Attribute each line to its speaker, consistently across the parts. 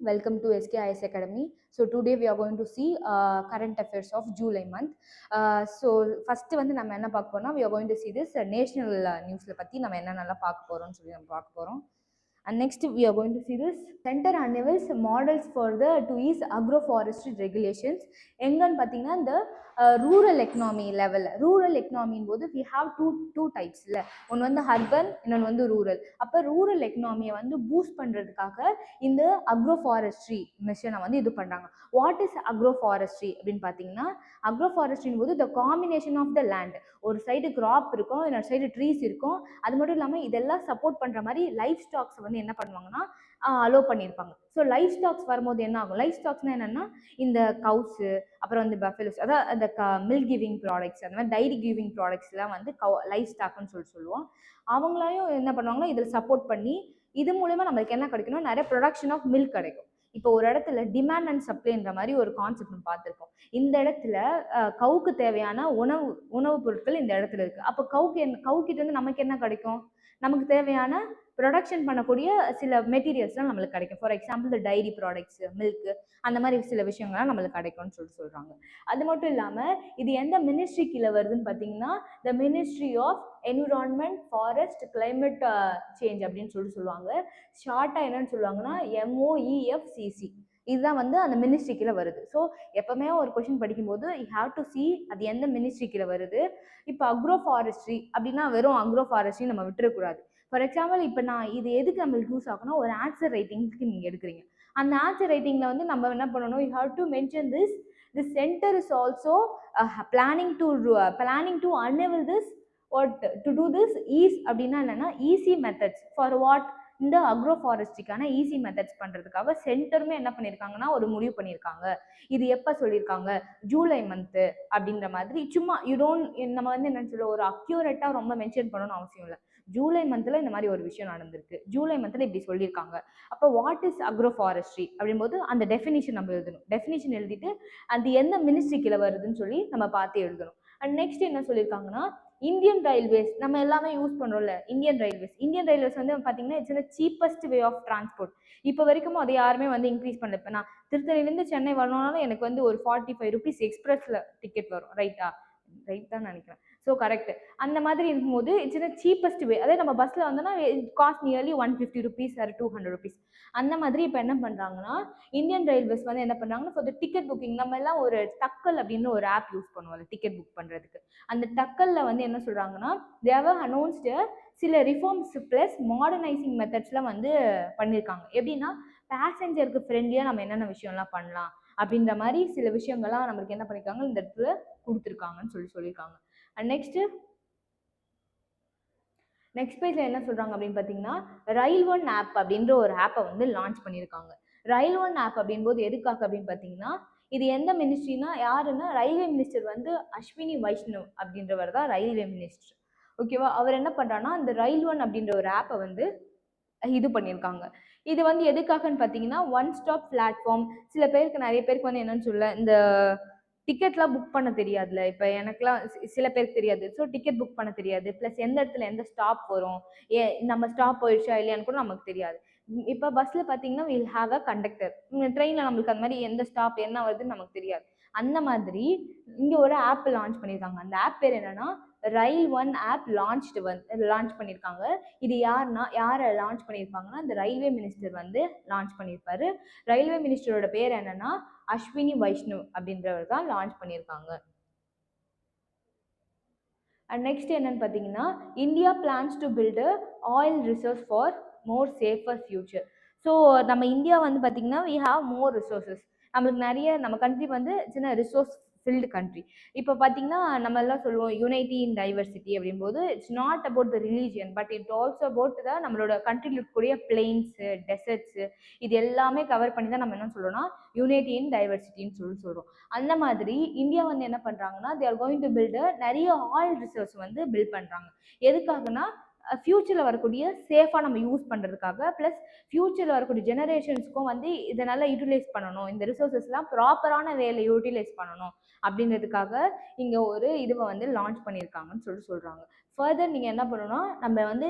Speaker 1: Welcome to SKIS Academy. So today we are going to see current affairs of July month. So first வந்து நம்ம என்ன பார்க்க போறோம்னா we are going to see this national newsல பத்தி நம்ம என்னென்னலாம் பார்க்க போறோம்னு சொல்லி நம்ம பார்க்க போறோம். And next we are going to see this center unveils models for the to ease agroforestry regulations. எங்கன்னு பார்த்தீங்கன்னா இந்த ரூரல் எக்கனாமி லெவலில் ரூரல் எக்கனாமின் போது we have two types இல்லை, ஒன்று வந்து அர்பன், இன்னொன்று வந்து ரூரல். அப்போ ரூரல் எக்கனாமியை வந்து பூஸ்ட் பண்ணுறதுக்காக இந்த அக்ரோஃபாரஸ்ட்ரி மிஷனை வந்து இது பண்ணுறாங்க. வாட் இஸ் அக்ரோஃபாரஸ்ட்ரி அப்படின்னு பார்த்தீங்கன்னா, அக்ரோஃபாரஸ்ட்ரின் போது the combination of the land, ஒரு சைடு கிராப் இருக்கும், இன்னொரு சைடு ட்ரீஸ் இருக்கும். அது மட்டும் இல்லாமல் இதெல்லாம் சப்போர்ட் பண்ணுற மாதிரி லைஃப் ஸ்டாக்ஸ் வந்து என்ன பண்ணுவாங்கன்னா அலோ பண்ணியிருப்பாங்க. ஸோ லைஃப் ஸ்டாக்ஸ் வரும்போது என்ன ஆகும், லைஃப் ஸ்டாக்ஸ்னா என்னென்னா இந்த கவுஸு, அப்புறம் வந்து பஃபெலோஸ், அதாவது அந்த மில்க் கிவிங் ப்ராடக்ட்ஸ், அந்த மாதிரி டைரி கிவிங் ப்ராடக்ட்ஸ்லாம் வந்து லைஃப் ஸ்டாக்னு சொல்லுவோம். அவங்களையும் என்ன பண்ணுவாங்கன்னா இதில் சப்போர்ட் பண்ணி இது மூலமா நம்மளுக்கு என்ன கிடைக்கணும், நிறைய ப்ரொடக்ஷன் ஆஃப் மில்க் கிடைக்கும். இப்போ ஒரு இடத்துல டிமாண்ட் அண்ட் சப்ளைன்ற மாதிரி ஒரு கான்செப்ட் நம்ம பார்த்துருக்கோம். இந்த இடத்துல கவுக்கு தேவையான உணவுப் பொருட்கள் இந்த இடத்துல இருக்கு. அப்போ கவுக்கிட்ட இருந்து நமக்கு என்ன கிடைக்கும், நமக்கு தேவையான ப்ரொடக்ஷன் பண்ணக்கூடிய சில மெட்டீரியல்ஸ்லாம் நம்மளுக்கு கிடைக்கும். ஃபார் எக்ஸாம்பிள் இந்த டைரி ப்ராடக்ட்ஸ், மில்க், அந்த மாதிரி சில விஷயங்கள்லாம் நம்மளுக்கு கிடைக்கும்னு சொல்கிறாங்க. அது மட்டும் இல்லாமல் இது எந்த மினிஸ்ட்ரி கீழே வருதுன்னு பார்த்தீங்கன்னா, the ministry of environment, forest, climate change அப்படின்னு சொல்லுவாங்க. ஷார்ட்டாக என்னன்னு சொல்லுவாங்கன்னா MOEFCC. இதுதான் வந்து அந்த மினிஸ்ட்ரி கீழே வருது. ஸோ எப்பவுமே ஒரு கொஸ்டின் படிக்கும்போது யூ ஹாவ் டு சி அது எந்த மினிஸ்ட்ரி கீழே வருது. இப்போ அக்ரோ ஃபாரஸ்ட்ரி அப்படின்னா வெறும் அக்ரோ ஃபாரஸ்ட்ரி நம்ம விட்டுறக்கூடாது. ஃபார் எக்ஸாம்பிள் இப்போ நான் இது எதுக்கு நம்மளுக்கு யூஸ் ஆகும்னா, ஒரு ஆன்சர் ரைட்டிங்க்கு நீங்கள் எடுக்கிறீங்க. அந்த ஆன்சர் ரைட்டிங்கில் வந்து நம்ம என்ன பண்ணணும், you have to mention this center is also planning to unveil this what to do this ease அப்படின்னா என்னன்னா ஈஸி மெத்தட்ஸ் ஃபார் வாட், இந்த அக்ரோ ஃபாரஸ்ட்ரிக்கான ஈஸி மெத்தட்ஸ் பண்ணுறதுக்காக சென்டருமே என்ன பண்ணியிருக்காங்கன்னா ஒரு முடிவு பண்ணியிருக்காங்க. இது எப்போ சொல்லியிருக்காங்க, ஜூலை மந்த்து அப்படின்ற மாதிரி. சும்மா நம்ம வந்து என்னன்னு சொல்ல ஒரு அக்யூரேட்டாக ரொம்ப மென்ஷன் பண்ணணும்னு அவசியம் இல்லை. ஜூலை மந்த்தில் இந்த மாதிரி ஒரு விஷயம் நடந்திருக்கு, ஜூலை மந்த்தில் இப்படி சொல்லியிருக்காங்க. அப்போ வாட் இஸ் அக்ரோ ஃபாரஸ்ட்ரி அப்படின்போது அந்த டெஃபினிஷன் நம்ம எழுதணும். டெஃபினிஷன் எழுதிட்டு அது எந்த மினிஸ்ட்ரி கீழே வருதுன்னு சொல்லி நம்ம பார்த்து எழுதணும். அண்ட் நெக்ஸ்ட் என்ன சொல்லியிருக்காங்கன்னா, இந்தியன் ரயில்வேஸ் நம்ம எல்லாமே யூஸ் பண்ணுறோம்ல, இந்தியன் ரயில்வேஸ் வந்து பார்த்தீங்கன்னா it's cheapest way of transport. இப்போ வரைக்கும் அதை யாருமே வந்து இன்க்ரீஸ் பண்ணல. இப்போ நான் திருத்தணிலேருந்து சென்னை வரணும்னாலும் எனக்கு வந்து ஒரு 45 rupees எக்ஸ்பிரஸில் டிக்கெட் வரும். ரைட் தான் நினைக்கிறேன். So correct. அந்த மாதிரி இருக்கும்போது இட்ஸ் சீப்பஸ்ட் வே. அதே நம்ம பஸ்ஸில் வந்தோம்னா cost nearly 150 rupees or 200 rupees. அந்த மாதிரி இப்போ என்ன பண்ணுறாங்கன்னா இந்தியன் ரயில்வேஸ் வந்து என்ன பண்ணுறாங்கன்னா ஃபார் த டிக்கெட் புக்கிங், நம்ம எல்லாம் ஒரு டக்கல் அப்படின்னு ஒரு ஆப் யூஸ் பண்ணுவோம்ல டிக்கெட் புக் பண்ணுறதுக்கு. அந்த டக்கலில் வந்து என்ன சொல்கிறாங்கன்னா தே ஹவ் அனௌன்ஸ்டு சில ரிஃபார்ம்ஸ் ப்ளஸ் மாடர்னைசிங் மெத்தட்ஸ்லாம் வந்து பண்ணியிருக்காங்க. எப்படின்னா பேசஞ்சருக்கு ஃப்ரெண்ட்லியாக நம்ம என்னென்ன விஷயம்லாம் பண்ணலாம் அப்படின்ற மாதிரி சில விஷயங்கள்லாம் நம்மளுக்கு என்ன பண்ணியிருக்காங்க இந்த இடத்துல கொடுத்துருக்காங்கன்னு சொல்லியிருக்காங்க. அண்ட் நெக்ஸ்ட் பேஜில் என்ன சொல்கிறாங்க அப்படின்னு பார்த்தீங்கன்னா, ரயில் ஒன் ஆப் அப்படின்ற ஒரு ஆப்பை வந்து லான்ச் பண்ணியிருக்காங்க. ரயில் ஒன் ஆப் அப்படின்போது எதுக்காக அப்படின்னு பார்த்தீங்கன்னா, இது எந்த மினிஸ்ட்ரினா யாருன்னா ரயில்வே மினிஸ்டர் வந்து அஸ்வினி வைஷ்ணவ் அப்படின்றவர் தான் ரயில்வே மினிஸ்டர். ஓகேவா, அவர் என்ன பண்ணுறான்னா இந்த ரயில் ஒன் அப்படின்ற ஒரு ஆப்பை வந்து இது பண்ணியிருக்காங்க. இது வந்து எதுக்காகன்னு பார்த்தீங்கன்னா ஒன் ஸ்டாப் பிளாட்ஃபார்ம். நிறைய பேருக்கு வந்து என்னன்னு சொல்ல இந்த டிக்கெட்லாம் புக் பண்ண தெரியாதுல்ல. இப்போ எனக்குலாம் சில பேருக்கு தெரியாது. ஸோ டிக்கெட் புக் பண்ண தெரியாது. ப்ளஸ் எந்த இடத்துல எந்த ஸ்டாப் வரும், நம்ம ஸ்டாப் போயிடுச்சா இல்லையான்னு கூட நமக்கு தெரியாது. இப்போ பஸ்ஸில் பார்த்தீங்கன்னா வில் ஹாவ் அ கண்டக்டர். ட்ரெயினில் நம்மளுக்கு அந்த மாதிரி எந்த ஸ்டாப் என்ன வருதுன்னு நமக்கு தெரியாது. அந்த மாதிரி இங்கே ஒரு ஆப் லான்ச் பண்ணியிருக்காங்க. அந்த ஆப் பேர் என்னன்னா ரயில் ஒன் ஆப் லான்ச் பண்ணியிருக்காங்க. இது யாரை லான்ச் பண்ணியிருப்பாங்கன்னா இந்த ரயில்வே மினிஸ்டர் வந்து லான்ச் பண்ணியிருப்பாரு. ரயில்வே மினிஸ்டரோட பேர் என்னன்னா அஸ்வினி வைஷ்ணவ் அப்படின்றவர் தான் லான்ச் பண்ணியிருக்காங்க. அண்ட் நெக்ஸ்ட் என்னன்னு பார்த்தீங்கன்னா, India plans to build oil resource for more safer future. So நம்ம இந்தியா வந்து பார்த்தீங்கன்னா வி ஹாவ் மோர் ரிசோர்ஸஸ். நம்மளுக்கு நிறைய நம்ம கண்ட்ரி வந்து சின்ன ரிசோர்ஸ் ஃபில்டு கண்ட்ரி. இப்போ பார்த்தீங்கன்னா நம்ம எல்லாம் சொல்லுவோம் யூனைட்டி இன் டைவர்சிட்டி அப்படின்போது it's not about the religion but it also about the நம்மளோட கண்ட்ரியில் இருக்கக்கூடிய பிளெயின்ஸு, டெசர்ட்ஸு, இது எல்லாமே கவர் பண்ணி தான் நம்ம என்ன சொல்கிறோம்னா யூனைட்டி இன் டைவர்சிட்டின்னு சொல்கிறோம். அந்த மாதிரி இந்தியா வந்து என்ன பண்ணுறாங்கன்னா they are going to build நிறைய ஆயில் ரிசர்வ்ஸ் வந்து பில்ட் பண்ணுறாங்க. எதுக்காகனா ஃப்யூச்சரில் வரக்கூடிய சேஃபாக நம்ம யூஸ் பண்ணுறதுக்காக, ப்ளஸ் ஃப்யூச்சரில் வரக்கூடிய ஜெனரேஷன்ஸ்க்கும் வந்து இதை நல்லா யூட்டிலைஸ் பண்ணணும், இந்த ரிசோர்ஸஸ்லாம் ப்ராப்பரான வேலை யூட்டிலைஸ் பண்ணணும் அப்படின்றதுக்காக இங்கே ஒரு இதுவை வந்து லான்ச் பண்ணியிருக்காங்கன்னு சொல்கிறாங்க. ஃபர்தர் நீங்கள் என்ன பண்ணணும்னா, நம்ம வந்து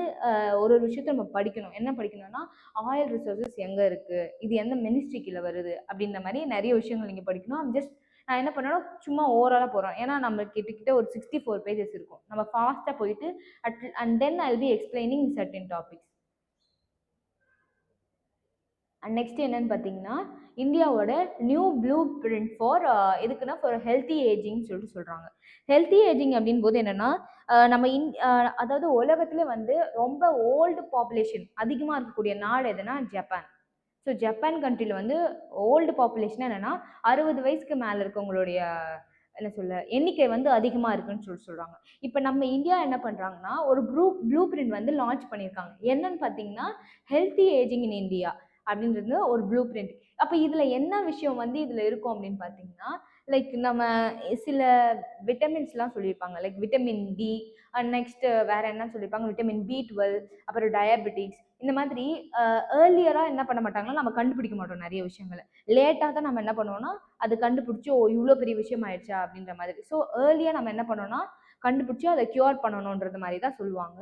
Speaker 1: ஒரு விஷயத்தை நம்ம படிக்கணும். என்ன படிக்கணும்னா, ஆயில் ரிசோர்ஸஸ் எங்கே இருக்குது, இது எந்த மினிஸ்ட்ரி கீழே வருது அப்படின்ற மாதிரி நிறைய விஷயங்கள் நீங்கள் படிக்கணும். ஜஸ்ட் நான் என்ன பண்ணேன்னா சும்மா ஓவராலாக போகிறோம். ஏன்னா நம்ம கிட்ட ஒரு 64 பேஜஸ் இருக்கும். நம்ம ஃபாஸ்ட்டாக போயிட்டு and then I will be explaining certain topics. And next என்னன்னு பார்த்தீங்கன்னா, இந்தியாவோட நியூ ப்ளூ பிரிண்ட் ஃபார் எதுக்குன்னா ஃபார் ஹெல்த்தி ஏஜிங் சொல்கிறாங்க. ஹெல்த்தி ஏஜிங் அப்படின் போது என்னென்னா, நம்ம அதாவது உலகத்துல வந்து ரொம்ப ஓல்டு பாப்புலேஷன் அதிகமாக இருக்கக்கூடிய நாடு எதுனா ஜப்பான். ஸோ ஜப்பான் கண்ட்ரியில் வந்து ஓல்டு பாப்புலேஷன் என்னென்னா 60 வயசுக்கு மேலே இருக்கவங்களுடைய என்ன சொல்ல எண்ணிக்கை வந்து அதிகமாக இருக்குன்னு சொல்கிறாங்க. இப்போ நம்ம இந்தியா என்ன பண்ணுறாங்கன்னா, ஒரு ப்ளூ பிரிண்ட் வந்து லான்ச் பண்ணியிருக்காங்க. என்னன்னு பார்த்தீங்கன்னா, ஹெல்த்தி ஏஜிங் இன் இந்தியா அப்படின்றது ஒரு ப்ளூ பிரிண்ட். அப்போ இதில் என்ன விஷயம் வந்து இதில் இருக்கும் அப்படின்னு பார்த்தீங்கன்னா, லைக் நம்ம சில விட்டமின்ஸ்லாம் சொல்லியிருப்பாங்க. Like vitamin D and next வேறு என்ன சொல்லியிருப்பாங்க, விட்டமின் B12, அப்புறம் டயபெட்டிக்ஸ். இந்த மாதிரி ஏர்லியராக என்ன பண்ண மாட்டாங்கன்னா, நம்ம கண்டுபிடிக்க மாட்டோம் நிறைய விஷயங்களை. லேட்டாக தான் நம்ம என்ன பண்ணுவோம்னா அது கண்டுபிடிச்சி, ஓ இவ்வளோ பெரிய விஷயம் ஆயிடுச்சா அப்படின்ற மாதிரி. ஸோ ஏர்லியாக நம்ம என்ன பண்ணோம்னா கண்டுபிடிச்சி அதை க்யூர் பண்ணணுன்றது மாதிரி தான் சொல்லுவாங்க.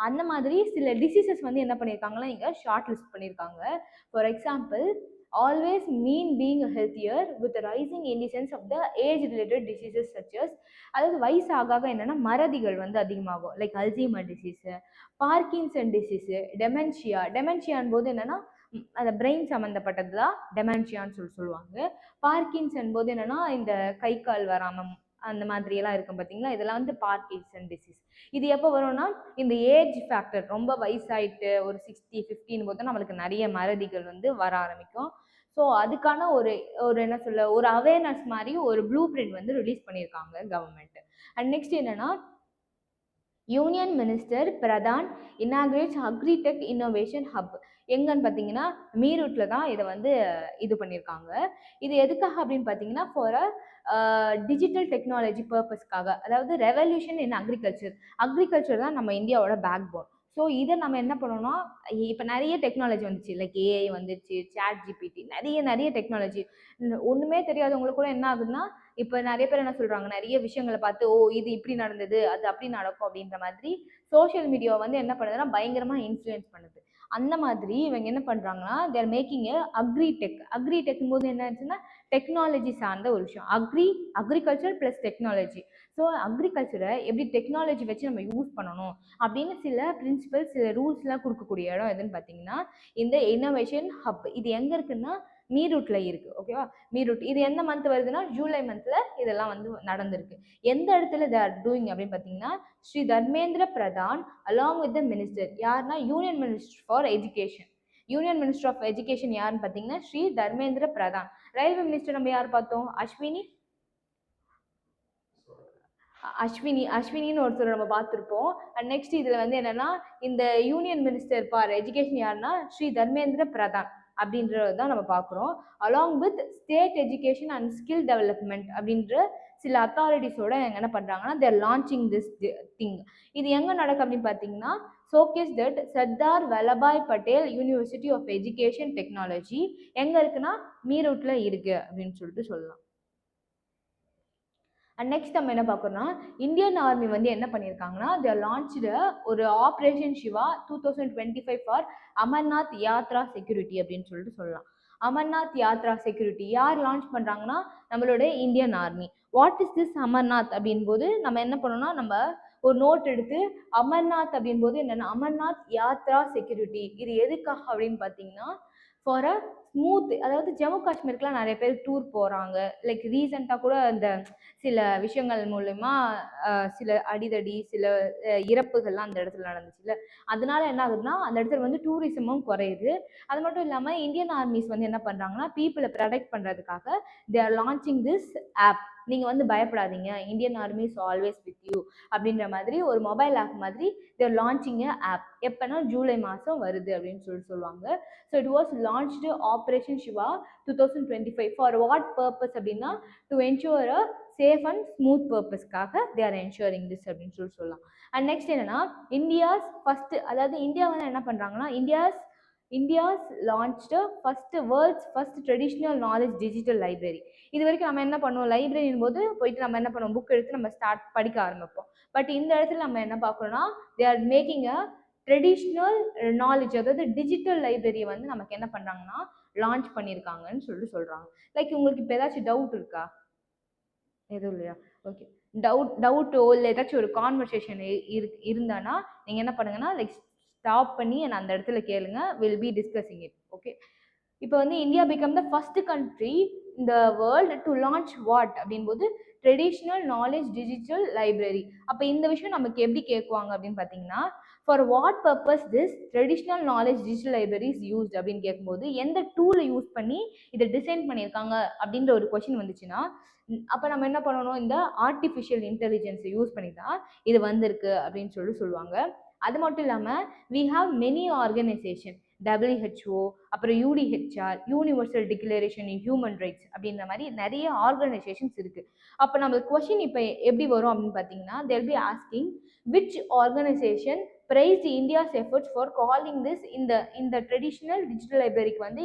Speaker 1: அந்த மாதிரி சில டிசீசஸ் வந்து என்ன பண்ணியிருக்காங்கன்னா இங்கே ஷார்ட் லிஸ்ட் பண்ணியிருக்காங்க. For example, always mean being healthier with the rising incidence of the age related diseases such as, அதாவது வயசு ஆக என்னன்னா மறதிகள் வந்து அதிகமாகும். Like Alzheimer disease, Parkinson disease, டெமென்ஷியான் போது என்னன்னா அந்த பிரெயின் சம்மந்தப்பட்டது தான் டெமென்ஷியான்னு சொல்லுவாங்க. பார்க்கின்சன் போது என்னன்னா இந்த கை கால் வராமல் அந்த மாதிரி எல்லாம் இருக்கும் பார்த்தீங்களா, இதெல்லாம் வந்து பார்க்கின்சன் டிசீஸ். இது எப்போ வரும்னா, இந்த ஏஜ் ஃபேக்டர் ரொம்ப வயசாயிட்டு ஒரு 60 50 போது நம்மளுக்கு நிறைய மறதிகள் வந்து வர ஆரம்பிக்கும். ஸோ அதுக்கான ஒரு ஒரு என்ன சொல்ல ஒரு அவேர்னஸ் மாதிரி ஒரு ப்ளூ பிரிண்ட் வந்து ரிலீஸ் பண்ணியிருக்காங்க கவர்மெண்ட். அண்ட் நெக்ஸ்ட் என்னன்னா, union minister Pradhan inaugurates agritech innovation hub. எங்கன்னு பார்த்தீங்கன்னா மீரூட்டில் தான் இதை வந்து இது பண்ணியிருக்காங்க. இது எதுக்காக அப்படின்னு பார்த்தீங்கன்னா, ஃபார் டிஜிட்டல் டெக்னாலஜி பர்பஸ்க்காக, அதாவது ரெவல்யூஷன் இன் அக்ரிகல்ச்சர் தான் நம்ம இந்தியாவோட பேக் போன். ஸோ இதை நம்ம என்ன பண்ணோம்னா, இப்போ நிறைய டெக்னாலஜி வந்துச்சு. லைக் ஏஐ வந்துச்சு, சாட் ஜிபிடி, நிறைய டெக்னாலஜி. ஒன்றுமே தெரியாதவங்களுக்கு கூட என்ன ஆகுதுன்னா, இப்போ நிறைய பேர் என்ன சொல்கிறாங்க, நிறைய விஷயங்களை பார்த்து ஓ இது இப்படி நடந்தது, அது அப்படி நடக்கும் அப்படின்ற மாதிரி சோஷியல் மீடியா வந்து என்ன பண்ணுதுன்னா பயங்கரமாக இன்ஃப்ளூயன்ஸ் பண்ணுது. அந்த மாதிரி இவங்க என்ன பண்ணுறாங்கன்னா, தேர் மேக்கிங் அக்ரிடெக் போது என்ன ஆச்சுன்னா டெக்னாலஜி சார்ந்த ஒரு விஷயம். Agriculture plus technology. ஸோ அக்ரிகல்ச்சரை எப்படி டெக்னாலஜி வச்சு நம்ம யூஸ் பண்ணணும் அப்படின்னு சில பிரின்சிபல்ஸ், சில ரூல்ஸ்லாம் கொடுக்கக்கூடிய இடம் எதுன்னு பார்த்தீங்கன்னா இந்த இன்னோவேஷன் ஹப். இது எங்கே இருக்குன்னா மீரூட்டில் இருக்குது. ஓகேவா, மீரூட். இது எந்த மந்த் வருதுன்னா ஜூலை மந்தில் இதெல்லாம் வந்து நடந்திருக்கு. எந்த இடத்துல தே ஆர் டூயிங் அப்படின்னு பார்த்தீங்கன்னா, Shri Dharmendra Pradhan along with the minister. யாருன்னா union minister for education. Union minister of education யாருன்னு பார்த்தீங்கன்னா ஸ்ரீ தர்மேந்திர பிரதான். ரயில்வே மினிஸ்டர் நம்ம யார் பார்த்தோம், அஸ்வினின்னு ஒருத்தர் நம்ம பார்த்துருப்போம். அண்ட் நெக்ஸ்ட் இதில் வந்து என்னன்னா, இந்த யூனியன் மினிஸ்டர் ஃபார் எஜுகேஷன் யாருன்னா ஸ்ரீ தர்மேந்திர பிரதான் அப்படின்றது தான் நம்ம பார்க்குறோம். Along with state education and skill development அப்படின்ற சில அத்தாரிட்டிஸோட என்ன பண்ணுறாங்கன்னா தேர் லான்ச்சிங் திஸ் திங். இது எங்கே நடக்கும் அப்படின்னு பார்த்தீங்கன்னா, showcase that Sardar Vallabhbhai Patel university of education technology எங்கே இருக்குன்னா மீரூட்டில் இருக்குது அப்படின்னு சொல்லிட்டு சொல்லலாம். அண்ட் நெக்ஸ்ட் நம்ம என்ன பார்க்குறோம்னா, இந்தியன் ஆர்மி வந்து என்ன பண்ணியிருக்காங்கன்னா, தே லான்ச்டு ஒரு operation Shiva 2025 for Amarnath Yatra security அப்படின்னு சொல்லிட்டு சொல்லலாம். அமர்நாத் யாத்ரா செக்யூரிட்டி யார் லான்ச் பண்ணுறாங்கன்னா, நம்மளோட Indian army. What is this Amarnath அப்படின் போது நம்ம என்ன பண்ணோம்னா, நம்ம ஒரு நோட் எடுத்து அமர்நாத் அப்படின் போது என்னென்னா அமர்நாத் யாத்ரா செக்யூரிட்டி இது எதுக்காக அப்படின்னு பார்த்தீங்கன்னா, ஃபார் அ ஸ்மூத், அதாவது ஜம்மு காஷ்மீருக்குலாம் நிறைய பேர் டூர் போகிறாங்க. லைக் ரீசெண்டாக கூட அந்த சில விஷயங்கள் மூலமா சில அடிதடி, சில இறப்புகள்லாம் அந்த இடத்துல நடந்துச்சுல்ல. அதனால என்ன ஆகுதுன்னா அந்த இடத்துல வந்து டூரிசமும் குறையுது. அது மட்டும் இல்லாமல் இந்தியன் ஆர்மிஸ் வந்து என்ன பண்ணுறாங்கன்னா, பீப்புளை ப்ரொடெக்ட் பண்ணுறதுக்காக they are launching this op. நீங்கள் வந்து பயப்படாதீங்க, Indian army is always with you அப்படின்ற மாதிரி ஒரு மொபைல் ஆப் மாதிரி தேர் லான்ச்சிங் எ ஆப். எப்போனா ஜூலை மாதம் வருது அப்படின்னு சொல்லுவாங்க. So it was launched operation Shiva 2025 for what purpose அப்படின்னா, to ensure a safe and smooth பர்பஸ்க்காக தே ஆர் என்ஷூரிங் திஸ் அப்படின்னு சொல்லலாம். அண்ட் நெக்ஸ்ட் என்னன்னா இந்தியாஸ் ஃபர்ஸ்ட், அதாவது இந்தியா வந்து என்ன பண்றாங்கன்னா India's launched first world's first traditional knowledge digital library. இது வரைக்கும் நம்ம என்ன பண்ணுவோம், லைப்ரரியின் போது போயிட்டு நம்ம என்ன பண்ணுவோம், புக் எடுத்து நம்ம ஸ்டார்ட் படிக்க ஆரம்பிப்போம். பட் இந்த இடத்துல நம்ம என்ன பார்க்கறோம்னா they are making a traditional knowledge, அதாவது டிஜிட்டல் லைப்ரரியை வந்து நமக்கு என்ன பண்றாங்கன்னா லான்ச் பண்ணியிருக்காங்கன்னு சொல்றாங்க. லைக் உங்களுக்கு இப்போ ஏதாச்சும் டவுட் இருக்கா? எதுவும் இல்லையா? ஓகே. டவுட்டோ இல்லை ஏதாச்சும் ஒரு கான்வர்சேஷன் இருந்தானா நீங்கள் என்ன பண்ணுங்கன்னா லைக் ஸ்டாப் பண்ணி என்னை அந்த இடத்துல கேளுங்க. Will be discussing it. Okay. இப்போ வந்து India become the first country இந்த வேர்ல்டு டு லான்ச் வாட் அப்படின்போது ட்ரெடிஷ்னல் நாலேஜ் டிஜிட்டல் லைப்ரரி. அப்போ இந்த விஷயம் நமக்கு எப்படி கேட்குவாங்க அப்படின்னு பார்த்தீங்கன்னா, for what purpose this traditional knowledge digital library is used அப்படின்னு கேட்கும்போது எந்த டூலை யூஸ் பண்ணி இதை டிசைன் பண்ணியிருக்காங்க அப்படின்ற ஒரு கொஸ்டின் வந்துச்சுன்னா, அப்போ நம்ம என்ன பண்ணணும், இந்த ஆர்டிஃபிஷியல் இன்டெலிஜென்ஸை யூஸ் பண்ணி தான் இது வந்திருக்கு அப்படின்னு சொல்லுவாங்க. அது மட்டும் இல்லாமல் we have many organisation, WHO, அப்புறம் UDHR, universal declaration in human rights அப்படின்ற மாதிரி நிறைய ஆர்கனைசேஷன்ஸ் இருக்கு. அப்போ நம்மளுக்கு கொஸ்டின் இப்போ எப்படி வரும் அப்படின்னு பார்த்தீங்கன்னா, they'll be asking which organization praised India's efforts for calling this இந்த ட்ரெடிஷ்னல் டிஜிட்டல் லைப்ரரிக்கு வந்து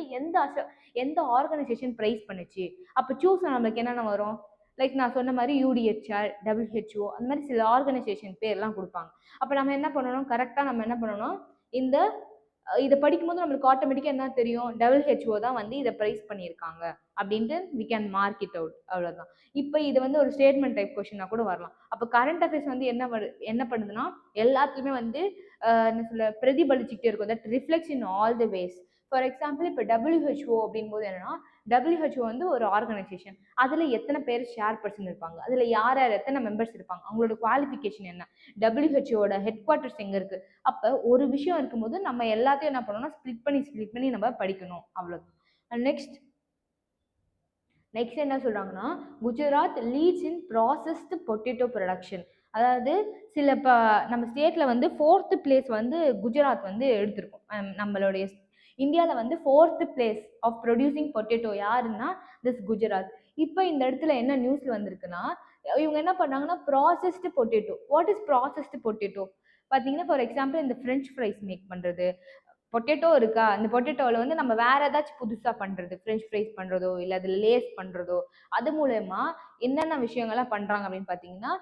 Speaker 1: எந்த ஆர்கனைசேஷன் ப்ரைஸ் பண்ணுச்சு. அப்போ சூஸ் நம்மளுக்கு என்னென்ன வரும், லைக் நான் சொன்ன மாதிரி UDHR, WHO அந்த மாதிரி சில ஆர்கனைசேஷன் பேர்லாம் கொடுப்பாங்க. அப்போ நம்ம என்ன பண்ணணும், கரெக்டாக நம்ம என்ன பண்ணணும், இதை படிக்கும்போது நம்மளுக்கு ஆட்டோமேட்டிக்காக என்ன தெரியும், WHO தான் வந்து இதை ப்ரைஸ் பண்ணியிருக்காங்க அப்படின்ட்டு we can mark it out. அவ்வளோதான். இப்போ இது வந்து ஒரு ஸ்டேட்மெண்ட் டைப் கொஸ்டினாக கூட வரலாம். அப்போ கரண்ட் அஃபேர்ஸ் வந்து என்ன பண்ணுதுன்னா எல்லாத்துலேயுமே வந்து என்ன சொல்ல பிரதிபலிச்சுக்கிட்டே இருக்கும். That reflects in all the ways. For example இப்போ WHO அப்படின்போது என்னன்னா, WHO வந்து ஒரு ஆர்கனைசேஷன், அதில் எத்தனை பேர் ஷேர் பர்சன் இருப்பாங்க, அதில் யார் யார் எத்தனை மெம்பர்ஸ் இருப்பாங்க, அவங்களோட குவாலிஃபிகேஷன் என்ன, WHOட ஹெட் குவார்ட்டர்ஸ் எங்கே இருக்குது. அப்போ ஒரு விஷயம் இருக்கும்போது நம்ம எல்லாத்தையும் என்ன பண்ணணும்னா ஸ்ப்ளிட் பண்ணி நம்ம படிக்கணும். அவ்வளோதான். நெக்ஸ்ட் என்ன சொல்கிறாங்கன்னா, Gujarat leads in processed potato production. அதாவது நம்ம ஸ்டேட்டில் வந்து 4th பிளேஸ் வந்து குஜராத் வந்து எடுத்திருக்கோம். நம்மளுடைய இந்தியாவில் வந்து 4th place of producing potato யாருன்னா திஸ் குஜராத். இப்போ இந்த இடத்துல என்ன நியூஸில் வந்திருக்குன்னா, இவங்க என்ன பண்ணாங்கன்னா processed potato. What is processed potato பார்த்தீங்கன்னா, ஃபார் எக்ஸாம்பிள் இந்த ஃப்ரெஞ்ச் ஃப்ரைஸ் மேக் பண்ணுறது, பொட்டேட்டோ இருக்கா, அந்த பொட்டேட்டோவில் வந்து நம்ம வேற ஏதாச்சும் புதுசாக பண்ணுறது, ஃப்ரெஞ்ச் ஃப்ரைஸ் பண்ணுறதோ இல்லை அது லேஸ் பண்ணுறதோ, அது மூலயமா என்னென்ன விஷயங்கள்லாம் பண்ணுறாங்க அப்படின்னு பார்த்தீங்கன்னா,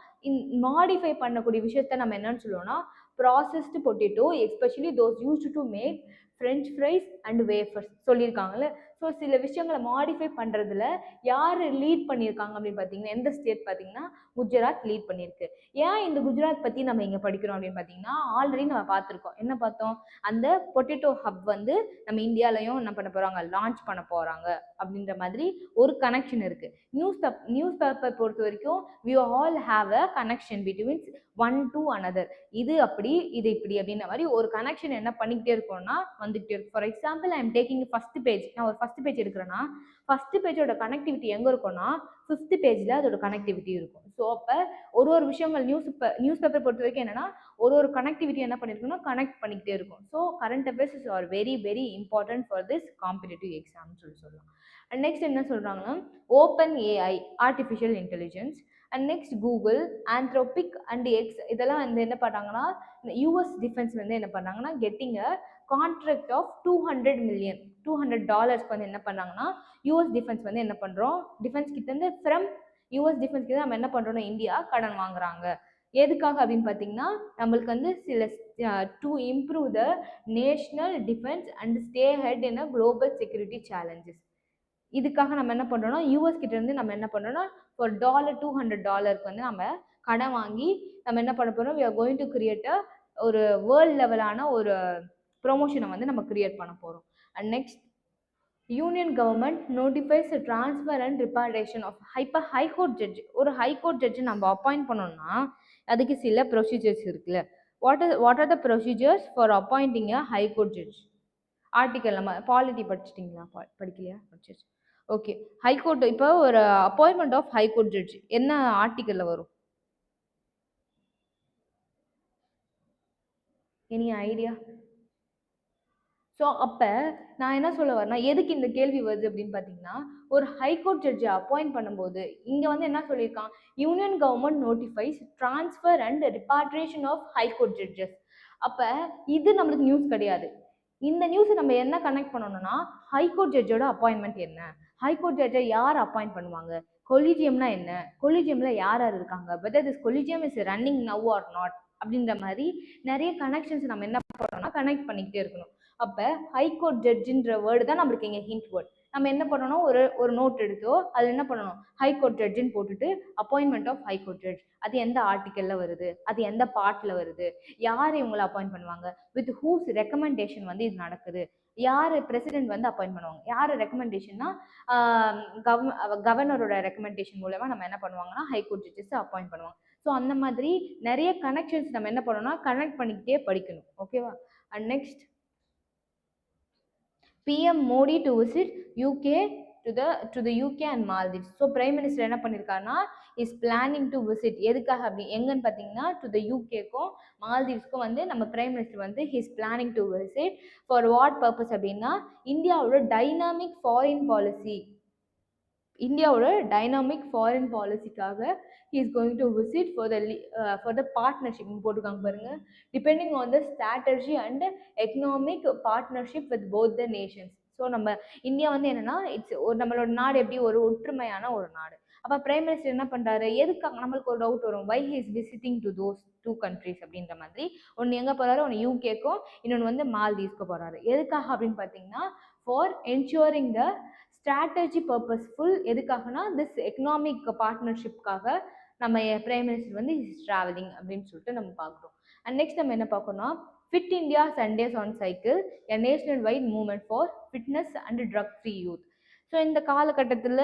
Speaker 1: மாடிஃபை பண்ணக்கூடிய விஷயத்த நம்ம என்னன்னு சொல்லுவோம்னா processed potato, especially those used to make French fries and wafers சொல்லியிருக்காங்கல்ல. ஸோ சில விஷயங்களை மாடிஃபை பண்ணுறதுல யார் லீட் பண்ணியிருக்காங்க அப்படின்னு பார்த்தீங்கன்னா, எந்த ஸ்டேட் பார்த்தீங்கன்னா குஜராத் லீட் பண்ணியிருக்கு. ஏன் இந்த குஜராத் பற்றி நம்ம இங்கே படிக்கிறோம் அப்படின்னு பார்த்தீங்கன்னா, ஆல்ரெடி நம்ம பார்த்துருக்கோம். என்ன பார்த்தோம், அந்த பொட்டேட்டோ ஹப் வந்து நம்ம இந்தியாலையும் என்ன பண்ண போகிறாங்க, லான்ச் பண்ண போகிறாங்க அப்படின்ற மாதிரி ஒரு கனெக்ஷன் இருக்குது. நியூஸ் பேப்பர் பொறுத்த வரைக்கும் we all have a connection between one to another. இது அப்படி இது இப்படி அப்படின்ற மாதிரி ஒரு கனெக்ஷன் என்ன பண்ணிக்கிட்டே இருக்கோம்னா வந்துகிட்டே இருக்கும். For example I am taking first page. நான் ஒரு ஃபர்ஸ்ட் பேஜ் எடுக்கிறேன்னா ஃபர்ஸ்ட் பேஜோட கனெக்டிவிட்டி எங்கே இருக்கும்னா 5th பேஜில் அதோட கனெக்டிவிட்டி இருக்கும். ஸோ அப்போ ஒரு விஷயங்கள் நியூஸ் பேப்பர் பொறுத்த வரைக்கும் என்னன்னா ஒரு கனெக்டிவிட்டி என்ன பண்ணியிருக்குன்னா கனெக்ட் பண்ணிக்கிட்டே இருக்கும். So current affairs are very very important for this competitive எக்ஸாம்னு சொல்லலாம். அண்ட் நெக்ஸ்ட் என்ன சொல்கிறாங்கன்னா, open AI artificial intelligence, and next Google, Anthropic and X இதெல்லாம் வந்து என்ன பண்ணாங்கன்னா யூஎஸ் டிஃபென்ஸ் வந்து என்ன பண்ணாங்கன்னா getting a contract of $200 million வந்து என்ன பண்ணாங்கன்னா யூஎஸ் டிஃபென்ஸ் வந்து என்ன பண்ணுறோம், டிஃபென்ஸ் கிட்டேருந்து ஃப்ரம் யூஎஸ் டிஃபென்ஸ் கிட்ட நம்ம என்ன பண்ணுறோம்னா இந்தியா கடன் வாங்குறாங்க. எதுக்காக அப்படின்னு பார்த்தீங்கன்னா, நம்மளுக்கு வந்து சில to improve the national defence and stay head in a global security challenges. இதுக்காக நம்ம என்ன பண்ணுறோம்னா யூஎஸ் கிட்ட இருந்து நம்ம என்ன பண்ணுறோம்னா ஒரு $200 வந்து நம்ம கடன் வாங்கி நம்ம என்ன பண்ண போகிறோம், we are going to create a ஒரு வேர்ல்ட் லெவலான ஒரு ப்ரொமோஷனை வந்து நம்ம கிரியேட் பண்ண போகிறோம். And next union government notifies transfer and repatriation of high court judge. ஒரு ஹைகோர்ட் ஜட்ஜ் நம்ம அப்பாயிண்ட் பண்ணோம்னா அதுக்கு சில ப்ரொசீஜர்ஸ் இருக்குல்ல. What are the procedures for appointing a high court judge? Article நம்ம பாலிட்டி படிச்சிட்டிங்களா? படிக்கலையா? படிச்சிருச்சு. ஓகே. ஹைகோர்ட் இப்போ ஒரு அப்பாயின்மெண்ட் ஆஃப் ஹைகோர்ட் ஜட்ஜ் என்ன ஆர்டிக்கல்ல வரும்? Any idea? ஸோ அப்போ நான் என்ன சொல்ல வரேன்னா, எதுக்கு இந்த கேள்வி வருது அப்படின்னு பார்த்தீங்கன்னா, ஒரு ஹைகோர்ட் ஜட்ஜை அப்பாயிண்ட் பண்ணும்போது இங்கே வந்து என்ன சொல்லியிருக்கான், union government notifies transfer and repatriation of high court judges. அப்போ இது நம்மளுக்கு நியூஸ் கிடையாது. இந்த நியூஸை நம்ம என்ன கனெக்ட் பண்ணணும்னா, ஹைகோர்ட் ஜட்ஜோட அப்பாயின்மெண்ட் என்ன, ஹைகோர்ட் ஜட்ஜை யார் அப்பாயிண்ட் பண்ணுவாங்க, கொலிஜியம்னா என்ன, கொலிஜியம்ல யார் யார் இருக்காங்க, whether this collegium is running now or not, அப்படின்ற மாதிரி நிறைய கனெக்ஷன்ஸ் நம்ம என்ன பண்ணணும்னா கனெக்ட் பண்ணிக்கிட்டே இருக்கணும். அப்போ ஹைகோர்ட் ஜட்ஜின்ற வேர்டு தான் நம்மளுக்கு இங்கே ஹிண்ட் வேர்ட். நம்ம என்ன பண்ணணும், ஒரு நோட் எடுத்தோ அது என்ன பண்ணணும், ஹைகோர்ட் ஜட்ஜின்னு போட்டுட்டு அப்பாயின்மெண்ட் ஆஃப் ஹைகோர்ட் ஜட்ஜ், அது எந்த ஆர்டிக்கல்ல வருது, அது எந்த பார்ட்ல வருது, யார் இவங்களை அப்பாயிண்ட் பண்ணுவாங்க, வித் ஹூஸ் ரெக்கமெண்டேஷன் வந்து இது நடக்குது, யார் பிரசிடென்ட் வந்து அப்பாயிண்ட் பண்ணுவாங்க, யார் ரெக்கமெண்டேஷன்னா கவர்னரோட ரெக்கமெண்டேஷன் மூலமா நம்ம என்ன பண்ணுவாங்கன்னா ஹைகோர்ட் ஜட்ஜஸ் அப்பாயிண்ட் பண்ணுவாங்க. ஸோ அந்த மாதிரி நிறைய கனெக்ஷன்ஸ் நம்ம என்ன பண்ணணும்னா கனெக்ட் பண்ணிக்கிட்டே படிக்கணும். ஓகேவா? And next, PM Modi to visit UK to the UK and Maldives. So prime minister என்ன பண்ணியிருக்காருன்னா இஸ் பிளானிங் டு விசிட், எதுக்காக அப்படி எங்கன்னு பார்த்தீங்கன்னா டு த யூகேக்கும் மால்தீவ்ஸ்க்கும் வந்து நம்ம பிரைம் மினிஸ்டர் வந்து his planning to visit for what purpose அப்படின்னா இந்தியாவோட டைனாமிக் ஃபாரின் பாலிசி, இந்தியாவோட டைனாமிக் ஃபாரின் பாலிசிக்காக he is going to visit for the partnership போட்டுருக்காங்க பாருங்க, depending on the strategy and economic partnership with both the nations. So நம்ம India வந்து என்னன்னா it's ஒரு நம்மளோட நாடு எப்படி ஒரு ஒற்றுமையான ஒரு நாடு. அப்போ பிரைம் மினிஸ்டர் என்ன பண்றாரு, எதுக்காக நம்மளுக்கு ஒரு டவுட் வரும், why he is visiting to those two countries அப்படின்ற மாதிரி. ஒன்று எங்கே போறாரு, ஒன்று யூகேக்கும் இன்னொன்று வந்து மால்தீவ்ஸ்க்கு போறாரு. எதுக்காக அப்படின்னு பார்த்தீங்கன்னா for ensuring the strategy purposeful, எதுக்காகனா திஸ் எக்கனாமிக் பார்ட்னர்ஷிப்காக நம்ம பிரைம் மினிஸ்டர் வந்து இஸ் ட்ராவலிங் அப்படின்னு சொல்லிட்டு நம்ம பார்க்குறோம். அண்ட் நெக்ஸ்ட் நம்ம என்ன பார்க்கணும்னா fit India Sundays on cycle a national wide movement for fitness and drug free youth. So இந்த காலகட்டத்தில்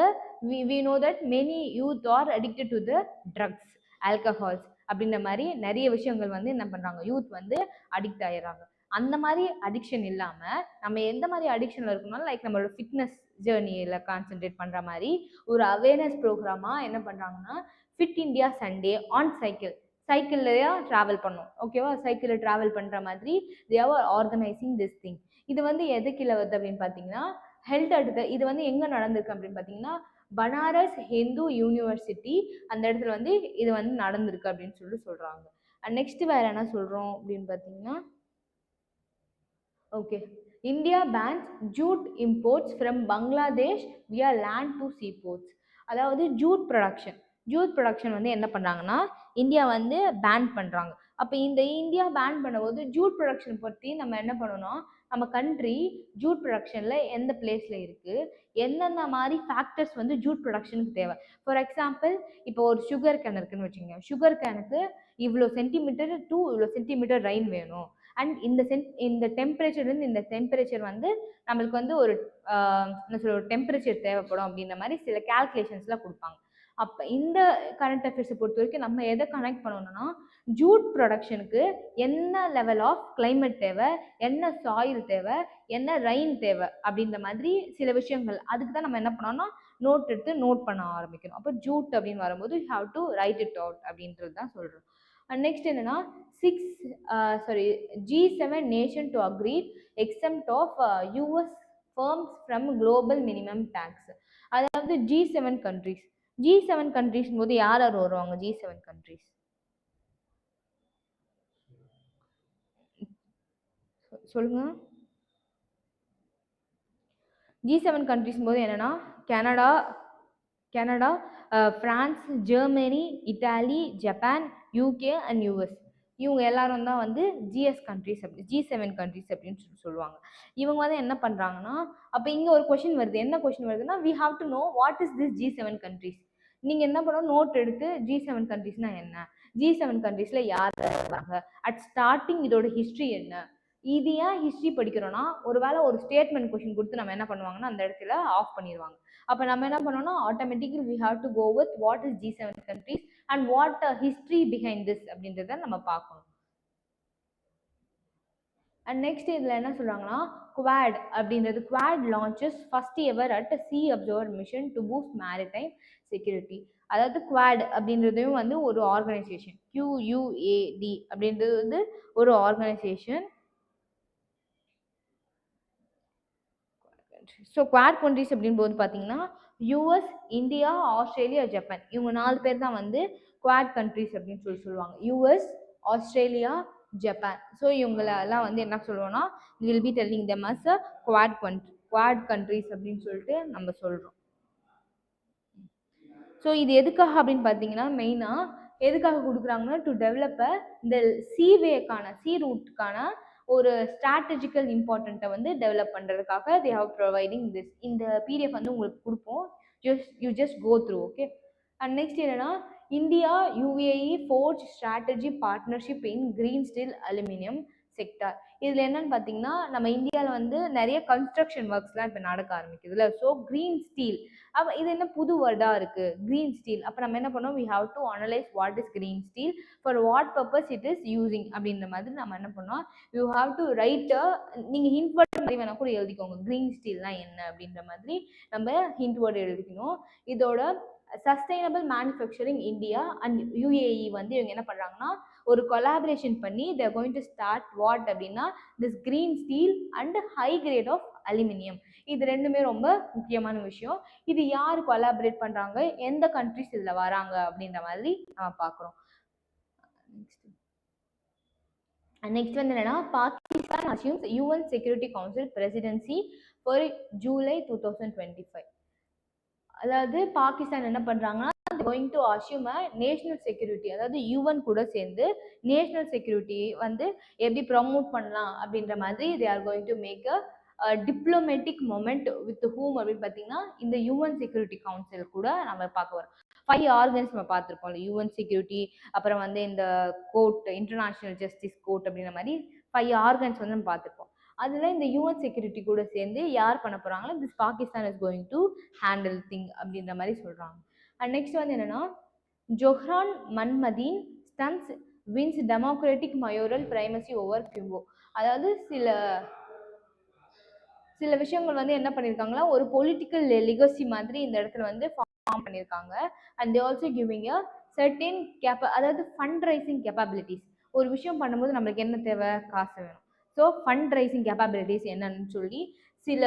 Speaker 1: we know that many youth are addicted to the drugs, alcohols அப்படின்ற மாதிரி நிறைய விஷயங்கள் வந்து என்ன பண்ணுறாங்க, யூத் வந்து அடிக்ட் ஆயிடுறாங்க. அந்த மாதிரி அடிக்ஷன் இல்லாமல் நம்ம எந்த மாதிரி அடிக்ஷனில் இருக்கணும்னா லைக் நம்மளோட ஃபிட்னஸ் ஜேர்னியில் கான்சென்ட்ரேட் பண்ணுற மாதிரி ஒரு அவேர்னஸ் ப்ரோக்ராமாக என்ன பண்ணுறாங்கன்னா fit India Sunday on cycle, சைக்கிள்லையா ட்ராவல் பண்ணும். ஓகேவா? சைக்கிளில் ட்ராவல் பண்ணுற மாதிரி they are organising this thing. இது வந்து எதுக்கில் வருது அப்படின்னு பார்த்தீங்கன்னா ஹெல்த் அடுத்த இது வந்து எங்கே நடந்திருக்கு அப்படின்னு பார்த்தீங்கன்னா பனாரஸ் ஹிந்து யூனிவர்சிட்டி, அந்த இடத்துல வந்து இது வந்து நடந்திருக்கு அப்படின்னு சொல்லிட்டு சொல்கிறாங்க. அண்ட் நெக்ஸ்ட் வேறு என்ன சொல்கிறோம் அப்படின்னு பார்த்தீங்கன்னா, okay, India bans jute imports from Bangladesh via land to sea ports. அதாவது ஜூட் ப்ரொடக்ஷன் வந்து என்ன பண்ணுறாங்கன்னா இந்தியா வந்து பேன் பண்ணுறாங்க. அப்போ இந்த இந்தியா பேன் பண்ணும்போது ஜூட் ப்ரொடக்ஷன் பற்றி நம்ம என்ன பண்ணணும், நம்ம கண்ட்ரி ஜூட் ப்ரொடக்ஷனில் எந்த பிளேஸில் இருக்குது, எந்தெந்த மாதிரி ஃபேக்டர்ஸ் வந்து ஜூட் ப்ரொடக்ஷனுக்கு தேவை. ஃபார் எக்ஸாம்பிள் இப்போ ஒரு சுகர் கேன் இருக்குன்னு வச்சுக்கோங்க, சுகர் கேனுக்கு இவ்வளோ சென்டிமீட்டர் டு இவ்வளோ சென்டிமீட்டர் ரெயின் வேணும், அண்ட் இந்த டெம்பரேச்சர்லேருந்து இந்த டெம்பரேச்சர் வந்து நம்மளுக்கு வந்து ஒரு என்ன சொல்ற ஒரு டெம்பரேச்சர் தேவைப்படும் அப்படின்ற மாதிரி சில கேல்குலேஷன்ஸ்லாம் கொடுப்பாங்க. அப்போ இந்த கரண்ட் அஃபேர்ஸை பொறுத்த வரைக்கும் நம்ம எதை கனெக்ட் பண்ணணும்னா ஜூட் ப்ரொடக்ஷனுக்கு என்ன லெவல் ஆஃப் கிளைமேட் தேவை, என்ன சாயில் தேவை, என்ன ரெயின் தேவை அப்படின்ற மாதிரி சில விஷயங்கள், அதுக்கு தான் நம்ம என்ன பண்ணோம்னா நோட் எடுத்து நோட் பண்ண ஆரம்பிக்கணும். அப்போ ஜூட் அப்படின்னு வரும்போது you have to right it out அப்படின்றது தான் சொல்கிறோம். நெக்ஸ்ட் என்னன்னா G7 nation to agree exempt of US firms from global minimum tax. அதாவது G7 countries, G7 countries போது யார் யார் வருவாங்க, G7 countries சொல்லுங்க. G7 countries போது என்னன்னா Canada, France, Germany, Italy, Japan, UK and US. இவங்க எல்லாரும் தான் வந்து G7 கண்ட்ரிஸ் அப்படின்னு சொல்லுவாங்க. இவங்க வந்து என்ன பண்ணுறாங்கன்னா அப்போ இங்கே ஒரு கொஷின் வருது, என்ன கொஷின் வருதுன்னா we have to know what is this G7 countries. நீங்கள் என்ன பண்ணணும், நோட் எடுத்து G7 கண்ட்ரிஸ்னா என்ன, G7 கண்ட்ரிஸில் யார் இருக்காங்க, அட் ஸ்டார்டிங் இதோட ஹிஸ்ட்ரி என்ன. இது ஏன் ஹிஸ்ட்ரி படிக்கிறோன்னா ஒருவேளை ஒரு ஸ்டேட்மெண்ட் கொஷின் கொடுத்து நம்ம என்ன பண்ணுவாங்கன்னா அந்த இடத்துல ஆஃப் பண்ணிடுவாங்க. அப்போ நம்ம என்ன பண்ணோம்னா automatically we have to go with what is G7 countries and what history behind this அப்படின்றத நம்ம பார்க்கணும். அண்ட் நெக்ஸ்ட் இதில் என்ன சொல்கிறாங்கன்னா குவாட் அப்படின்றது, quad launches first ever at C observer mission to boost maritime security. அதாவது குவாட் அப்படின்றதையும் வந்து ஒரு ஆர்கனைசேஷன், QUAD அப்படின்றது வந்து ஒரு ஆர்கனைசேஷன். ஸோ குவாட் கண்ட்ரிஸ் அப்படின்போது பார்த்தீங்கன்னா யூஎஸ், இந்தியா, ஆஸ்திரேலியா, ஜப்பான் இவங்க 4 பேர் தான் வந்து குவாட் கண்ட்ரிஸ் அப்படின்னு சொல்லுவாங்க. US, Australia, Japan. ஸோ இவங்களெல்லாம் வந்து என்ன சொல்லுவோம்னா will be telling them as a quad countries அப்படின்னு சொல்லிட்டு நம்ம சொல்கிறோம். ஸோ இது எதுக்காக அப்படின்னு பார்த்தீங்கன்னா மெயினாக எதுக்காக கொடுக்குறாங்கன்னா டு டெவலப்ப இந்த சி ரூட்டுக்கான ஒரு ஸ்ட்ராட்டஜிக்கல் இம்பார்ட்டண்ட்டை வந்து டெவலப் பண்ணுறதுக்காக தே ஹவ் ப்ரொவைடிங் திஸ். இந்த பிடிஎஃப் வந்து உங்களுக்கு கொடுப்போம், you just go through. Okay. And next என்னன்னா India UAE forge strategy partnership in green steel aluminium sector. இதில் என்னன்னு பார்த்தீங்கன்னா நம்ம இந்தியாவில் வந்து நிறைய கன்ஸ்ட்ரக்ஷன் ஒர்க்ஸ்லாம் இப்போ நடக்க ஆரம்பிக்குதுல்ல. ஸோ கிரீன் ஸ்டீல் அப்போ இது என்ன புது வேர்டாக இருக்குது கிரீன் ஸ்டீல். அப்போ நம்ம என்ன பண்ணோம், we have to analyse what is green steel, for what purpose it is using அப்படின்ற மாதிரி நம்ம என்ன பண்ணோம், யூ ஹாவ் டு ரைட். நீங்கள் ஹிண்ட் வேர்ட் மாதிரி வேணால் கூட எழுதிக்கோங்க, கிரீன் ஸ்டீல்னால் என்ன அப்படின்ற மாதிரி நம்ம ஹிண்ட் வேர்டு எழுதிக்கணும். இதோட sustainable manufacturing India and UAE வந்து இவங்க என்ன பண்ணுறாங்கன்னா ஒரு கொலாபரேஷன் பண்ணி they're going to start what அப்படின்னா this green steel and high grade of aluminium. இது ரெண்டுமே ரொம்ப முக்கியமான விஷயம். இது யார் கொலாபரேட் பண்ணுறாங்க, எந்த கண்ட்ரிஸ் இதில் வராங்க அப்படின்ற மாதிரி நம்ம பார்க்குறோம். நெக்ஸ்ட் வந்து என்னன்னா Pakistan assumes UN security council presidency for July 2025. அதாவது பாகிஸ்தான் என்ன பண்றாங்கன்னா going to assume a national security, அதாவது யூஎன் கூட சேர்ந்து நேஷனல் செக்யூரிட்டி வந்து எப்படி ப்ரமோட் பண்ணலாம் அப்படின்ற மாதிரி they are going to make a diplomatic moment with whom அப்படின்னு பார்த்தீங்கன்னா இந்த யூஎன் செக்யூரிட்டி கவுன்சில் கூட நம்ம பார்க்க வரோம். 5 ஆர்கன்ஸ் நம்ம பார்த்துருப்போம்ல, யூஎன் செக்யூரிட்டி, அப்புறம் வந்து இந்த கோர்ட், இன்டர்நேஷனல் ஜஸ்டிஸ் கோர்ட் அப்படின்ற மாதிரி 5 ஆர்கன்ஸ் வந்து நம்ம பார்த்துருப்போம். அதில் இந்த யூஎன் செக்யூரிட்டி கூட சேர்ந்து யார் பண்ண போகிறாங்களோ this Pakistan is going to handle thing அப்படின்ற மாதிரி சொல்கிறாங்க. அண்ட் நெக்ஸ்ட் வந்து என்னென்னா ஜொஹ்ரான் மன்மதீன் stunts wins democratic மயோரல் primacy over கியூபோ. அதாவது சில விஷயங்கள் வந்து என்ன பண்ணியிருக்காங்களா ஒரு பொலிட்டிக்கல் லெகசி மாதிரி இந்த இடத்துல வந்து ஃபார்ம் பண்ணியிருக்காங்க. And they also giving a சர்டின் அதாவது ஃபண்ட் ரைசிங் கேப்பபிலிட்டிஸ். ஒரு விஷயம் பண்ணும்போது நம்மளுக்கு என்ன தேவை, காசு வேணும். ஸோ ஃபண்ட் ரைசிங் கேப்பபிலிட்டிஸ் என்னன்னு சொல்லி சில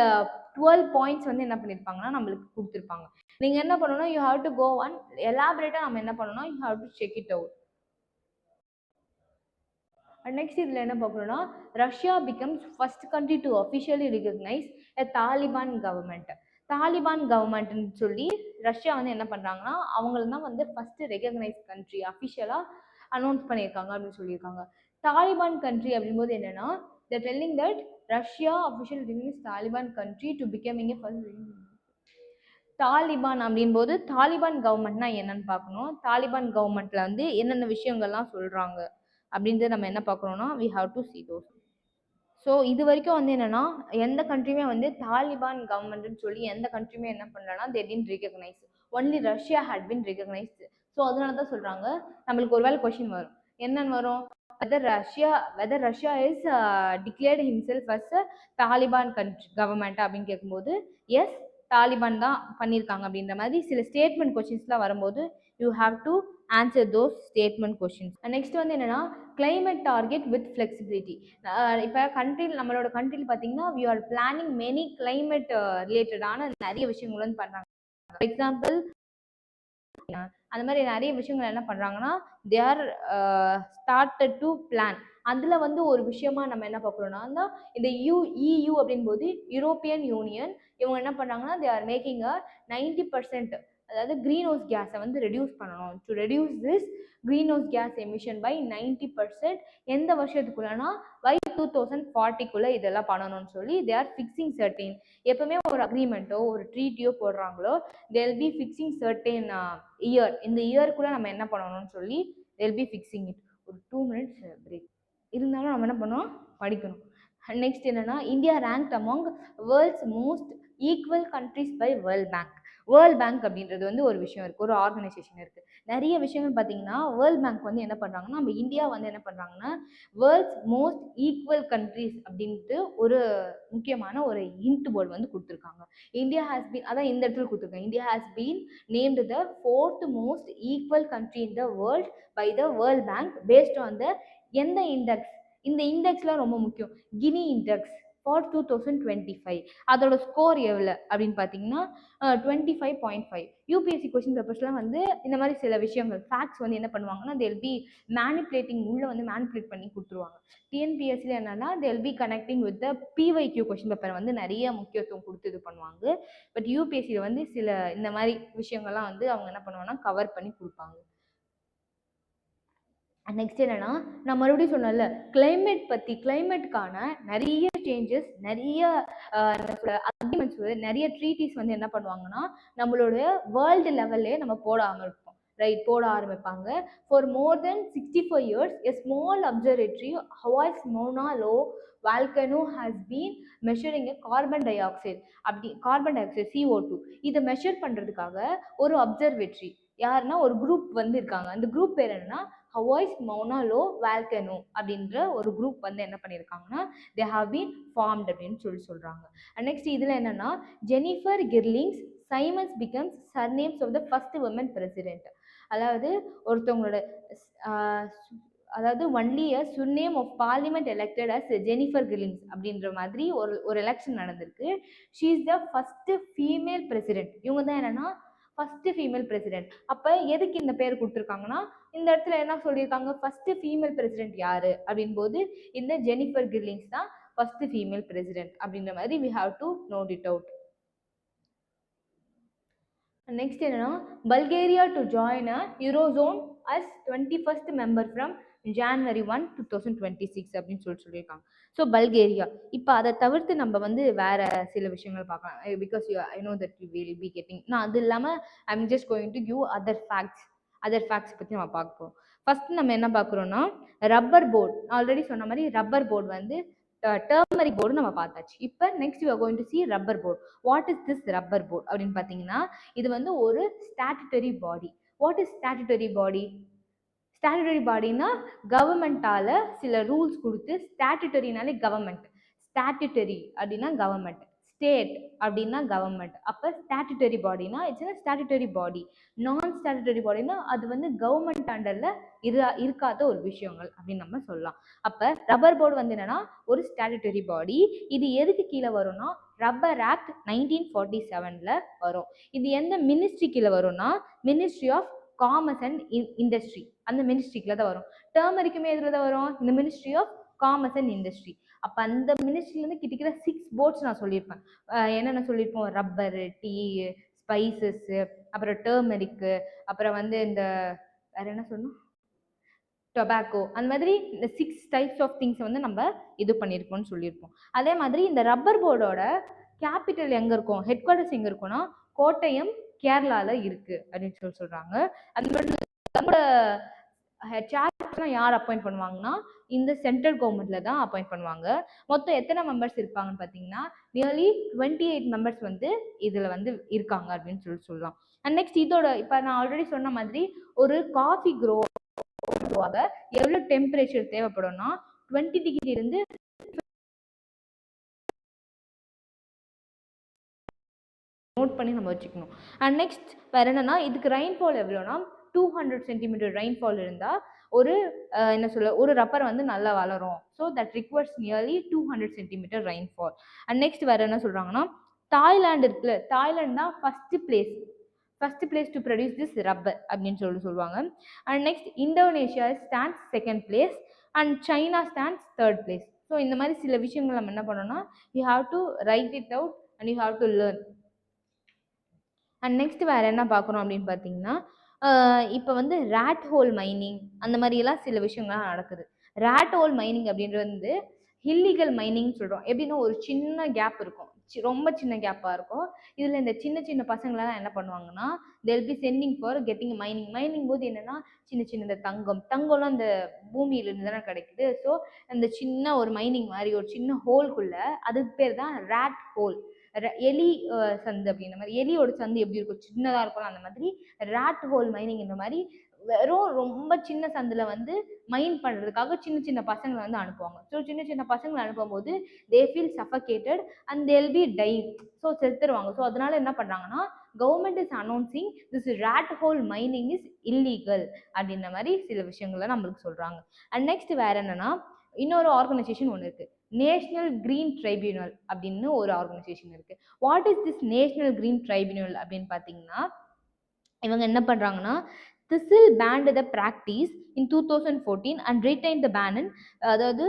Speaker 1: 12 பாயிண்ட்ஸ் வந்து என்ன பண்ணியிருப்பாங்கன்னா நம்மளுக்கு கொடுத்துருப்பாங்க. நீங்கள் என்ன பண்ணணும், you have to go and எலாபரேட்டாக நம்ம என்ன பண்ணணும், you have to check it out. Next இதில் என்ன பார்க்கணும்னா Russia becomes first country to officially recognise a Taliban government. Taliban கவர்மெண்ட்னு சொல்லி ரஷ்யா வந்து என்ன பண்ணுறாங்கன்னா அவங்கள தான் வந்து ஃபர்ஸ்ட் ரெகக்னைஸ் கண்ட்ரி அஃபிஷியலாக அனௌன்ஸ் பண்ணியிருக்காங்க அப்படின்னு சொல்லியிருக்காங்க. தாலிபான் கண்ட்ரி அப்படின்போது என்னன்னா the telling that Russia official recognise Taliban country to becoming a first. Taliban அப்படின்போது தாலிபான் கவர்மெண்ட்னா என்னன்னு பார்க்கணும். தாலிபான் கவர்மெண்ட்ல வந்து என்னென்ன விஷயங்கள்லாம் சொல்றாங்க அப்படின்றது நம்ம என்ன பார்க்கணும்னா we have to see those. So இது வரைக்கும் வந்து என்னன்னா எந்த கண்ட்ரியுமே வந்து தாலிபான் கவர்மெண்ட்னு சொல்லி எந்த கண்ட்ரியுமே என்ன பண்ணலன்னா they did recognise, only Russia had been recognised. So அதனால தான் சொல்றாங்க நம்மளுக்கு ஒருவேளை கொஸ்டின் வரும், என்னன்னு வரும், whether Russia is declared himself as a Taliban country government அப்படின்னு கேட்கும்போது எஸ் தாலிபான் தான் பண்ணியிருக்காங்க அப்படின்ற மாதிரி சில ஸ்டேட்மெண்ட் கொஸ்டின்ஸ்லாம் வரும்போது you have to answer those statement questions. Next வந்து என்னன்னா கிளைமேட் டார்கெட் வித் ஃப்ளெக்சிபிலிட்டி. இப்போ கண்ட்ரியில் நம்மளோட கண்ட்ரியில் பார்த்தீங்கன்னா we are planning many climate ரிலேட்டடான நிறைய விஷயங்கள் வந்து பண்ணுறாங்க. ஃபார் எக்ஸாம்பிள் அந்த மாதிரி நிறைய விஷயங்கள் என்ன பண்ணுறாங்கன்னா they are started to plan. அதில் வந்து ஒரு விஷயமா நம்ம என்ன பார்க்குறோம்னா இந்த இயு அப்படின்போது யூரோப்பியன் யூனியன் இவங்க என்ன பண்ணுறாங்கன்னா தே ஆர் மேக்கிங் அ 90%, அதாவது க்ரீன் ஹவுஸ் கேஸை வந்து ரெடியூஸ் பண்ணணும். To reduce this greenhouse gas emission by 90% எந்த வருஷத்துக்குள்ளனா பை 2040 இதெல்லாம் பண்ணணும்னு சொல்லி தே ஆர் ஃபிக்ஸிங் சர்டின். எப்பவுமே ஒரு அக்ரிமெண்ட்டோ ஒரு ட்ரீட்டியோ போடுறாங்களோ தேல் பி ஃபிக்ஸிங் சர்டின் இயர். இந்த இயருக்குள்ள நம்ம என்ன பண்ணணும்னு சொல்லி தேல் பி ஃபிக்ஸிங் இட். ஒரு 2 minutes பிரேக் இருந்தாலும் நம்ம என்ன பண்ணோம், படிக்கணும். நெக்ஸ்ட் என்னன்னா India ranked among world's most equal countries by World Bank. World Bank அப்படின்றது வந்து ஒரு விஷயம் இருக்குது, ஒரு ஆர்கனைசேஷன் இருக்குது. நிறைய விஷயங்கள் பார்த்தீங்கன்னா வேர்ல்ட் பேங்க் வந்து என்ன பண்ணுறாங்கன்னா நம்ம இந்தியா வந்து என்ன பண்ணுறாங்கன்னா வேர்ல்ட்ஸ் மோஸ்ட் ஈக்குவல் கண்ட்ரிஸ் அப்படின்ட்டு ஒரு முக்கியமான ஒரு ஹிண்ட் போர்டு வந்து கொடுத்துருக்காங்க. இந்தியா ஹேஸ் பீன், அதான் இந்த இடத்துல கொடுத்துருக்காங்க, India has been named the 4th most equal country in the world by the World Bank based on the எந்த இண்டெக்ஸ். இந்த இண்டெக்ஸ்லாம் ரொம்ப முக்கியம், கினி இண்டெக்ஸ் ஃபார் 2025. அதோட ஸ்கோர் எவ்வளோ அப்படின்னு பார்த்தீங்கன்னா 25.5. யூபிஎஸ்சி கொஸ்டின் பேப்பர்ஸ்லாம் வந்து இந்த மாதிரி சில விஷயங்கள் ஃபேக்ட்ஸ் வந்து என்ன பண்ணுவாங்கன்னா they'll be மேனிப்புலேட்டிங் உள்ள வந்து மேனிப்புலேட் பண்ணி கொடுத்துருவாங்க. டிஎன்பிஎஸ்சியில் என்னன்னா they'll be connecting with the PYQ question paper வந்து நிறைய முக்கியத்துவம் கொடுத்து இது பண்ணுவாங்க. பட் யூபிஎஸ்சியில் வந்து சில இந்த மாதிரி விஷயங்கள்லாம் வந்து அவங்க என்ன பண்ணுவாங்கன்னா கவர் பண்ணி கொடுப்பாங்க. நெக்ஸ்ட் என்னன்னா நான் மறுபடியும் சொன்னேன்ல கிளைமேட் பற்றி, கிளைமேட்டுக்கான நிறைய சேஞ்சஸ், நிறைய அக்ரிமெண்ட்ஸ், நிறைய ட்ரீட்டிஸ் வந்து என்ன பண்ணுவாங்கன்னா நம்மளோட வேர்ல்டு லெவல்லே நம்ம போட ஆரம்பிப்பாங்க. For more then 64 years a small observatory Hawaii's Mauna Loa volcano has been measuring a carbon dioxide CO2. இதை மெஷர் பண்றதுக்காக ஒரு அப்சர்வேட்டரி யாருன்னா ஒரு குரூப் வந்து இருக்காங்க. அந்த குரூப் பேர் என்னன்னா ஹவாய்ஸ் மௌனா லோ வால்கனோ அப்படின்ற ஒரு குரூப் வந்து என்ன பண்ணியிருக்காங்கன்னா தே ஹாவ் பீன் ஃபார்ம்ட் அப்படின்னு சொல்றாங்க. நெக்ஸ்ட் இதில் என்னன்னா Jennifer Geerlings Simons becomes Suriname's of the first women president. அதாவது ஒருத்தவங்களோட only a Suriname of parliament elected as Jennifer Geerlings அப்படின்ற மாதிரி ஒரு எலெக்ஷன் நடந்திருக்கு. She is the first female president. இவங்க தான் என்னன்னா ஃபர்ஸ்ட் ஃபீமேல் பிரசிடென்ட். அப்போ எதுக்கு இந்த பேர் கொடுத்துருக்காங்கன்னா இந்த இடத்துல என்ன சொல்லியிருக்காங்க, ஃபர்ஸ்ட் ஃபீமேல் பிரசிடென்ட் யாரு அப்படின் போது இந்த ஜெனிஃபர் கிர்லிங்ஸ் தான் ஃபர்ஸ்ட் ஃபீமேல் பிரசிடென்ட் அப்படின்ற மாதிரி we have to note it out. Next என்னன்னா Bulgaria to join a eurozone as 21st member from January 1, 2026 அப்படின்னு சொல்லியிருக்காங்க. So Bulgaria. இப்போ அதை தவிர்த்து நம்ம வந்து வேற சில விஷயங்கள் பார்க்கலாம். Because I know that you will be getting. நான் அது இல்லாமல் I am just going to give other facts பற்றி நம்ம பார்ப்போம். ஃபர்ஸ்ட் நம்ம என்ன பார்க்குறோம்னா ரப்பர் போர்டு. ஆல்ரெடி சொன்ன மாதிரி ரப்பர் போர்டு வந்து டர்மரிக் போர்டு நம்ம பார்த்தாச்சு. இப்போ next you are going to see rubber board. What is this rubber board அப்படின்னு பார்த்தீங்கன்னா இது வந்து ஒரு statutory body. What is statutory body? Statutory பாடினா கவர்மெண்டால சில ரூல்ஸ் கொடுத்து, ஸ்டாட்டுட்டரினாலே கவர்மெண்ட், ஸ்டாட்டுட்டரி அப்படின்னா கவர்மெண்ட், ஸ்டேட் அப்படின்னா கவர்மெண்ட். அப்போ ஸ்டாட்டுட்டரி பாடினா இட்ஸ் ஸ்டாட்டுட்டரி பாடி. நான் ஸ்டாட்டுட்டரி பாடினா அது வந்து கவர்மெண்ட் அண்டர்ல இருக்காத ஒரு விஷயங்கள் அப்படின்னு நம்ம சொல்லலாம். அப்போ ரப்பர் போர்டு வந்து என்னன்னா ஒரு ஸ்டாட்டுட்டரி பாடி. இது எதுக்கு கீழே வரும்னா ரப்பர் ஆக்ட் 1947ல வரும். இது எந்த மினிஸ்ட்ரி கீழே வரும்னா ministry of commerce and industry. அந்த மினிஸ்ட்ரிக்குள்ள தான் வரும். டர்மரிக்குமே எதுல தான் வரும்? இந்த ministry of commerce and industry. அப்போ அந்த மினிஸ்ட்ரியிலேருந்து கிட்டத்தட்ட 6 போர்ட்ஸ் நான் சொல்லியிருப்பேன். என்னென்ன சொல்லியிருப்போம்? ரப்பரு, டீ, ஸ்பைசஸ்ஸு, அப்புறம் டர்மரிக்கு, அப்புறம் வந்து இந்த வேற என்ன சொல்லணும், டொபாக்கோ, அந்த மாதிரி இந்த 6 டைப்ஸ் ஆஃப் திங்ஸ் வந்து நம்ம இது பண்ணியிருக்கோம்னு சொல்லியிருப்போம். அதே மாதிரி இந்த ரப்பர் போர்டோட கேபிட்டல் எங்கே இருக்கும், ஹெட் குவார்ட்டர்ஸ் எங்கே இருக்கும்னா கோட்டயம், கேரளால இருக்கு அப்படின்னு சொல்றாங்க. அந்த மாதிரி நம்மளோட சேர்ஸ்லாம் யார் அப்பாயிண்ட் பண்ணுவாங்கன்னா இந்த சென்ட்ரல் கவர்மெண்ட்ல தான் அப்பாயிண்ட் பண்ணுவாங்க. மொத்தம் எத்தனை மெம்பர்ஸ் இருப்பாங்கன்னு பார்த்தீங்கன்னா நியர்லி 28 மெம்பர்ஸ் வந்து இதுல வந்து இருக்காங்க அப்படின்னு சொல்லலாம். அண்ட் நெக்ஸ்ட் இதோட இப்போ நான் ஆல்ரெடி சொன்ன மாதிரி ஒரு காஃபி க்ரோ எவ்வளவு டெம்பரேச்சர் தேவைப்படும்னா 20 டிகிரி இருந்து நோட் பண்ணி நம்ம வச்சுக்கணும். அண்ட் நெக்ஸ்ட் வேற என்னன்னா இதுக்கு ரெயின்ஃபால் எவ்வளோனா 200 சென்டிமீட்டர் ரெயின்ஃபால் இருந்தால் ஒரு என்ன சொல்ல ஒரு ரப்பர் வந்து நல்லா வளரும். So that requires nearly 200 centimetre rainfall. And next வேற என்ன சொல்றாங்கன்னா தாய்லாந்து இருக்குல்ல, தாய்லாந்து தான் first place to produce this rubber அப்படின்னு சொல்லுவாங்க. And next Indonesia stands second place and China stands third place. So இந்த மாதிரி சில விஷயங்கள் நம்ம என்ன பண்ணோம்னா you have to right it out and you have to learn. And next வேற என்ன பார்க்குறோம் அப்படின்னு பார்த்தீங்கன்னா இப்போ வந்து ரேட் ஹோல் மைனிங் அந்த மாதிரியெல்லாம் சில விஷயங்கள்லாம் நடக்குது. ரேட் ஹோல் மைனிங் அப்படின்றது வந்து இல்லீகல் மைனிங் சொல்கிறோம். எப்படின்னா ஒரு சின்ன கேப் இருக்கும், ரொம்ப சின்ன கேப்பாக இருக்கும். இதில் இந்த சின்ன சின்ன பசங்களெல்லாம் என்ன பண்ணுவாங்கன்னா they'll be sending for getting mining போது என்னன்னா சின்ன இந்த தங்கம்லாம் இந்த பூமியிலிருந்து தானே கிடைக்குது. ஸோ அந்த சின்ன ஒரு மைனிங் மாதிரி ஒரு சின்ன ஹோல்குள்ள அதுக்கு பேர் தான் ரேட் ஹோல். எலி சந்து அப்படின்ற மாதிரி, எலியோட சந்து எப்படி இருக்கும் சின்னதாக இருக்கும், அந்த மாதிரி ரேட் ஹோல் மைனிங் இந்த மாதிரி வெறும் ரொம்ப சின்ன சந்தில் வந்து மைன் பண்ணுறதுக்காக சின்ன பசங்களை வந்து அனுப்புவாங்க. ஸோ சின்ன பசங்களை அனுப்பும்போது they feel suffocated and they'll be dying. So செத்துருவாங்க. ஸோ அதனால என்ன பண்ணுறாங்கன்னா government is announcing this rat hole mining is illegal அப்படின்ற மாதிரி சில விஷயங்களை நம்மளுக்கு சொல்கிறாங்க. அண்ட் நெக்ஸ்ட் வேற என்னன்னா இன்னொரு ஆர்கனைசேஷன் ஒன்று இருக்குது, நேஷனல் கிரீன் ட்ரைபியூனல் அப்படின்னு ஒரு ஆர்கனைசேஷன் இருக்கு. What is this national green tribunal அப்படின்னு பார்த்தீங்கன்னா, இவங்க என்ன பண்றாங்கன்னா, திசில் banned the practice in 2014 and retain the ban in, அதாவது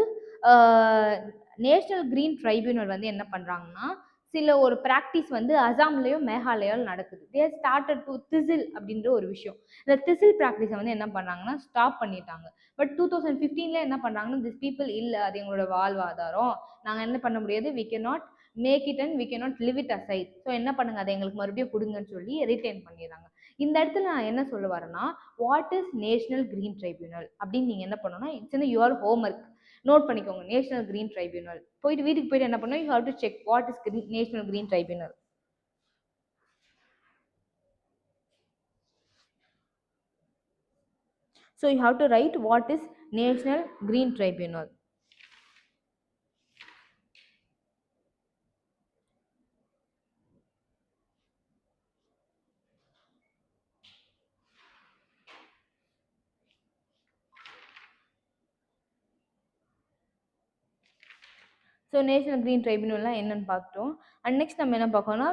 Speaker 1: நேஷனல் கிரீன் ட்ரைபியூனல் வந்து என்ன பண்றாங்கன்னா, சில ஒரு பிராக்டிஸ் வந்து அசாம்லயோ மேகாலயாவில் நடக்குது. தே ஸ்டார்டட் டு திசில் அப்படின்ற ஒரு விஷயம். இந்த திசில் பிராக்டிஸை வந்து என்ன பண்ணாங்கன்னா ஸ்டாப் பண்ணிட்டாங்க. பட் 2015 என்ன பண்றாங்கன்னா, திஸ் பீப்புள் இல்லை, அது எங்களோட வாழ்வாதாரம், நாங்கள் என்ன பண்ண முடியாது, we can not make it and we can not leave it aside, so என்ன பண்ணுங்க, அதை எங்களுக்கு மறுபடியும் கொடுங்கன்னு சொல்லி ரிட்டைன் பண்ணிடுறாங்க. இந்த இடத்துல நான் என்ன சொல்ல வரேன்னா, what is national green tribunal அப்படின்னு நீங்க என்ன பண்ணணும்னா, it's in your homework, note பண்ணிக்கோங்க. நேஷனல் கிரீன் ட்ரைபியூனல் போயிட்டு வீட்டுக்கு போயிட்டு என்ன பண்ணணும், you have to check what is national green tribunal. So you have to write what is National Green Tribunal. So national green ட்ரைபியூனல்லாம் என்னன்னு பார்த்துட்டோம். அண்ட் நெக்ஸ்ட் நம்ம என்ன பார்க்கணும்னா,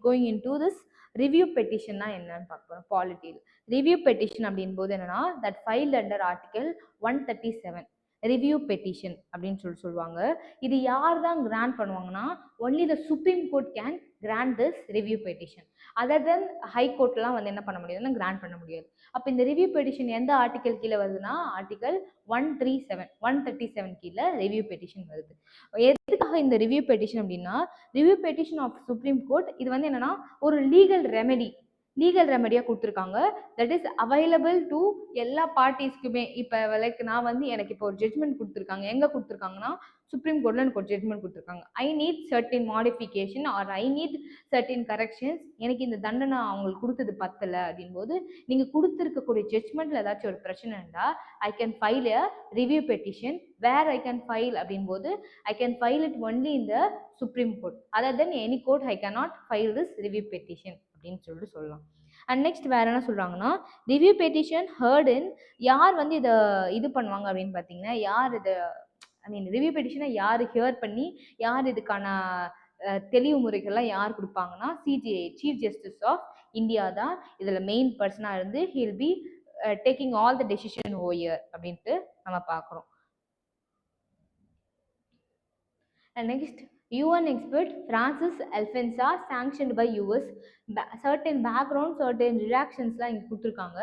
Speaker 1: going in to this review பெட்டிஷன்னா என்னன்னு பார்க்கணும். பாலிட்டியில் ரிவ்யூ பெட்டிஷன் அப்படின் போது என்னன்னா, that filed under article 137 review petition அப்படின்னு சொல்லுவாங்க. இது யார் தான் கிராண்ட் பண்ணுவாங்கன்னா, only the supreme court can grant this review petition. Other than high கோர்ட்லாம் வந்து என்ன பண்ண முடியாதுன்னா கிராண்ட் பண்ண முடியாது. அப்போ இந்த ரிவ்யூ பெட்டிஷன் எந்த ஆர்டிகல் கீழே வருதுன்னா, ஆர்டிகல் 137 கீழே ரிவ்யூ பெட்டிஷன் வருது. எதுக்காக இந்த ரிவ்யூ பெட்டிஷன் அப்படின்னா, review petition of Supreme Court இது வந்து என்னன்னா ஒரு லீகல் ரெமெடியாக கொடுத்துருக்காங்க. தட் இஸ் அவைலபிள் டு எல்லா பார்ட்டிஸ்க்குமே. இப்போ லைக் நான் வந்து எனக்கு இப்போ ஒரு ஜட்மெண்ட் கொடுத்துருக்காங்க. எங்கே கொடுத்துருக்காங்கன்னா, சுப்ரீம் கோர்ட்டில் எனக்கு ஒரு ஜட்மெண்ட் கொடுத்துருக்காங்க. I need certain modification or I need certain corrections, எனக்கு இந்த தண்டனை அவங்களுக்கு கொடுத்தது பத்தலை அப்படின் போது, நீங்கள் கொடுத்துருக்கக்கூடிய ஜட்மெண்ட்டில் ஏதாச்சும் ஒரு பிரச்சனை இருந்தால், I can file a review petition. Where I can file அப்படின் போது, I can file it only in the supreme Court. Other then any court I can not file this review petition அப்படின்னு சொல்லிட்டு சொல்லலாம். அண்ட் நெக்ஸ்ட் வேற என்ன சொல்றாங்கன்னா, review petition hurt இன், யார் வந்து இதை இது பண்ணுவாங்க அப்படின்னு பார்த்தீங்கன்னா, யார் இதை ஐ மீன் ரிவ்யூ பெட்டிஷனை யார் ஹியர் பண்ணி யார் இதுக்கான தெளிவு முறைகள்லாம் யார் கொடுப்பாங்கன்னா, CJI chief justice of India தான் இதில் மெயின் பர்சனாக இருந்து he'll be taking all the decision ஓயர் அப்படின்ட்டு நம்ம பார்க்குறோம். And next, UN expert Francis Alfonso sanctioned by US. certain background, certain reactionsலாம் இங்கே கொடுத்துருக்காங்க.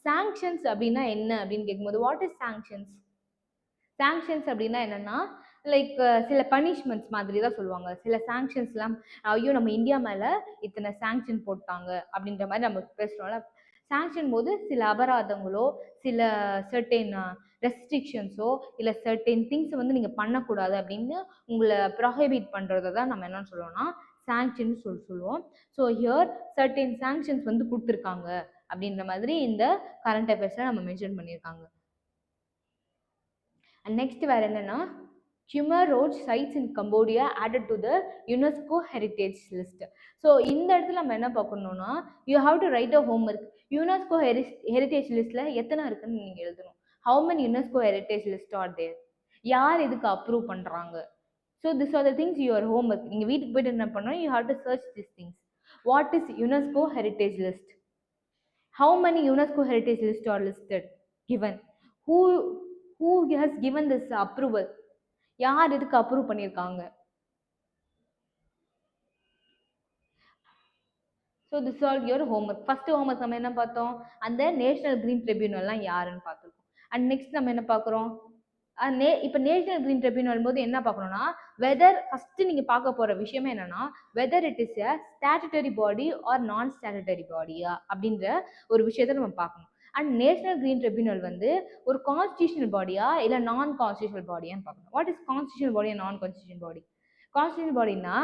Speaker 1: சாங்ஷன்ஸ் அப்படின்னா என்ன அப்படின்னு கேட்கும்போது, வாட் இஸ் சாங்ஷன்ஸ்? சாங்ஷன்ஸ் அப்படின்னா என்னன்னா, லைக் சில பனிஷ்மெண்ட்ஸ் மாதிரி தான் சொல்லுவாங்க. சில சாங்ஷன்ஸ்லாம், ஐயோ நம்ம இந்தியா மேலே இத்தனை சாங்ஷன் போட்டாங்க அப்படின்ற மாதிரி நம்ம பேசுகிறோம்ல. சாங்ஷன் போது சில அபராதங்களோ, சில சர்டெயின் ரெஸ்ட்ரிக்ஷன்ஸோ, இல்லை சர்டெயின் திங்ஸ் வந்து நீங்கள் பண்ணக்கூடாது அப்படின்னு உங்களை ப்ராஹிபிட் பண்ணுறதை தான் நம்ம என்ன சொல்லுவோம்னா சாங்ஷன் சொல்லுவோம். ஸோ ஹியர் சர்டெயின் சாங்ஷன்ஸ் வந்து கொடுத்துருக்காங்க அப்படின்ற மாதிரி இந்த கரண்ட் அஃபேர்ஸில் நம்ம மென்ஷன் பண்ணியிருக்காங்க. அண்ட் நெக்ஸ்ட் வேறு என்னென்னா, Khmer Rouge sites in Cambodia added to the UNESCO heritage list. So இந்த இடத்துல நம்ம என்ன பார்க்கணும்னா, you have to write a homework. UNESCO heritage லிஸ்ட்டில் எத்தனை இருக்குன்னு நீங்கள் எழுதணும். How many UNESCO heritage list are there, யார் இதுக்கு அப்ரூவ் பண்ணுறாங்க. So this are the things your homework. நீங்கள் வீட்டுக்கு போய்ட்டு என்ன பண்ணணும், you have to search this things. What is UNESCO heritage list, how many UNESCO heritage list are listed given, who has given this approval, யார் இதுக்கு approve பண்ணியிருக்காங்க. So this all your homework. First homework நம்ம என்ன பார்த்தோம், அந்த national green ட்ரிபியூனல்லாம் யாருன்னு பார்த்துருக்கோம். And next நம்ம என்ன பார்க்குறோம், இப்போ நேஷனல் கிரீன் ட்ரிபியூனல் போது என்ன பார்க்கணும்னா, வெதர் ஃபஸ்ட்டு நீங்கள் பார்க்க போகிற விஷயமே என்னன்னா, whether it is a statutory body or non statutory பாடியா அப்படின்ற ஒரு விஷயத்தை நம்ம பார்க்கணும். அண்ட் நேஷனல் கிரீன் ட்ரிபியூனல் வந்து ஒரு கான்ஸ்டியூஷனல் பாடியா இல்லை நான் கான்ஸ்டியூஷனல் பாடியான்னு பார்க்கணும். What is constitutional body and non constitutional body? Constitutional பாடினா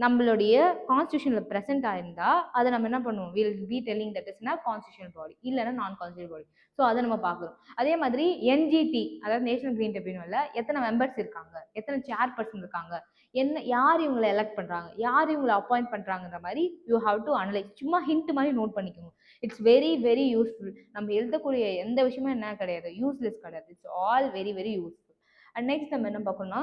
Speaker 1: நம்மளுடைய கான்ஸ்டியூஷனில் ப்ரெசென்ட் ஆயிருந்தா அதை நம்ம என்ன பண்ணுவோம், வில் பி டெல்லிங் தட் இஸ்னா கான்ஸ்டியூஷனல் பாடி, இல்லைன்னா நான் கான்ஸ்டியூஷனல் பாடி. ஸோ அதை நம்ம பார்க்குறோம். அதே மாதிரி என்ஜிடி, அதாவது நேஷனல் கிரீன் ட்ரிபியூனல்ல எத்தனை மெம்பர்ஸ் இருக்காங்க, எத்தனை சேர் பர்சன் இருக்காங்க, என்ன யார் இவங்களை எலெக்ட் பண்ணுறாங்க, யார் இவங்களை அப்பாயிண்ட் பண்ணுறாங்கன்ற மாதிரி யூ ஹாவ் டு அனலைஸ். சும்மா ஹிண்ட் மாதிரி நோட் பண்ணிக்கோங்க. It's very very useful. நம்ம எழுதக்கூடிய எந்த விஷயமும் என்ன கிடையாது யூஸ்லெஸ் கிடையாது. It's all very very useful. And next நம்ம என்ன பார்க்கணும்னா,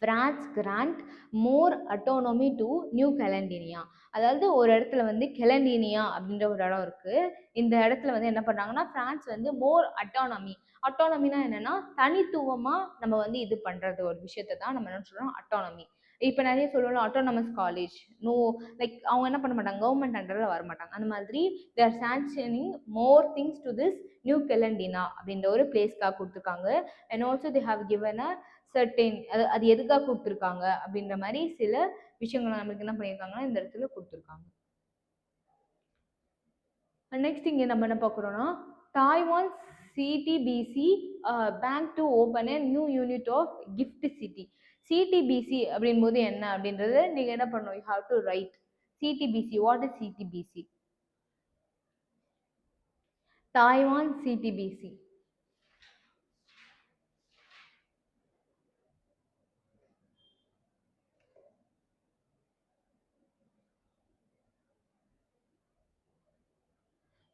Speaker 1: France grant more autonomy to New Caledonia. அதாவது ஒரு இடத்துல வந்து கெலண்டினியா அப்படின்ற ஒரு இடம் இருக்கு. இந்த இடத்துல வந்து என்ன பண்றாங்கன்னா பிரான்ஸ் வந்து மோர் அட்டானமி. அட்டானமினா என்னன்னா தனித்துவமா நம்ம வந்து இது பண்றது ஒரு விஷயத்தை தான் நம்ம என்ன சொல்றோம் அட்டானமி. இப்ப நிறைய சொல்லுவோம் அட்டானமஸ் காலேஜ் நோ, லைக் அவங்க என்ன பண்ண மாட்டாங்க கவர்மெண்ட் அண்டர்ல வர மாட்டாங்க. அந்த மாதிரி they are sanctioning more things to this New Caledonia அப்படின்ற ஒரு பிளேஸ்க்காக கொடுத்துருக்காங்க. And also they have given a certain, அது எதுக்காக கொடுத்துருக்காங்க அப்படின்ற மாதிரி சில விஷயங்களை நம்மளுக்கு என்ன பண்ணியிருக்காங்கன்னா இந்த இடத்துல கொடுத்துருக்காங்க. நெக்ஸ்ட் இங்கே நம்ம என்ன பார்க்குறோம்னா Taiwan CTBC bank to open a new unit of GIFT City. CTBC அப்படின் போது என்ன அப்படின்றது நீங்கள் என்ன பண்ணணும், you have to write CTBC. What is CTBC? Taiwan CTBC.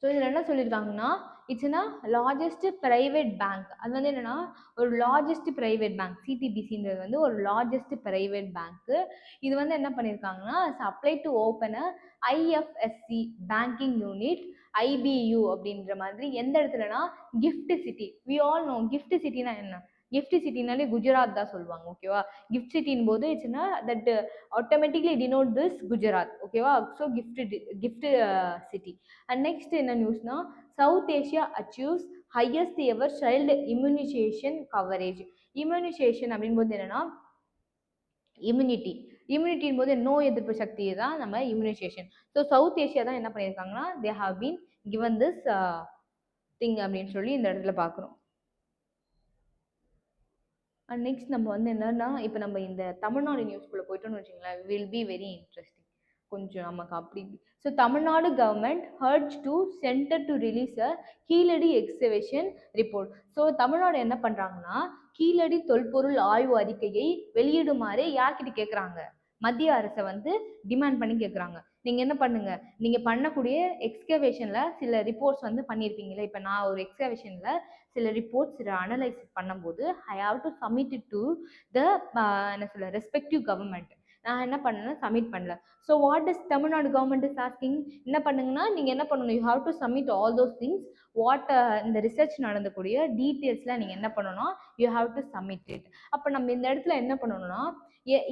Speaker 1: So இதில் என்ன சொல்லியிருக்காங்கன்னா இட்ஸ்னா லார்ஜஸ்ட் ப்ரைவேட் பேங்க். அது வந்து என்னன்னா ஒரு லார்ஜஸ்ட் ப்ரைவேட் பேங்க். சிடிபிசின்றது வந்து ஒரு லார்ஜஸ்ட் ப்ரைவேட் பேங்க்கு. இது வந்து என்ன பண்ணியிருக்காங்கன்னா apply to open IFSC banking unit IBU அப்படின்ற மாதிரி எந்த இடத்துலனா GIFT City. We all know GIFT சிட்டினா என்ன? கிஃப்ட் சிட்டினாலே குஜராத் தான் சொல்லுவாங்க. ஓகேவா? கிஃப்ட் சிட்டின் போது இட்ஸ்னா that automatically denote this Gujarat. ஓகேவா? So GIFT City. And next என்ன நியூஸ்னா South Asia achieves highest ever child immunisation coverage. Immunisation அப்படின்போது என்னன்னா இம்யூனிட்டின் போது நோய் எதிர்ப்பு சக்தியை தான் நம்ம இம்யூனைசேஷன். ஸோ சவுத் ஏஷியா தான் என்ன பண்ணியிருக்காங்கன்னா they have been given this thing அப்படின்னு சொல்லி இந்த இடத்துல பார்க்குறோம். அண்ட் நெக்ஸ்ட் நம்ம வந்து என்னன்னா இப்போ நம்ம இந்த தமிழ்நாடு நியூஸ்குள்ளே போயிட்டோம்னு வச்சுங்களேன், வில் பி வெரி இன்ட்ரெஸ்டிங். கொஞ்சம் நமக்கு அப்படி. So Tamil Nadu government urge to centre to release a Keezhadi excavation report. So Tamil Nadu என்ன பண்ணுறாங்கன்னா கீழடி தொல்பொருள் ஆய்வு அறிக்கையை வெளியிடுமாறு யார்கிட்ட கேட்குறாங்க? மத்திய அரசை வந்து டிமாண்ட் பண்ணி கேட்குறாங்க. நீங்கள் என்ன பண்ணுங்க, நீங்கள் பண்ணக்கூடிய எக்ஸ்கவேஷனில் சில ரிப்போர்ட்ஸ் வந்து பண்ணியிருப்பீங்களே. இப்போ நான் ஒரு எக்ஸ்கவேஷனில் சில ரிப்போர்ட்ஸ் சில அனலைஸ் பண்ணும்போது I have to submit it to the என்ன சொல்ல ரெஸ்பெக்டிவ் கவர்மெண்ட். நான் என்ன பண்ணேன்னா சப்மிட் பண்ணல. So what is Tamil Nadu government is asking, என்ன பண்ணுங்கன்னா நீங்கள் என்ன பண்ணணும், you have to submit all those things. What இந்த ரிசர்ச் நடந்தக்கூடிய டீட்டெயில்ஸ்லாம் நீங்கள் என்ன பண்ணணும், you have to submit it. அப்போ நம்ம இந்த இடத்துல என்ன பண்ணணும்னா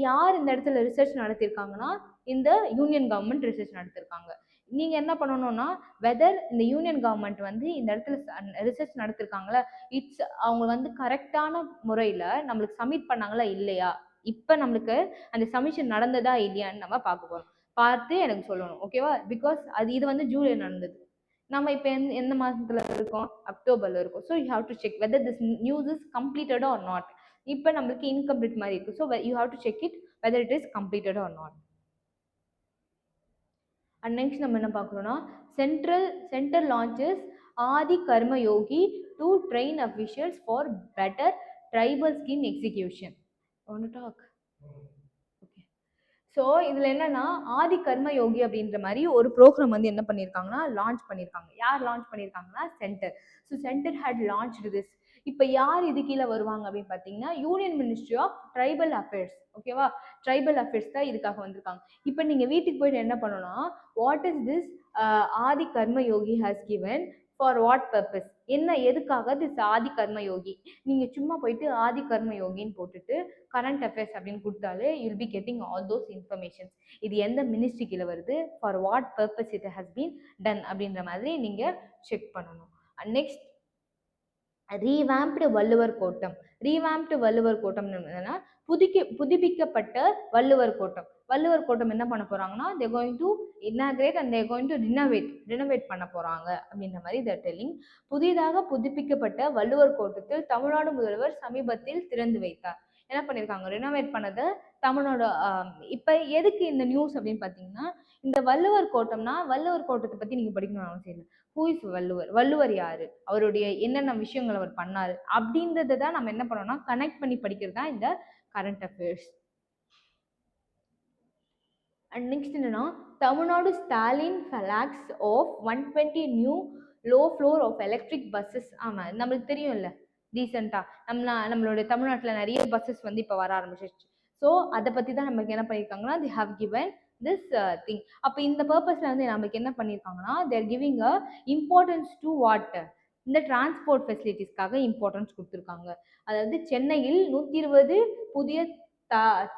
Speaker 1: யார் இந்த இடத்துல ரிசர்ச் நடத்தியிருக்காங்கன்னா இந்த யூனியன் கவர்மெண்ட் ரிசர்ச் நடத்திருக்காங்க. நீங்க என்ன பண்ணணும்னா வெதர் இந்த யூனியன் கவர்மெண்ட் வந்து இந்த இடத்துல ரிசர்ச் நடத்திருக்காங்களா, இட்ஸ் அவங்க வந்து கரெக்டான முறையில நம்மளுக்கு சப்மிட் பண்ணாங்களா இல்லையா, இப்ப நம்மளுக்கு அந்த சப்மிஷன் நடந்ததா இல்லையான்னு நம்ம பார்க்க போறோம். பார்த்து எனக்கு சொல்லணும். ஓகேவா? பிகாஸ் இது வந்து ஜூலை நடந்தது. நம்ம இப்போ எந்த மாதத்துல இருக்கோம், அக்டோபர்ல இருக்கோம். So you have to check whether this news is completed or not. இப்போ நம்மளுக்கு இன்கம்ப்ளீட் மாதிரி இருக்கு. So you have to check it whether it is completed or not. And next நம்ம என்ன பார்க்குறோம்னா centre launches Adi Karma Yogi to train officials for better tribal scheme execution. ஒன்று டாக். Okay. So இதில் என்னன்னா ஆதி கர்ம யோகி அப்படின்ற மாதிரி ஒரு ப்ரோக்ராம் வந்து என்ன பண்ணியிருக்காங்கன்னா லான்ச் பண்ணியிருக்காங்க. யார் லான்ச் பண்ணியிருக்காங்கன்னா centre. So centre had launch this. இப்போ யார் இது கீழே வருவாங்க அப்படின்னு பார்த்தீங்கன்னா union ministry of tribal affairs. ஓகேவா? ட்ரைபல் அஃபேர்ஸ் தான் இதுக்காக வந்திருக்காங்க. இப்போ நீங்கள் வீட்டுக்கு போயிட்டு என்ன பண்ணணும்னா what is this Adi Karma Yogi has given for what purpose, என்ன எதுக்காக திஸ் ஆதி கர்ம யோகி. நீங்கள் சும்மா போயிட்டு ஆதி கர்ம யோகின்னு போட்டுட்டு கரண்ட் அஃபேர்ஸ் அப்படின்னு கொடுத்தாலே you'll be getting all those informations. இது எந்த மினிஸ்ட்ரி கீழே வருது, for what purpose it has been done அப்படின்ற மாதிரி நீங்கள் செக் பண்ணணும். நெக்ஸ்ட் ரீவேம்ப்டு வள்ளுவர் கோட்டம். ரீவேம்ப்டு வள்ளுவர் கோட்டம் என்னன்னா புதுப்பிக்கப்பட்ட வள்ளுவர் கோட்டம். வள்ளுவர் கோட்டம் என்ன பண்ண போறாங்கன்னா they going to inaugurate and they going to renovate பண்ண போறாங்க அப்படின்ற மாதிரி தே டெல்லிங். புதிதாக புதுப்பிக்கப்பட்ட வள்ளுவர் கோட்டத்தில் தமிழ்நாடு முதல்வர் சமீபத்தில் திறந்து வைத்தார். என்ன பண்ணியிருக்காங்க, ரினோவேட் பண்ணதை தமிழ்நாடு. இப்போ எதுக்கு இந்த நியூஸ் அப்படின்னு பார்த்தீங்கன்னா இந்த வள்ளுவர் கோட்டம்னா வள்ளுவர் கோட்டத்தை பற்றி நீங்கள் படிக்கணும்னு அவசியம் இல்லை. ஹூ இஸ் வள்ளுவர், வள்ளுவர் யாரு, அவருடைய என்னென்ன விஷயங்கள் அவர் பண்ணாரு அப்படின்றத தான் நம்ம என்ன பண்ணோம்னா கனெக்ட் பண்ணி படிக்கிறது தான் இந்த கரண்ட் அஃபேர்ஸ். அண்ட் நெக்ஸ்ட் என்னன்னா Tamil Nadu Stalin flags off 120 new low floor of electric buses. ஆமாம் நம்மளுக்கு தெரியும்ல ரீசெண்டா நம்மளுடைய தமிழ்நாட்டுல நிறைய பஸ்ஸஸ் வந்து இப்ப வர ஆரம்பிச்சிருச்சு. ஸோ அதை பத்தி தான் நமக்கு என்ன பண்ணியிருக்காங்கன்னா they have given this thing. அப்ப இந்த பர்பஸ்ல வந்து நமக்கு என்ன பண்ணியிருக்காங்கன்னா they are giving a importance to what, இந்த டிரான்ஸ்போர்ட் ஃபெசிலிட்டிஸ்க்காக இம்பார்ட்டன்ஸ் கொடுத்துருக்காங்க. அதாவது சென்னையில் 120 புதிய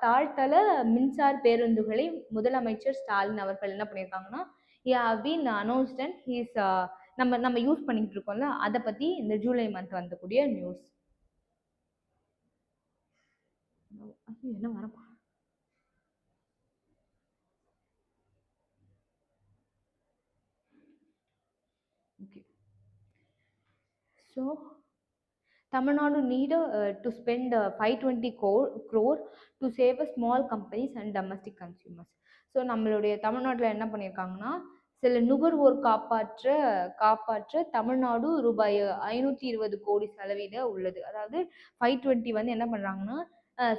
Speaker 1: தாழ்த்தள மின்சார பேருந்துகளை முதலமைச்சர் ஸ்டாலின் அவர்கள் என்ன பண்ணியிருக்காங்கன்னா been announced and he's நம்ம யூஸ் பண்ணிட்டு இருக்கோம்ல, அதை பத்தி இந்த ஜூலை மந்த் வந்தக்கூடிய நியூஸ். என்ன வரப்பா okay. So Tamil Nadu need to spend 520 crore to save small companies and domestic consumers. So நம்மளுடைய தமிழ்நாட்டில் என்ன பண்ணியிருக்காங்கன்னா சில நுகர்வோர் காப்பாற்ற தமிழ்நாடு ரூபாய் 520 கோடி செலவிட உள்ளது. அதாவது 520 வந்து என்ன பண்ணுறாங்கன்னா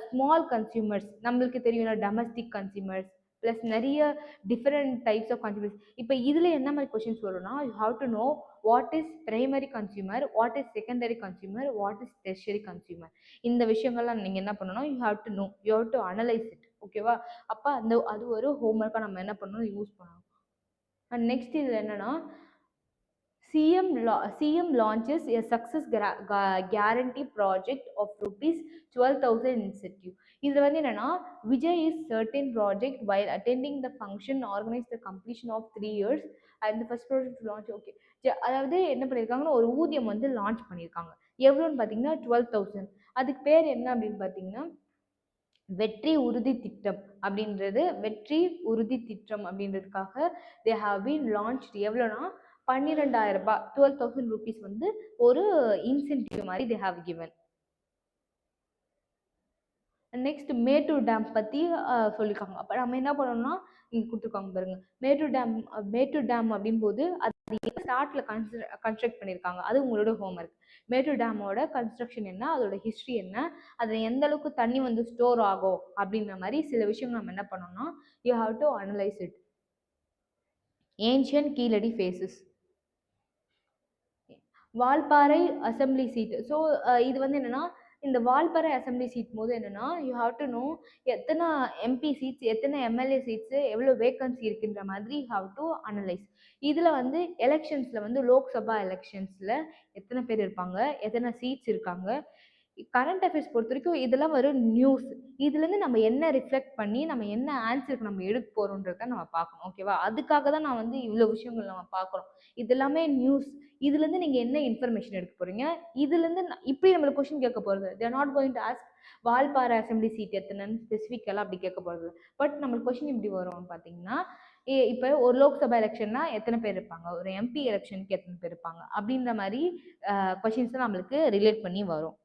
Speaker 1: ஸ்மால் கன்சியூமர்ஸ், நம்மளுக்கு தெரியும்ல டொமஸ்டிக் கன்சியூமர்ஸ் ப்ளஸ் நிறைய டிஃப்ரெண்ட் டைப்ஸ் ஆஃப் கன்சியூமர்ஸ். இப்போ இதில் என்ன மாதிரி கொஷின்ஸ் வரும்னா you have to know what is primary consumer, what is secondary consumer, what is tertiary consumer. இந்த விஷயங்கள்லாம் நீங்கள் என்ன பண்ணணும், you have to no, you have to analyse it. ஓகேவா? அப்போ அது ஒரு ஹோம்ஒர்க்காக நம்ம என்ன பண்ணணும், யூஸ் பண்ணணும். அண்ட் நெக்ஸ்ட் இதில் என்னன்னா CM launches a success guarantee project of rupees 12,000 incentive. இதில் வந்து என்னன்னா Vijay is certain project while attending the function organized the completion of 3 years and the first project launch. Okay, அதாவது என்ன பண்ணியிருக்காங்கன்னா ஒரு ஊதியம் வந்து லான்ச் பண்ணியிருக்காங்க. எவ்வளோன்னு பார்த்தீங்கன்னா 12,000. அதுக்கு பேர் என்ன அப்படின்னு பார்த்தீங்கன்னா வெற்றி உறுதி திட்டம் அப்படின்றது. வெற்றி உறுதி திட்டம் அப்படின்றதுக்காக தே ஹாவ் பீன் லான்ச். எவ்வளோனா 12,000 ரூபாய், 12,000 rupees வந்து ஒரு இன்சென்டிவ் மாதிரி they have given. Next Mettur dam பற்றி சொல்லியிருக்காங்க. அப்போ நம்ம என்ன பண்ணணும்னா இங்கே கொடுத்துருக்காங்க பாருங்க, மேட்டூர் டேம் அப்படின் போது அது ஸ்டார்ட்ல கன்ஸ்ட்ரக்ட் பண்ணியிருக்காங்க, அது உங்களோட ஹோம்ஒர்க். மேட்டூர் டேமோட கன்ஸ்ட்ரக்ஷன் என்ன, அதோட ஹிஸ்ட்ரி என்ன, அதில் எந்த அளவுக்கு தண்ணி வந்து ஸ்டோர் ஆகும் அப்படின்ற மாதிரி சில விஷயங்கள் நம்ம என்ன பண்ணோம்னா you have to analyse it. Ancient Keezhadi phases, Valparai assembly seat. So இது வந்து என்னன்னா இந்த வால்பாறை அசம்பிளி சீட் போது என்னன்னா யூ ஹாவ் டு நோ எத்தனை எம்பி சீட்ஸ், எத்தனை எம்எல்ஏ சீட்ஸு, எவ்வளோ வேக்கன்சி இருக்குன்ற மாதிரி ஹாவ் டு அனலைஸ். இதில் வந்து எலெக்ஷன்ஸில் வந்து லோக்சபா எலெக்ஷன்ஸில் எத்தனை பேர் இருப்பாங்க, எத்தனை சீட்ஸ் இருக்காங்க, கரண்ட் அஃபேர்ஸ் பொறுத்த வரைக்கும் இதெல்லாம் வரும் நியூஸ். இதுலேருந்து நம்ம என்ன ரிஃப்ளெக்ட் பண்ணி நம்ம என்ன ஆன்சருக்கு நம்ம எடுக்க போகிறோன்றத நம்ம பார்க்கணும். ஓகேவா? அதுக்காக தான் நான் வந்து இவ்வளோ விஷயங்கள் நம்ம பார்க்குறோம். இது எல்லாமே நியூஸ். இதுலேருந்து நீங்கள் என்ன இன்ஃபர்மேஷன் எடுக்க போகிறீங்க, இதுலேருந்து இப்படி நம்மளுக்கு கொஸ்டின் கேட்க போகிறது. They're not going to ask Valparai assembly seat எத்தனைன்னு ஸ்பெசிஃபிக்கெல்லாம் அப்படி கேட்க போகிறது. பட் நம்மளுக்கு கொஸ்டின் இப்படி வரும்னு பார்த்தீங்கன்னா இப்போ ஒரு லோக்சபா எலெக்ஷன்னா எத்தனை பேர் இருப்பாங்க, ஒரு எம்பி எலெக்ஷனுக்கு எத்தனை பேர் இருப்பாங்க அப்படின்ற மாதிரி கொஷின்ஸ் தான் நம்மளுக்கு ரிலேட் பண்ணி வரும்.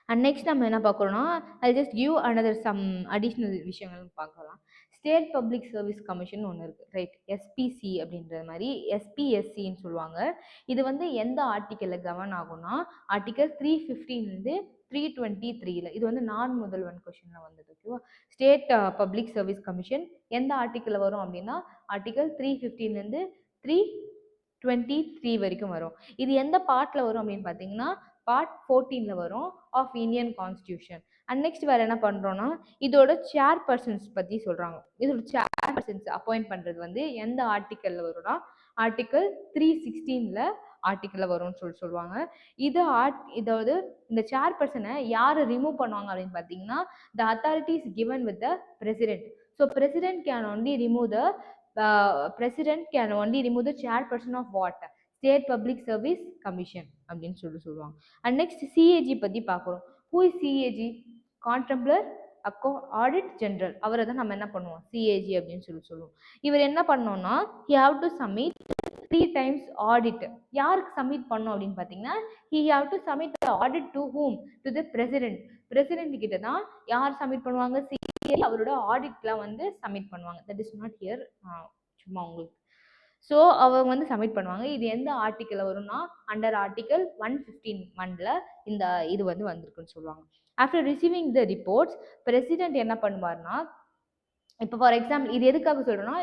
Speaker 1: அண்ட் நெக்ஸ்ட் நம்ம என்ன பார்க்குறோன்னா I just give another some additional விஷயங்கள் பார்க்கலாம். ஸ்டேட் பப்ளிக் சர்வீஸ் கமிஷன் ஒன்று இருக்குது, ரைட்? எஸ்பிசி அப்படின்ற மாதிரி எஸ்பிஎஸ்சின்னு சொல்லுவாங்க. இது வந்து எந்த ஆர்டிக்கலில் கவர்ன் ஆகும்னா ஆர்டிக்கல் 315 323. இது வந்து நான் முதல்வன் கொஷினில் வந்தது. ஓகேவா? ஸ்டேட் பப்ளிக் சர்வீஸ் கமிஷன் எந்த ஆர்டிக்கலில் வரும் அப்படின்னா ஆர்டிக்கல் 315 323 வரைக்கும் வரும். இது எந்த பார்ட்டில் வரும் அப்படின்னு பார்த்தீங்கன்னா பார்ட் 14ல வரும் of Indian constitution. And next வேறு என்ன பண்ணுறோன்னா இதோட சேர்பர்சன்ஸ் பற்றி சொல்கிறாங்க. இதோட சேர்பர்சன்ஸ் அப்பாயிண்ட் பண்ணுறது வந்து எந்த ஆர்டிக்கலில் வரும்னா ஆர்டிக்கல் 316 ஆர்டிக்கலில் வரும்னு சொல்லுவாங்க. இதாவது இந்த சேர்பர்சனை யார் ரிமூவ் பண்ணுவாங்க அப்படின்னு பார்த்தீங்கன்னா the authorities given with the president. So president can only remove the chairperson of what? State public service commission அப்படின்னு சொல்லுவாங்க. அண்ட் நெக்ஸ்ட் சிஏஜி பற்றி பார்க்குறோம். Who is CAG? கான்ட்ரம்ப்ளர் ஆடிட் ஜெனரல். அவரை தான் நம்ம என்ன பண்ணுவோம் சிஏஜி அப்படின்னு சொல்லுவோம். இவர் என்ன பண்ணோம்னா he have to submit 3 times audit. யாருக்கு சப்மிட் பண்ணோம் அப்படின்னு பார்த்தீங்கன்னா he have to submit audit to whom? To the president. President கிட்ட தான் யார் சப்மிட் பண்ணுவாங்க? சிஏஜி அவரோட ஆடிட்லாம் வந்து சப்மிட் பண்ணுவாங்க. தட் இஸ் நாட் ஹியர், சும்மா உங்களுக்கு. ஸோ அவங்க வந்து சப்மிட் பண்ணுவாங்க. இது எந்த ஆர்டிக்கலில் வரும்னா அண்டர் ஆர்டிக்கல் 115 இந்த இது வந்து வந்திருக்குன்னு சொல்லுவாங்க. After receiving the reports president என்ன பண்ணுவார்னா இப்போ ஃபார் எக்ஸாம்பிள் இது எதுக்காக சொல்கிறோன்னா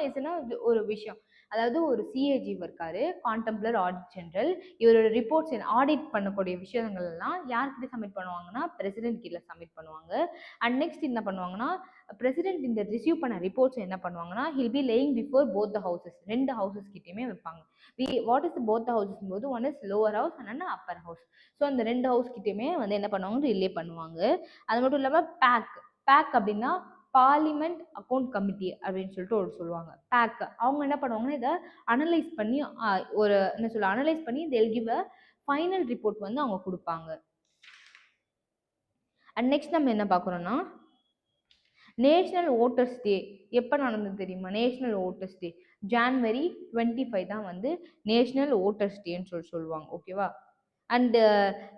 Speaker 1: ஒரு விஷயம், அதாவது ஒரு சிஏஜி இருக்காரு, கான்டெம்ப்ளர் ஆடிட் ஜெனரல். இவரோட ரிப்போர்ட்ஸ் ஆடிட் பண்ணக்கூடிய விஷயங்கள் எல்லாம் யார்கிட்ட சப்மிட் பண்ணுவாங்கன்னா பிரசிடென்ட் கீழே சப்மிட் பண்ணுவாங்க. அண்ட் நெக்ஸ்ட் என்ன பண்ணுவாங்கன்னா பிரசிடென்ட் இந்த ரிசீவ் பண்ண ரிப்போர்ட்ஸ் என்ன பண்ணுவாங்கன்னா he'll be laying before both the houses, ரெண்டு ஹவுசஸ் கிட்டேயுமே வைப்பாங்க. What is both the houses போது one is lower house and upper house. So அந்த ரெண்டு ஹவுஸ் கிட்டேயுமே வந்து என்ன பண்ணுவாங்க ரிலே பண்ணுவாங்க. அது மட்டும் இல்லாமல் பேக் அப்படின்னா பார்லிமெண்ட் அக்கௌண்ட் கமிட்டி அப்படின்னு சொல்லிட்டு ஒரு சொல்லுவாங்க. பேக் அவங்க என்ன பண்ணுவாங்கன்னா இதை அனலைஸ் பண்ணி ஒரு என்ன சொல்ல அனலைஸ் பண்ணி they'll give a final report வந்து அவங்க கொடுப்பாங்க. அண்ட் நெக்ஸ்ட் நம்ம என்ன பார்க்குறோம்னா நேஷனல் ஓட்டர்ஸ் டே எப்போ நடந்தது தெரியுமா? நேஷனல் ஓட்டர்ஸ் டே ஜான்வரி 25 தான் வந்து நேஷனல் ஓட்டர்ஸ் டேன்னு சொல்லுவாங்க. ஓகேவா? அண்டு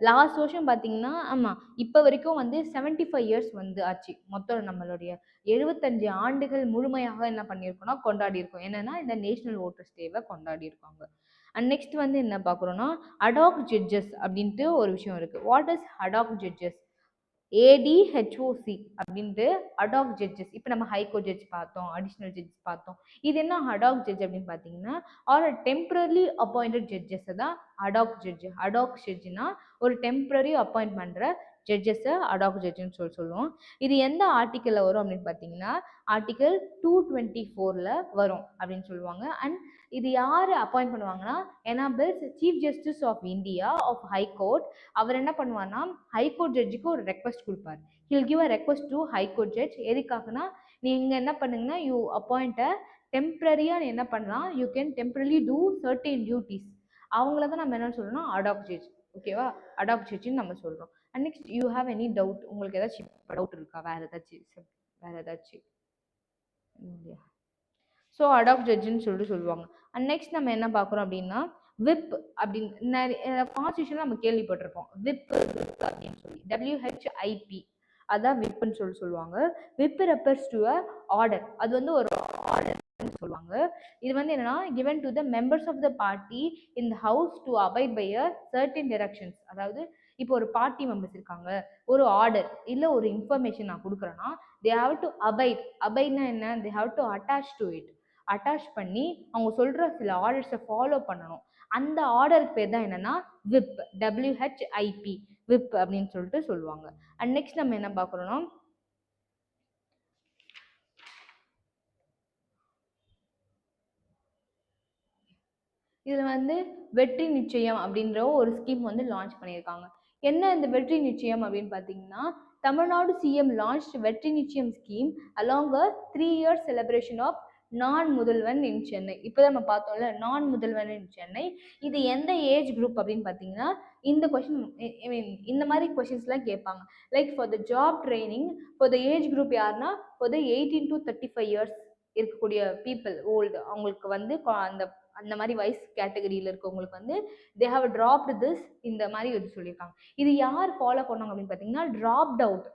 Speaker 1: லாஸ்ட் வருஷம் பார்த்தீங்கன்னா ஆமாம் இப்போ வரைக்கும் வந்து 75 இயர்ஸ் வந்து ஆச்சு. மொத்தம் நம்மளுடைய 75 ஆண்டுகள் முழுமையாக என்ன பண்ணியிருக்கோம்னா கொண்டாடி இருக்கோம். என்னன்னா இந்த நேஷனல் ஓட்டர்ஸ் டேவை கொண்டாடி இருக்காங்க. அண்ட் நெக்ஸ்ட் வந்து என்ன பார்க்குறோம்னா அடாக் ஜட்ஜஸ் அப்படின்ட்டு ஒரு விஷயம் இருக்குது. What is attack judges? ADHOC அப்படின்ட்டு அடாக் ஜட்ஜஸ். இப்போ நம்ம ஹைகோர்ட் ஜட்ஜ் பார்த்தோம், அடிஷ்னல் ஜட்ஜ் பார்த்தோம். இது என்ன அடாக் ஜட்ஜ் அப்படின்னு பார்த்தீங்கன்னா ஆர் டெம்பரரி அப்பாயிண்டட் ஜட்ஜஸ் தான் அடாக் ஜட்ஜ். அடாக் ஜட்ஜ்னா ஒரு டெம்பரரி அப்பாயிண்ட் பண்ணுற ஜட்ஜஸை அடாக் ஜட்ஜுன்னு சொல்லுவோம். இது எந்த ஆர்டிக்கலில் வரும் அப்படின்னு பார்த்தீங்கன்னா ஆர்டிக்கல் 224 வரும் அப்படின்னு சொல்லுவாங்க. அண்ட் இது யார் அப்பாயிண்ட் பண்ணுவாங்கன்னா enables chief justice of India of high court. அவர் என்ன பண்ணுவார்னா ஹைகோர்ட் ஜட்ஜுக்கு ஒரு ரெக்வஸ்ட் கொடுப்பார். He'll give a request to high court judge. எதுக்காகனா நீங்கள் என்ன பண்ணுங்கன்னா யூ அப்பாயிண்ட் டெம்பரரியாக என்ன பண்ணலாம், you can temporary do certain duties. அவங்கள தான் நம்ம என்ன சொல்கிறோம்னா அடாப்ட் ஜட்ஜ். ஓகேவா? அடாப்ட் ஜட்ஜ்னு நம்ம சொல்கிறோம். And next you have any doubt? உங்களுக்கு ஏதாச்சும் டவுட் இருக்கா? வேறு ஏதாச்சும் இல்லையா? ஸோ அடாப்ட் ஜட்ஜுன்னு சொல்லுவாங்க. அண்ட் நெக்ஸ்ட் நம்ம என்ன பார்க்குறோம் அப்படின்னா விப் அப்படின்னு நிறைய கான்ஸ்டியூஷன் நம்ம கேள்விப்பட்டிருப்போம். விப் அப்படின்னு சொல்லி WHIP அதான் விப்புன்னு சொல்லுவாங்க. Whip refers to a order. அது வந்து ஒரு ஆர்டர் சொல்லுவாங்க. இது வந்து என்னன்னா given to the members of the party in the house to abide by a certain directions. அதாவது இப்போ ஒரு பார்ட்டி மெம்பர்ஸ் இருக்காங்க, ஒரு ஆர்டர் இல்லை ஒரு இன்ஃபர்மேஷன் நான் கொடுக்குறேன்னா they have to abide என்ன they have to attach to it. Attach பண்ணி அவங்க சொல்கிற சில ஆர்டர்ஸை ஃபாலோ பண்ணணும். அந்த ஆர்டருக்கு பேர் தான் என்னன்னா விப். WHIP விப் அப்படின்னு சொல்லிட்டு சொல்லுவாங்க. அண்ட் நெக்ஸ்ட் நம்ம என்ன பார்க்குறோம்னா இதில் வந்து வெற்றி நிச்சயம் அப்படின்ற ஒரு ஸ்கீம் வந்து லான்ச் பண்ணியிருக்காங்க. என்ன இந்த வெற்றி நிச்சயம் அப்படின்னு பார்த்தீங்கன்னா Tamil Nadu CM launch Vetri Nichayam scheme along a 3 year celebration of Naan Mudhalvan இன் சென்னை. இப்போ நம்ம பார்த்தோம்ல நான் முதல்வன் இன் சென்னை. இது எந்த ஏஜ் குரூப் அப்படின்னு பார்த்தீங்கன்னா இந்த கொஷின் இந்த மாதிரி கொஷின்ஸ்லாம் கேட்பாங்க. Like for the job training for the age group யாருன்னா ஃபார் த 18 to 35 years இருக்கக்கூடிய பீப்புள் ஓல்டு அவங்களுக்கு வந்து அந்த மாதிரி வயசு கேட்டகரியில் இருக்கவங்களுக்கு வந்து தே ஹாவ் ட்ராப்டு திஸ் இந்த மாதிரி சொல்லியிருக்காங்க. இது யார் ஃபாலோ பண்ணாங்க அப்படின்னு பார்த்தீங்கன்னா ட்ராப்ட் அவுட்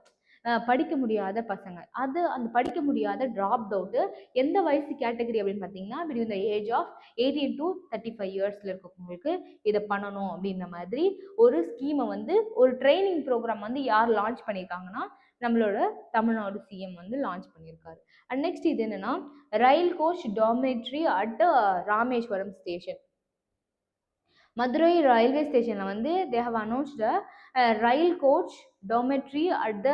Speaker 1: படிக்க முடியாத பசங்க. அது அந்த படிக்க முடியாத ட்ராப்ட் அவுட்டு எந்த வயசு கேட்டகரி அப்படின்னு பார்த்தீங்கன்னா between the age of 18 to 35 இயர்ஸில் இருக்கவங்களுக்கு இதை பண்ணணும் அப்படின்ற மாதிரி ஒரு ஸ்கீமை வந்து ஒரு ட்ரைனிங் ப்ரோக்ராம் வந்து யார் லான்ச் பண்ணியிருக்காங்கன்னா நம்மளோட தமிழ்நாடு சிஎம் வந்து லான்ச் பண்ணியிருக்காரு. அண்ட் நெக்ஸ்ட் இது என்னன்னா rail coach dormitory at Rameswaram station. Madurai railway ஸ்டேஷனில் வந்து they have announced rail coach dormitory at the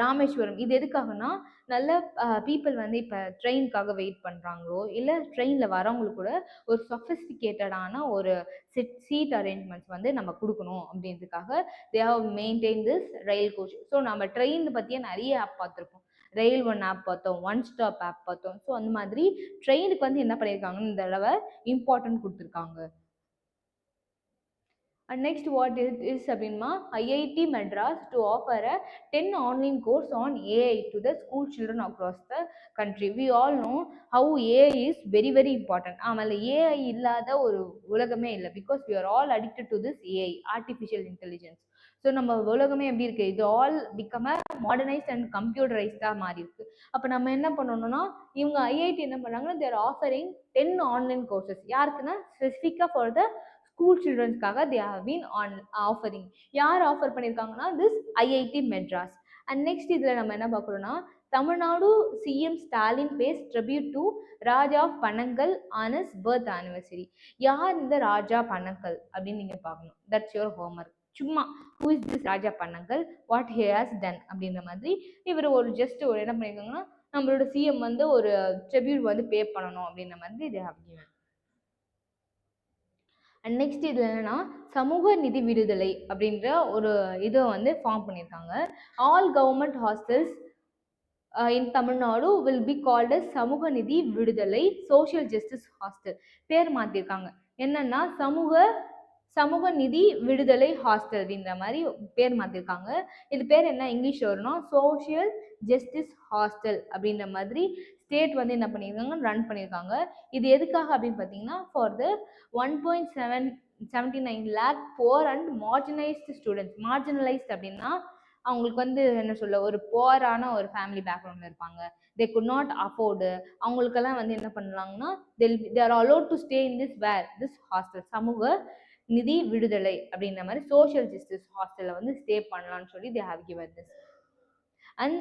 Speaker 1: Rameswaram. இது எதுக்காகனா நல்ல பீப்புள் வந்து இப்போ ட்ரெயினுக்காக வெயிட் பண்ணுறாங்களோ இல்லை ட்ரெயினில் வரவங்களுக்கு கூட ஒரு சொஃபிஸ்டிகேட்டடான ஒரு சீட் அரேஞ்ச்மெண்ட்ஸ் வந்து நம்ம கொடுக்கணும் அப்படின்றதுக்காக they have maintain this rail coach. So நம்ம ட்ரெயின் பற்றியே நிறைய ஆப் பார்த்துருப்போம். ரயில் ஒன் ஆப் பார்த்தோம், ஒன் ஸ்டாப் ஆப் பார்த்தோம். ஸோ அந்த மாதிரி ட்ரெயினுக்கு வந்து என்ன பண்ணியிருக்காங்கன்னு இந்த தடவை இம்பார்ட்டன்ட் கொடுத்துருக்காங்க. And next what is அப்படின்னா IIT Madras to offer a 10 online course on AI to the school children across the country. We all know how AI is very very important. ஆமாம் AI இல்லாத ஒரு உலகமே இல்லை. Because we are all addicted to this AI, artificial intelligence. So நம்ம உலகமே எப்படி இருக்குது, இது all become a modernised and கம்ப்யூட்டரைஸ்டாக மாறி இருக்கு. அப்போ நம்ம என்ன பண்ணணும்னா இவங்க IIT என்ன பண்ணாங்கன்னா தேர் ஆஃபரிங் 10 ஆன்லைன் கோர்சஸ். யாருக்குன்னா ஸ்பெசிஃபிக்காக ஃபார் த ஸ்கூல் சில்ட்ரன்ஸ்க்காக தே ஹவ் பீன் ஆஃபரிங். யார் ஆஃபர் பண்ணியிருக்காங்கன்னா this IIT Madras. And next இதில் நம்ம என்ன பார்க்குறோம்னா Tamil Nadu CM Stalin pays tribute to Raja of Panagal on his birth anniversary. யார் இந்த ராஜா பனங்கல் அப்படின்னு நீங்க பார்க்கணும். That's your homework. சும்மா who is this Raja Panagal, what he has done அப்படின்ற மாதிரி இவர் ஒரு ஜஸ்ட் ஒரு என்ன பண்ணியிருக்காங்கன்னா, நம்மளோட சிஎம் வந்து ஒரு ட்ரிபியூட் வந்து பே பண்ணணும் அப்படின்ற மாதிரி they have given. And next இதில் என்னன்னா சமூக நிதி விடுதலை அப்படின்ற ஒரு இதை வந்து ஃபார்ம் பண்ணியிருக்காங்க. All government hostels in Tamil Nadu will be called சமூக நிதி விடுதலை சோஷியல் ஜஸ்டிஸ் ஹாஸ்டல். பேர் மாற்றிருக்காங்க. என்னன்னா சமூக நிதி விடுதலை ஹாஸ்டல் அப்படின்ற மாதிரி பேர் மாற்றிருக்காங்க. இது பேர் என்ன இங்கிலீஷ் வரும்னா சோஷியல் ஜஸ்டிஸ் ஹாஸ்டல் அப்படின்ற மாதிரி ஸ்டேட் வந்து என்ன பண்ணியிருக்காங்க, ரன் பண்ணியிருக்காங்க. இது எதுக்காக அப்படின்னு பார்த்தீங்கன்னா for the 1.79 lakh poor and marginalised students. Marginalised அப்படின்னா அவங்களுக்கு வந்து என்ன சொல்ல ஒரு புவரான ஒரு ஃபேமிலி பேக்ரவுண்டில் இருப்பாங்க, தே குட் நாட் அஃபோர்டு, அவங்களுக்கெல்லாம் வந்து என்ன பண்ணலாங்கன்னா they are allowed to stay in this hostel சமூக நிதி விடுதலை அப்படின்ற மாதிரி சோஷியல் ஜஸ்டிஸ் ஹாஸ்டலில் வந்து ஸ்டே பண்ணலான்னு சொல்லி they have given this. And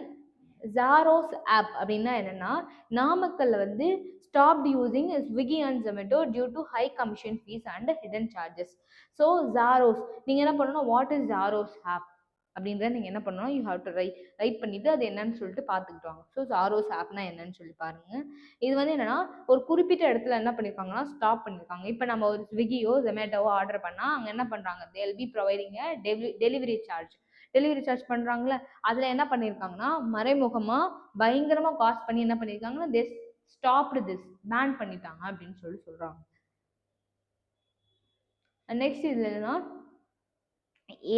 Speaker 1: Zaaroz app அப்படின்னா என்னன்னா நாமக்கல்ல வந்து stopped using Swiggy and Zomato due to high commission fees and hidden charges. So Zaaroz நீங்கள் என்ன பண்ணணும், வாட் இஸ் ஜாரோஸ் ஆப் அப்படின்றத நீங்கள் என்ன பண்ணணும், யூ ஹாவ் டு ரைட் பண்ணிவிட்டு அது என்னன்னு சொல்லிட்டு பார்த்துக்கிட்டு வாங்க. ஸோ ஜாரோஸ் ஆப்னா என்னன்னு சொல்லி பாருங்கள். இது வந்து என்னென்னா ஒரு குறிப்பிட்ட இடத்துல என்ன பண்ணியிருக்காங்கன்னா ஸ்டாப் பண்ணியிருக்காங்க. இப்போ நம்ம ஒரு ஸ்விக்கியோ ஜொமேட்டோவோ ஆர்டர் பண்ணால் அங்கே என்ன பண்ணுறாங்க, they'll be providing delivery charge பண்ணுறாங்களே, அதில் என்ன பண்ணியிருக்காங்கன்னா மறைமுகமாக பயங்கரமாக காஸ்ட் பண்ணி என்ன பண்ணியிருக்காங்கன்னா தே ஸ்டாப்டு திஸ், பேன் பண்ணிட்டாங்க அப்படின்னு சொல்லி சொல்கிறாங்க. நெக்ஸ்ட் இதில் என்னன்னா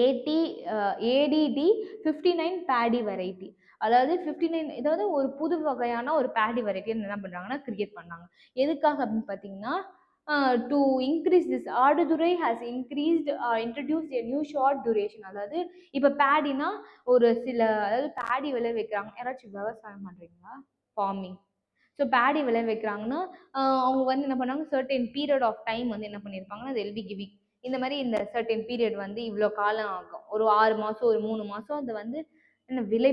Speaker 1: ADD 59 பேடி வெரைட்டி. அதாவது 59 ஏதாவது ஒரு புது வகையான ஒரு பேடி வெரைட்டி என்ன பண்ணுறாங்கன்னா கிரியேட் பண்ணாங்க. எதுக்காக அப்படின்னு பார்த்தீங்கன்னா to increase this Aduthurai has introduced a new short duration. அதாவது இப்போ பேடினா ஒரு சில அதாவது பேடி விளை வைக்கிறாங்க. யாராச்சும் விவசாயம் பண்ணுறீங்களா, ஃபார்மிங், ஸோ பேடி விளை வைக்கிறாங்கன்னா அவங்க வந்து என்ன பண்ணாங்க சர்டன் பீரியட் ஆஃப் டைம் வந்து என்ன பண்ணியிருப்பாங்கன்னா அது எல்பி கிவிங் இந்த மாதிரி இந்த சர்டன் பீரியட் வந்து இவ்வளோ காலம் ஆகும், ஒரு 6 மாதம் ஒரு 3 மாதம் அதை வந்து என்ன விலை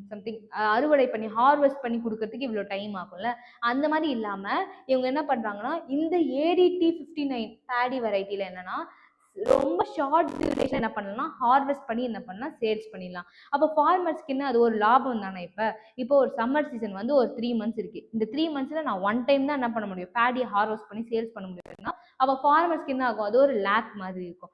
Speaker 1: சம்திங் அறுவடை பண்ணி ஹார்வெஸ்ட் பண்ணி கொடுக்கறதுக்கு இவ்வளோ டைம் ஆகும்ல. அந்த மாதிரி இல்லாமல் இவங்க என்ன பண்ணுறாங்கன்னா இந்த ADT 59 பேடி வெரைட்டியில் என்னன்னா ரொம்ப ஷார்ட் டியூரேஷன் என்ன பண்ணலாம், ஹார்வெஸ்ட் பண்ணி என்ன பண்ணலாம் சேல்ஸ் பண்ணிடலாம். அப்போ ஃபார்மர்ஸ்க்கு என்ன அது ஒரு லாபம் தானே. இப்போ ஒரு சம்மர் சீசன் வந்து ஒரு 3 months இருக்கு. இந்த 3 monthsல நான் ஒன் டைம் தான் என்ன பண்ண முடியும், பேடியை ஹார்வெஸ்ட் பண்ணி சேல்ஸ் பண்ண முடியும்னா அப்போ ஃபார்மர்ஸ்க்கு என்ன ஆகும், அது ஒரு லேக் மாதிரி இருக்கும்.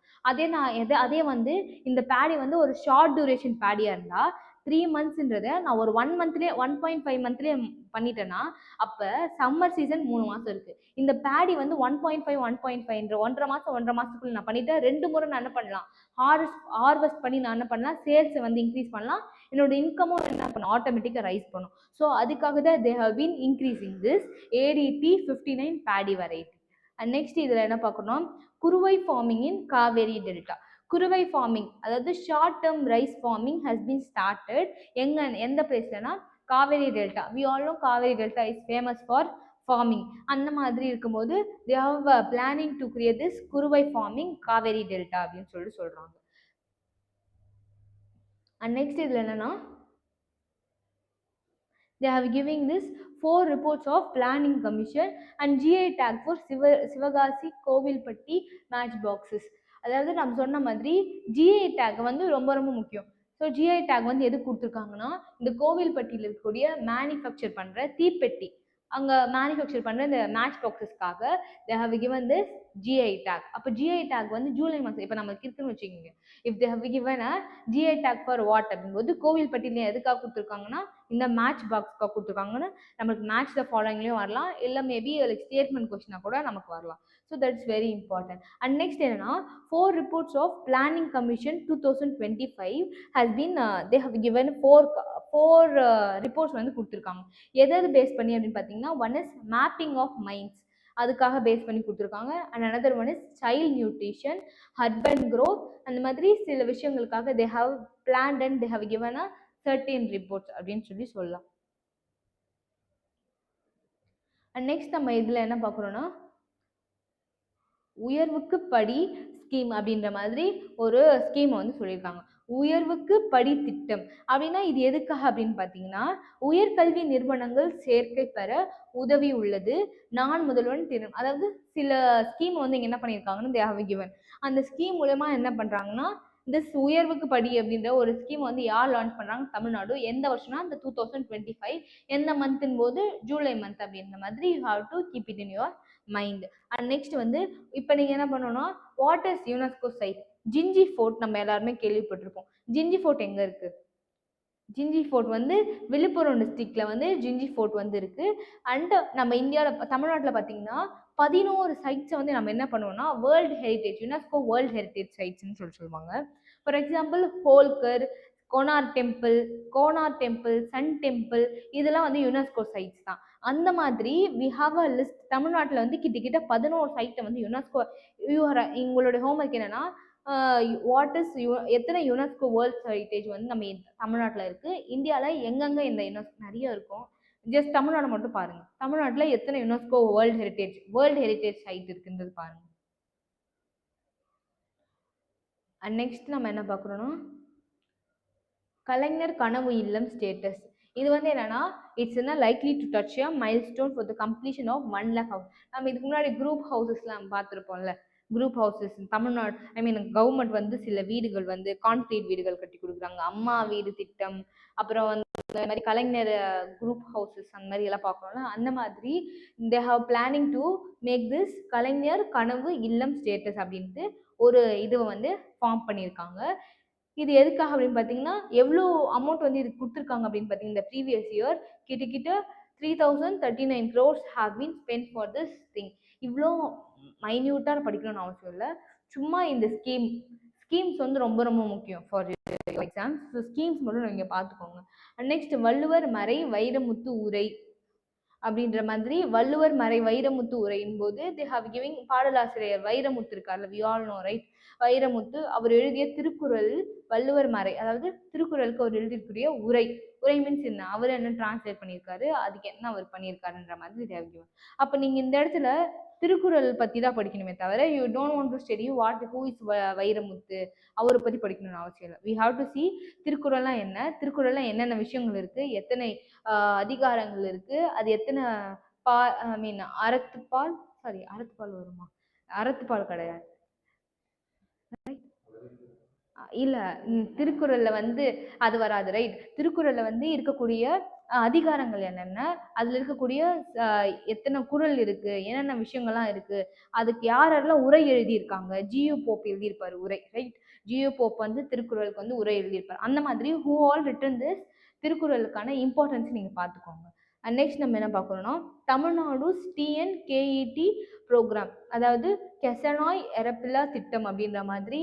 Speaker 1: அதே வந்து இந்த பேடி வந்து ஒரு ஷார்ட் டியூரேஷன் பேடியா இருந்தா 3 monthsன்றதை நான் ஒரு 1 monthலேயே 1.5 monthலேயே பண்ணிட்டேன்னா அப்போ சம்மர் சீசன் 3 மாதம் இருக்கு. இந்த பேடி வந்து 1.5 ஒன்றரை மாதத்துக்குள்ள நான் பண்ணிட்டேன். 2 முறை நான் என்ன பண்ணலாம், ஹார்வெஸ்ட் பண்ணி நான் என்ன பண்ணலாம் சேல்ஸை வந்து இன்க்ரீஸ் பண்ணலாம். என்னோட இன்கமும் என்ன பண்ணும் ஆட்டோமேட்டிக்காக ரைஸ் பண்ணும். ஸோ அதுக்காக தான் they have been increasing this ADT 59 paddy variety. And next இதில் என்ன பார்க்கணும், குறுவை ஃபார்மிங் இன் காவேரி டெல்டா. குறுவை ஃபார்மிங் அதாவது short term rice farming has been started எந்த பிளேஸ்லனா Cauvery delta. We all know Cauvery delta is famous for farming. அந்த மாதிரி இருக்கும்போது they have planning to create this குறுவை ஃபார்மிங் காவேரி டெல்டா அப்படின்னு சொல்லி சொல்கிறாங்க. அண்ட் நெக்ஸ்ட் இதில் என்னன்னா they have giving this 4 reports of planning commission and GI tag for Sivakasi Kovilpatti match boxes. அதாவது நம்ம சொன்ன மாதிரி GI tag வந்து ரொம்ப ரொம்ப முக்கியம். ஸோ GI tag வந்து எது கொடுத்துருக்காங்கன்னா இந்த கோவில்பட்டியில் இருக்கக்கூடிய மேனுஃபேக்சர் பண்ணுற தீப்பெட்டி அங்கே மேனுஃபேக்சர் பண்ணுற இந்த match பாக்ஸஸ்க்காக they have given this GI tag. அப்போ GI tag வந்து ஜூலை மாதம் இப்போ நமக்கு இருக்குன்னு வச்சுக்கோங்க. If they have given a GI tag for what அப்படிங்கும்போது கோவில்பட்டியில் எதுக்காக கொடுத்துருக்காங்கன்னா இந்த மேட்ச் பாக்ஸ்க்காக கொடுத்துருக்காங்கன்னு நமக்கு மேட்ச் த ஃபாலோயிங்லேயும் வரலாம், இல்லை மேபி லைக் ஸ்டேட்மெண்ட் கொஸ்டினாக கூட நமக்கு வரலாம். So that's very important. And next என்னன்னா 4 reports of planning commission 2025 has been they have given 4 reports வந்து கொடுத்துருக்காங்க. எதாவது பேஸ் பண்ணி அப்படின்னு பார்த்தீங்கன்னா one is mapping of minds அதுக்காக பேஸ் பண்ணி கொடுத்துருக்காங்க. And another one is child nutrition, urban growth, அந்த மாதிரி சில விஷயங்களுக்காக they have planned and they have given a certain reports அப்படின்னு சொல்லி சொல்லலாம். அண்ட் நெக்ஸ்ட் நம்ம இதில் என்ன பார்க்குறோன்னா உயர்வுக்கு படி ஸ்கீம் அப்படின்ற மாதிரி ஒரு ஸ்கீமை வந்து சொல்லியிருக்காங்க. உயர்வுக்கு படி திட்டம் அப்படின்னா இது எதுக்காக அப்படின்னு பார்த்தீங்கன்னா, உயர்கல்வி நிறுவனங்கள் சேர்க்கை பெற உதவி உள்ளது. நான் முதல்வன் திட்டம். அதாவது சில ஸ்கீம் வந்து இங்க என்ன பண்ணியிருக்காங்கன்னா, தே ஹேவ் கிவன். அந்த ஸ்கீம் மூலமா என்ன பண்றாங்கன்னா, உயர்வுக்கு படி அப்படின்ற ஒரு ஸ்கீம் வந்து யார் லான்ச் பண்றாங்க? தமிழ்நாடு. எந்த வருஷம்னா இந்த 2025 எந்த மந்த்ன் போது ஜூலை மந்த் அப்படின்ற மாதிரி you have to keep it in your mind. And next வந்து இப்போ நீங்க என்ன பண்ணணும்னா, what is UNESCO site? Gingee fort நம்ம எல்லாருமே கேள்விப்பட்டிருப்போம். ஜிஞ்சி ஃபோர்ட் எங்க இருக்கு? ஜிஞ்சி ஃபோர்ட் வந்து விழுப்புரம் டிஸ்ட்ரிக்ட்ல வந்து ஜிஞ்சி ஃபோர்ட் வந்து இருக்கு. அண்ட் நம்ம இந்தியாவில் தமிழ்நாட்டில் பார்த்தீங்கன்னா 11 சைட்ஸை வந்து நம்ம என்ன பண்ணுவோம்னா world heritage, UNESCO world heritage சைட்ஸ்ன்னு சொல்லுவாங்க. For example Holkar, Konark temple, sun temple, இதெல்லாம் வந்து யுனெஸ்கோ சைட்ஸ் தான். அந்த மாதிரி வி ஹாவ் அ லிஸ்ட். தமிழ்நாட்டில் வந்து கிட்டத்தட்ட 11 சைட்டை வந்து யுனெஸ்கோ உங்களுடைய ஹோம்ஒர்க் என்னன்னா, வாட் இஸ் எத்தனை யுனெஸ்கோ வேர்ல்ட் ஹெரிட்டேஜ் வந்து நம்ம தமிழ்நாட்டில் இருக்கு, இந்தியாவில் எங்கெங்க இந்த யுனெஸ்கோ நிறைய இருக்கும். ஜஸ்ட் தமிழ்நாடு மட்டும் பாருங்க. தமிழ்நாட்டில் எத்தனை யுனெஸ்கோ வேர்ல்ட் ஹெரிட்டேஜ் சைட் இருக்குன்றது பாருங்க. அண்ட் நெக்ஸ்ட் நம்ம என்ன பார்க்குறோம்னா, கலைஞர் கனவு இல்லம் ஸ்டேட்டஸ். இது வந்து என்னன்னா, இட்ஸ் என்ன likely to touch a milestone for the completion of 1 lakh house. நம்ம இதுக்கு முன்னாடி குரூப் ஹவுசஸ்லாம் பார்த்துருப்போம்ல. Group houses Tamil Nadu, I mean government வந்து சில வீடுகள் வந்து கான்கிரீட் வீடுகள் கட்டி கொடுக்குறாங்க. அம்மா வீடு திட்டம், அப்புறம் வந்து இந்த மாதிரி கலைஞர் குரூப் ஹவுசஸ் அந்த மாதிரி எல்லாம் பார்க்கணும்ல. அந்த மாதிரி they have planning to make this Kalaignar Kanavu Illam status அப்படின்ட்டு ஒரு இதுவை வந்து ஃபார்ம் பண்ணியிருக்காங்க. இது எதுக்காக அப்படின்னு பார்த்தீங்கன்னா, எவ்வளோ அமௌண்ட் வந்து இதுக்கு கொடுத்துருக்காங்க அப்படின்னு பார்த்தீங்கன்னா, இந்த ப்ரீவியஸ் இயர் கிட்டத்தட்ட 3039 crores have been spent for this thing. இவ்வளோ மைன்யூட்டாக படிக்கணும்னு அவசியம் இல்லை. சும்மா இந்த ஸ்கீம்ஸ் வந்து ரொம்ப ரொம்ப முக்கியம் ஃபார் எக்ஸாம்ஸ். ஸோ ஸ்கீம்ஸ் மட்டும் நீங்கள் பார்த்துக்கோங்க. நெக்ஸ்ட் வள்ளுவர் மறை வைரமுத்து உரை அப்படின்ற மாதிரி வள்ளுவர் மறை வைரமுத்து உரையின் போது தே ஹாவ் கிவிங் பாடலாசிரியர் வைரமுத்து இருக்கார்ல, we all know right. Vairamuthu அவர் எழுதிய திருக்குறள் வள்ளுவர் மறை, அதாவது திருக்குறளுக்கு அவர் எழுதியிருக்கிற உரை மீன்ஸ் என்ன, அவர் என்ன டிரான்ஸ்லேட் பண்ணியிருக்காரு, அதுக்கு என்ன அவர் பண்ணியிருக்காருன்ற மாதிரி தே ஹாவ் கிவன். அப்போ நீங்கள் இந்த இடத்துல திருக்குறள் பற்றி தான் படிக்கணுமே தவிர you don't want to study who is Vairamuthu, அவரை பற்றி படிக்கணும்னு அவசியம் இல்லை. வி ஹாவ் டு சி திருக்குறள்லாம் என்ன, திருக்குறள்லாம் என்னென்ன விஷயங்கள் இருக்கு, எத்தனை அதிகாரங்கள் இருக்கு, அது எத்தனை ஐ மீன் அறத்துப்பால் வருமா? அறத்துப்பால் கிடையாது இல்ல, திருக்குறள்ல வந்து அது வராது ரைட். திருக்குறள்ல வந்து இருக்கக்கூடிய அதிகாரங்கள் என்னென்ன, அதுல இருக்கக்கூடிய எத்தனை குறள் இருக்கு, என்னென்ன விஷயங்கள்லாம் இருக்கு, அதுக்கு யாரெல்லாம் உரை எழுதியிருக்காங்க. ஜியு போப் எழுதியிருப்பாரு உரை ரைட். ஜியு போப் வந்து திருக்குறளுக்கு வந்து உரை எழுதியிருப்பாரு. அந்த மாதிரி ஹூ ஆல் ரிட்டன் திஸ் திருக்குறளுக்கான இம்பார்ட்டன்ஸ் நீங்க பார்த்துக்கோங்க. அண்ட் நெக்ஸ்ட் நம்ம என்ன பார்க்கணும்னா, தமிழ்நாடு டிஎன்கேஇடி ப்ரோக்ராம், அதாவது கெசனாய் எரப்பில்லா திட்டம் அப்படின்ற மாதிரி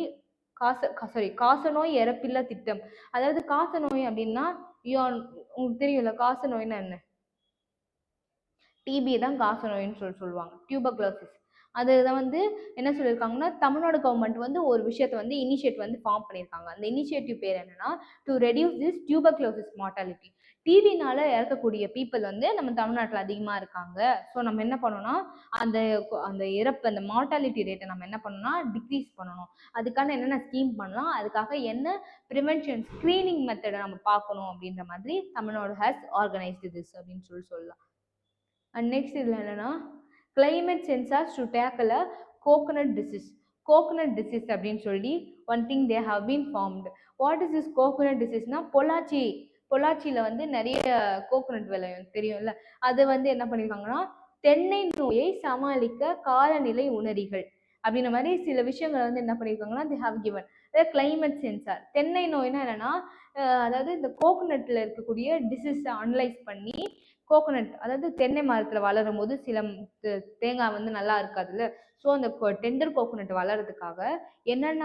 Speaker 1: காசநோய் இறப்பில்லா திட்டம். அதாவது காசநோய் அப்படின்னா உங்களுக்கு தெரியும்ல, காசநோய்னா என்ன? டிபி தான் காசநோய்னு சொல்லுவாங்க, டியூபர்குலோசிஸ். அதுதான் வந்து என்ன சொல்லியிருக்காங்கன்னா, தமிழ்நாடு கவர்மெண்ட் வந்து ஒரு விஷயத்தை வந்து இனிஷியேட் வந்து ஃபார்ம் பண்ணியிருக்காங்க. அந்த இனிஷியேட்டிவ் பேர் என்னன்னா, to reduce this tuberculosis mortality. டிவினால இறக்கக்கூடிய people வந்து நம்ம தமிழ்நாட்டில் அதிகமாக இருக்காங்க. ஸோ நம்ம என்ன பண்ணணும்னா, அந்த அந்த இறப்பு அந்த மார்டாலிட்டி ரேட்டை நம்ம என்ன பண்ணணும்னா டிக்ரீஸ் பண்ணணும். அதுக்கான என்னென்ன ஸ்கீம் பண்ணலாம், அதுக்காக என்ன ப்ரிவென்ஷன் ஸ்க்ரீனிங் மெத்தடை நம்ம பார்க்கணும் அப்படின்ற மாதிரி தமிழ்நாடு ஹேஸ் ஆர்கனைஸ்டு திஸ் அப்படின்னு சொல்லலாம். அண்ட் நெக்ஸ்ட் இதில் என்னென்னா, climate sensors to tackle a coconut disease. Coconut disease அப்படின்னு சொல்லி one thing they have been formed. What is this coconut டிசீஸ்னா, பொள்ளாச்சியில் வந்து நிறைய கோகனட் விளையும் தெரியும்ல. அதை வந்து என்ன பண்ணியிருக்காங்கன்னா, தென்னை நோயை சமாளிக்க காலநிலை உணரிகள் அப்படின்ற மாதிரி சில விஷயங்களை வந்து என்ன பண்ணியிருக்காங்கன்னா தே ஹாவ் கிவன். அதாவது கிளைமேட் சென்சார். தென்னை நோய்னா என்னன்னா, அதாவது இந்த கோகனட்ல இருக்கக்கூடிய டிசீஸை அனலைஸ் பண்ணி, கோகனட் அதாவது தென்னை மரத்தில் வளரும் போது சில தேங்காய் வந்து நல்லா இருக்காதுல்ல. ஸோ அந்த டெண்டர் கோகோனட் வளர்கிறதுக்காக என்னென்ன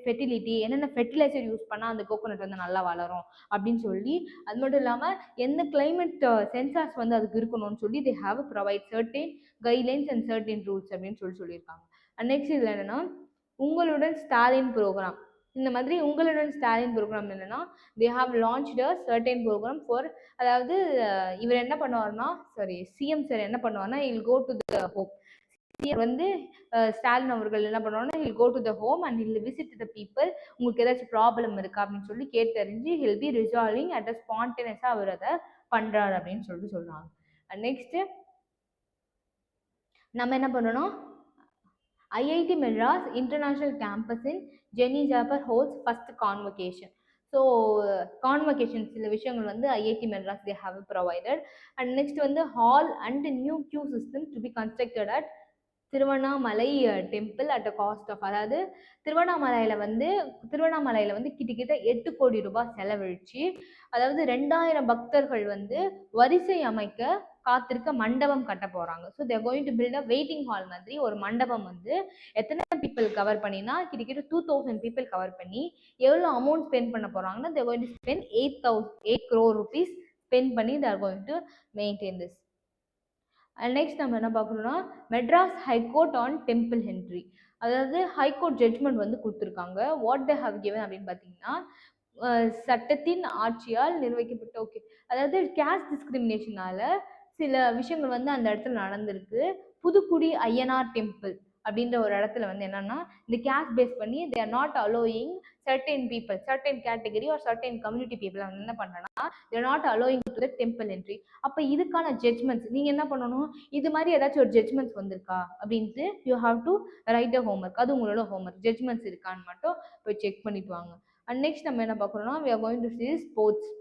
Speaker 1: ஃபெர்டிலிட்டி, என்னென்ன ஃபெர்டிலைசர் யூஸ் பண்ணால் அந்த கோகோனட் வந்து நல்லா வளரும் அப்படின்னு சொல்லி, அது மட்டும் இல்லாமல் எந்த கிளைமேட் சென்சார்ஸ் வந்து அதுக்கு இருக்கணும்னு சொல்லி they have provide certain guidelines and certain rules அப்படின்னு சொல்லியிருக்காங்க. நெக்ஸ்ட் இதில் என்னென்னா, உங்களுடன் ஸ்டாலின் ப்ரோக்ராம். இந்த மாதிரி உங்களுடன் ஸ்டாலின் ப்ரோக்ராம் என்னென்னா, they have launched a certain programme for, அதாவது இவர் என்ன பண்ணுவார்னா, சிஎம் சார் என்ன பண்ணுவார்னா, இல் கோ டு த ஹோம். வந்து ஸ்டாலின் அவர்கள் என்ன பண்ணுவாங்கன்னா, he'll go to the home and he'll visit the people. உங்களுக்கு ஏதாச்சும் ப்ராப்ளம் இருக்கா அப்படின்னு சொல்லி கேட்டறிஞ்சு he'll be resolving at a ஸ்பான்டேனியஸா அவர் அதை பண்றாரு அப்படின்னு சொல்லிட்டு சொல்றாங்க. நெக்ஸ்ட் நம்ம என்ன பண்ணணும், IIT Madras international campus in Zanzibar holds first convocation. So convocation சில விஷயங்கள் வந்து IIT Madras they have provided. And next வந்து hall and new queue system to be constructed at Tiruvannamalai temple at a cost of, அதாவது திருவண்ணாமலையில வந்து கிட்டத்தட்ட 8 கோடி ரூபாய் செலவழிச்சு, அதாவது 2000 பக்தர்கள் வந்து வரிசை அமைக்க காத்திருக்க மண்டபம் கட்ட போறாங்க. So they're going to build a waiting hall மாதிரி ஒரு மண்டபம் வந்து எத்தனை பீப்புள் கவர் பண்ணினா கிட்டத்தட்ட 2000 பீப்புள் கவர் பண்ணி எவ்வளோ அமௌண்ட் ஸ்பெண்ட் பண்ண போறாங்கன்னா they're going to spend 8 crore rupees spend பண்ணி they're going to maintain this. Next நம்ம என்ன பார்க்கணும்னா Madras high court on temple Henry, அதாவது ஹைகோர்ட் ஜட்ஜ்மெண்ட் வந்து கொடுத்துருக்காங்க. வாட் தே ஹவ் கிவன் அப்படின்னு பார்த்தீங்கன்னா, சட்டத்தின் ஆட்சியால் நிர்வகிக்கப்பட்ட ஓகே, அதாவது கேஸ்ட் டிஸ்கிரிமினேஷனால சில விஷயங்கள் வந்து அந்த இடத்துல நடந்திருக்கு. புதுக்குடி ஐயனார் டெம்பிள் அப்படின்ற ஒரு இடத்துல வந்து என்னன்னா, இந்த கேஸ்ட் பேஸ் பண்ணி they are not allowing certain people, certain category are certain community people வந்து என்ன பண்ணனா they are not allowing to the temple entry. அப்போ இதுக்கான ஜட்ஜ்மெண்ட்ஸ் நீங்க என்ன பண்ணணும், இது மாதிரி ஏதாச்சும் ஒரு ஜட்ஜ்மெண்ட்ஸ் வந்திருக்கா அப்படின்ட்டு you have to write a homework. அது உங்களோட ஹோம்ஒர்க். ஜட்ஜ்மெண்ட்ஸ் இருக்கான்னு மட்டும் போய் செக் பண்ணிட்டு வாங்க. அண்ட் நெக்ஸ்ட் நம்ம என்ன பார்க்குறோம்னா we are going to see sports.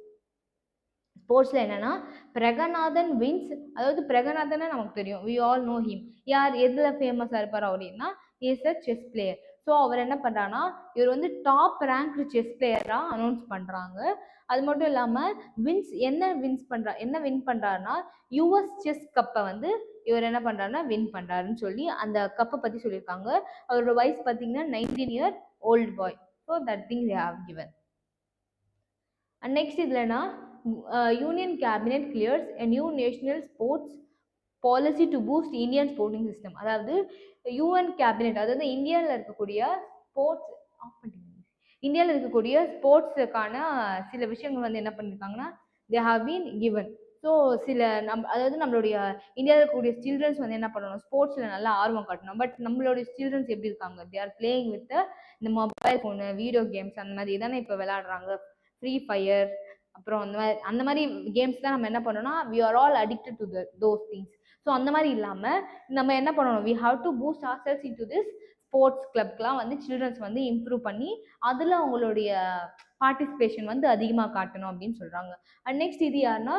Speaker 1: ஸ்போர்ட்ஸ்ல என்னன்னா பிரகநாதன் வின்ஸ், அதாவது பிரகநாதன் நமக்கு தெரியும், we all know him. யார் எதுல ஃபேமஸா இருப்பார் அப்படின்னா is a chess player. So அவர் என்ன பண்றாருன்னா இவர் வந்து டாப் ரேங்க் செஸ் பிளேயரா அனௌன்ஸ் பண்றாங்க. அது மட்டும் இல்லாம என்ன வின் பண்றாருன்னா யுஎஸ் செஸ் கப்பை வந்து இவர் என்ன பண்றாருன்னா வின் பண்றாருன்னு சொல்லி அந்த கப்பை பத்தி சொல்லியிருக்காங்க. அவரோட வயசு பார்த்தீங்கன்னா 19 year old boy. So that thing they have given. And next இதுலனா union cabinet clears a new national sports policy to boost Indian sporting system. அதாவது யூஎன் கேபினெட், அதாவது இந்தியாவில் இருக்கக்கூடிய ஸ்போர்ட்ஸுக்கான சில விஷயங்கள் வந்து என்ன பண்ணியிருக்காங்கன்னா they have been given. So அதாவது நம்மளுடைய இந்தியாவில் இருக்கக்கூடிய சில்ட்ரன்ஸ் வந்து என்ன பண்ணணும், ஸ்போர்ட்ஸில் நல்லா ஆர்வம் காட்டணும். பட் நம்மளுடைய சில்ட்ரன்ஸ் எப்படி இருக்காங்க, தே ஆர் பிளேயிங் வித் இந்த மொபைல் ஃபோனு, வீடியோ கேம்ஸ் அந்த மாதிரி தானே இப்போ விளையாடுறாங்க. ஃப்ரீ ஃபயர், அப்புறம் அந்த மாதிரி கேம்ஸ் தான் நம்ம என்ன பண்ணோம்னா we are all addicted to those things. So அந்த மாதிரி இல்லாமல் நம்ம என்ன பண்ணணும், we have to boost ourselves in to this sports கிளப்க்கெலாம் வந்து சில்ட்ரன்ஸ் வந்து இம்ப்ரூவ் பண்ணி அதில் அவங்களுடைய பார்ட்டிசிபேஷன் வந்து அதிகமாக காட்டணும் அப்படின்னு சொல்கிறாங்க. அண்ட் நெக்ஸ்ட் இது யாருன்னா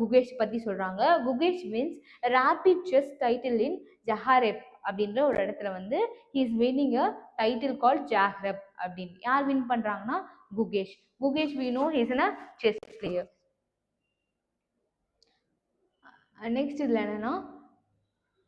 Speaker 1: குகேஷ் பற்றி சொல்கிறாங்க. Gukesh wins rapid chess title in Zagreb அப்படின்ற ஒரு இடத்துல வந்து he is winning a title call Zagreb அப்படின்னு. யார் வின் பண்ணுறாங்கன்னா Gukesh. Gugesh we know he is a chess player. Next இதுல என்னன்னா